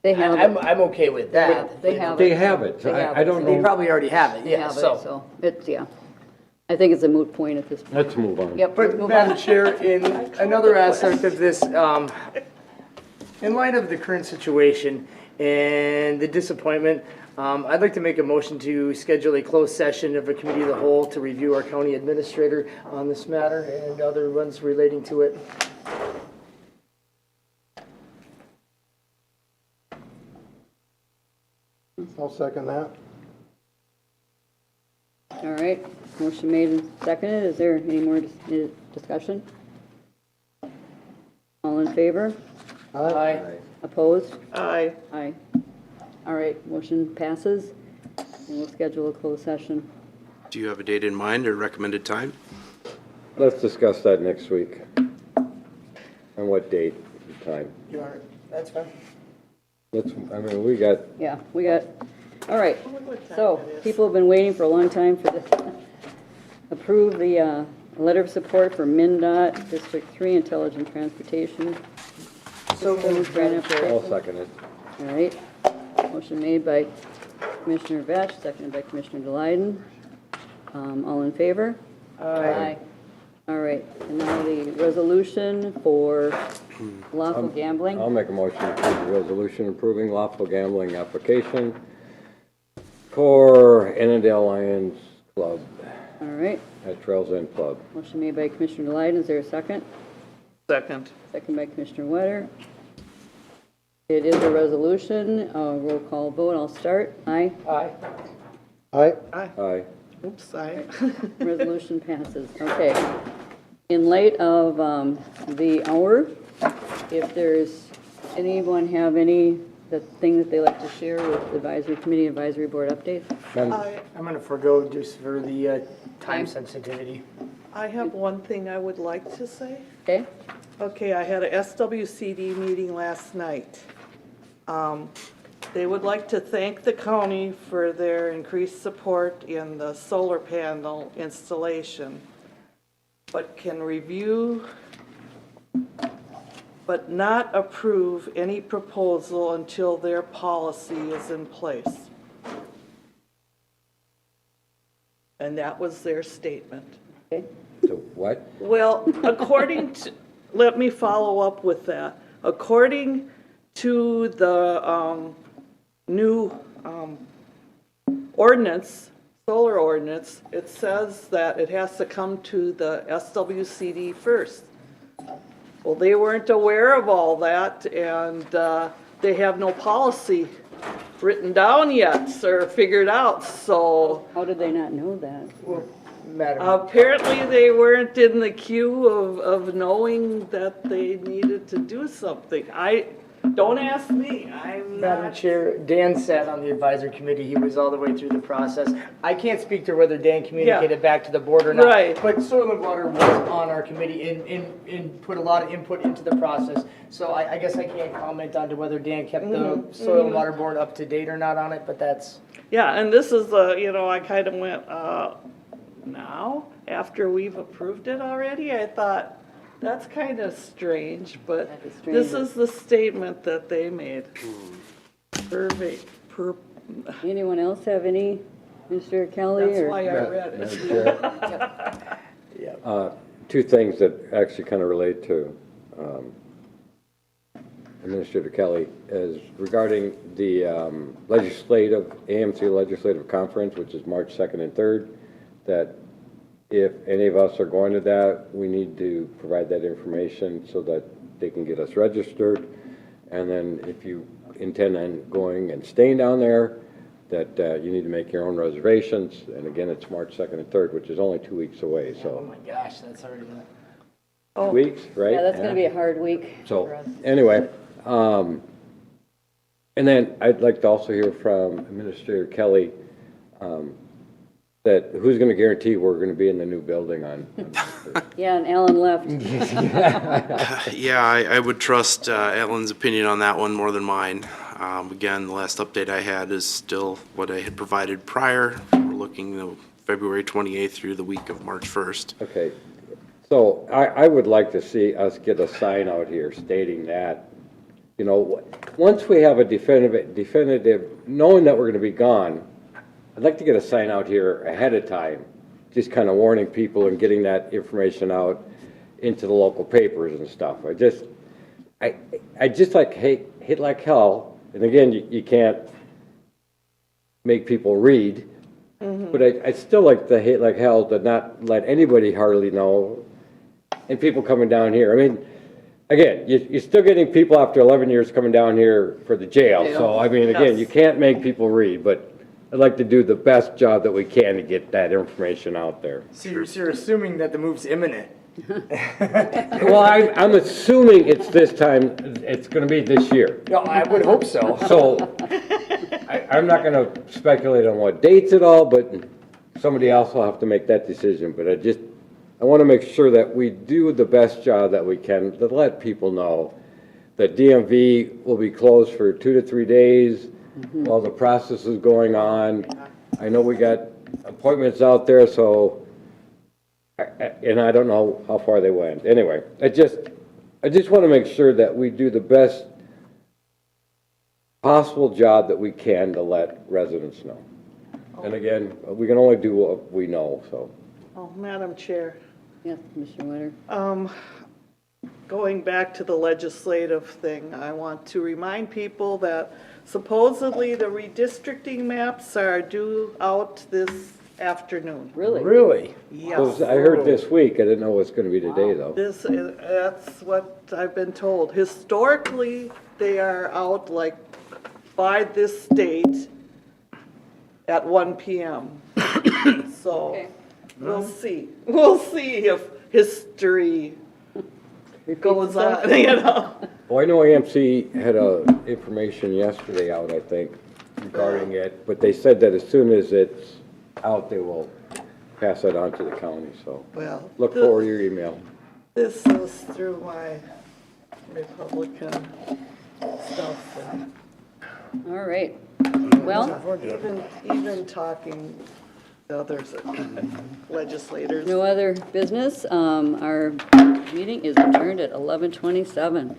They have I'm it. okay with that. They have it. They have it. They have I it. don't They know. probably already have it, They yeah, have it, so. so it's, yeah. I think it's a moot point at this point. Let's move on. Yep. let's But move Madam on. Chair, in another aspect of this, in light of the current situation and the disappointment, I'd like to make a motion to schedule a closed session of a committee of the whole to review our county administrator on this matter and other ones relating to it. I'll second that. All right, motion made and seconded. Is there any more discussion? All in favor? Aye. Opposed? I. Aye. All right, motion passes, and we'll schedule a closed session. Do you have a date in mind or recommended time? Let's discuss that next week. On what date and time? You want it? That's fine. We got, Yeah, we got, all right. So, people have been waiting for a long time for this. Approve the letter of support for MnDOT District 3 Intelligent Transportation. So moved, Grant Madam Chair. I'll application. second it. All right. Motion made by Commissioner Vetch, seconded by Commissioner Delyden. All in favor? Aye. All right, and now the resolution for lawful gambling. I'll make a motion to approve the resolution approving lawful gambling application for Annandale Lions Club All right, at Trails End Club. motion made by Commissioner Delyden. Is there a second? Second. Second by Commissioner Wetter. It is a resolution, roll call vote, I'll start. Aye. Aye. Aye. Aye. Oops, I. Resolution passes, okay. In light of the hour, if there's, anyone have the thing that they like to share with advisory committee, advisory board updates? I'm going to forego just for the time sensitivity. I have one thing I would like to say. Okay, Okay, I had a SWCD meeting last night. They would like to thank the county for their increased support in the solar panel installation, but can review but not approve any proposal until their policy is in place. And that was their statement. okay, So what? Well, according to, let me follow up with that. According to the new ordinance, solar ordinance, it says that it has to come to the SWCD first. Well, they weren't aware of all that, and they have no policy written down yet or figured out, so how did they not know that? Well, Apparently, they weren't in the queue of knowing that they needed to do something. Don't ask me, I'm Madam not. Chair, Dan sat on the advisory committee. He was all the way through the process. I can't speak to whether Dan communicated back to the board or not. Right. But Soil and Water was on our committee and put a lot of input into the process. So I guess I can't comment on to whether Dan kept the Soil and Water Board up to date or not on it, but that's. Yeah, and this is I kind of went, now, after we've approved it already, I thought, that's kind of strange, but this is the statement that they made. Perfect. Anyone else have any, Mr. Kelly? That's or- why I read it. Two things that actually kind of relate to Administrator Kelly is regarding the AMC Legislative Conference, which is March 2nd and 3rd, that if any of us are going to that, we need to provide that information so that they can get us registered. And then if you intend on going and staying down there, that you need to make your own reservations. And again, it's March 2nd and 3rd, which is only 2 weeks away, Oh so. my gosh, that's already done. 2 weeks, right? Yeah, that's gonna be a hard week for So, us. anyway, and then I'd like to also hear from Administrator Kelly, that who's gonna guarantee we're gonna be in the new building on? Yeah, and Alan left. Yeah, I would trust Alan's opinion on that one more than mine. Again, the last update I had is still what I had provided prior. We're looking February 28th through the week of March 1st. Okay, so I would like to see us get a sign out here stating that, once we have a definitive, knowing that we're gonna be gone, I'd like to get a sign out here ahead of time, just kind of warning people and getting that information out into the local papers and stuff. I just like hit like hell, and again, you can't make people read, but I still like to hit like hell to not let anybody hardly know, and people coming down here. I mean, again, you're still getting people after 11 years coming down here for the jail, so I mean, again, you can't make people read, but I'd like to do the best job that we can to get that information out there. So you're assuming that the move's imminent? Well, I'm assuming it's this time, it's gonna be this year. No, I would hope so. So, I'm not gonna speculate on what dates at all, but somebody else will have to make that decision. But I wanna make sure that we do the best job that we can to let people know that DMV will be closed for 2 to 3 days while the process is going on. I know we got appointments out there, so, and I don't know how far they went. Anyway, I just want to make sure that we do the best possible job that we can to let residents know. And again, we can only do what we know, so. Oh, Madam Chair. Yes, Commissioner Winter. Going back to the legislative thing, I want to remind people that supposedly the redistricting maps are due out this afternoon. Really? Really? Yes. I heard this week, I didn't know it's gonna be today, though. That's what I've been told. Historically, they are out like by this date at 1 p.m. So, Okay. we'll see. We'll see if history goes on, Well, I know AMC had information yesterday out, I think, regarding it, but they said that as soon as it's out, they will pass that on to the county, so. Well, Look forward to your email. this is through my Republican stuff. And All right. Well, even talking to others, legislators. no other business. Our meeting is adjourned at 11:27.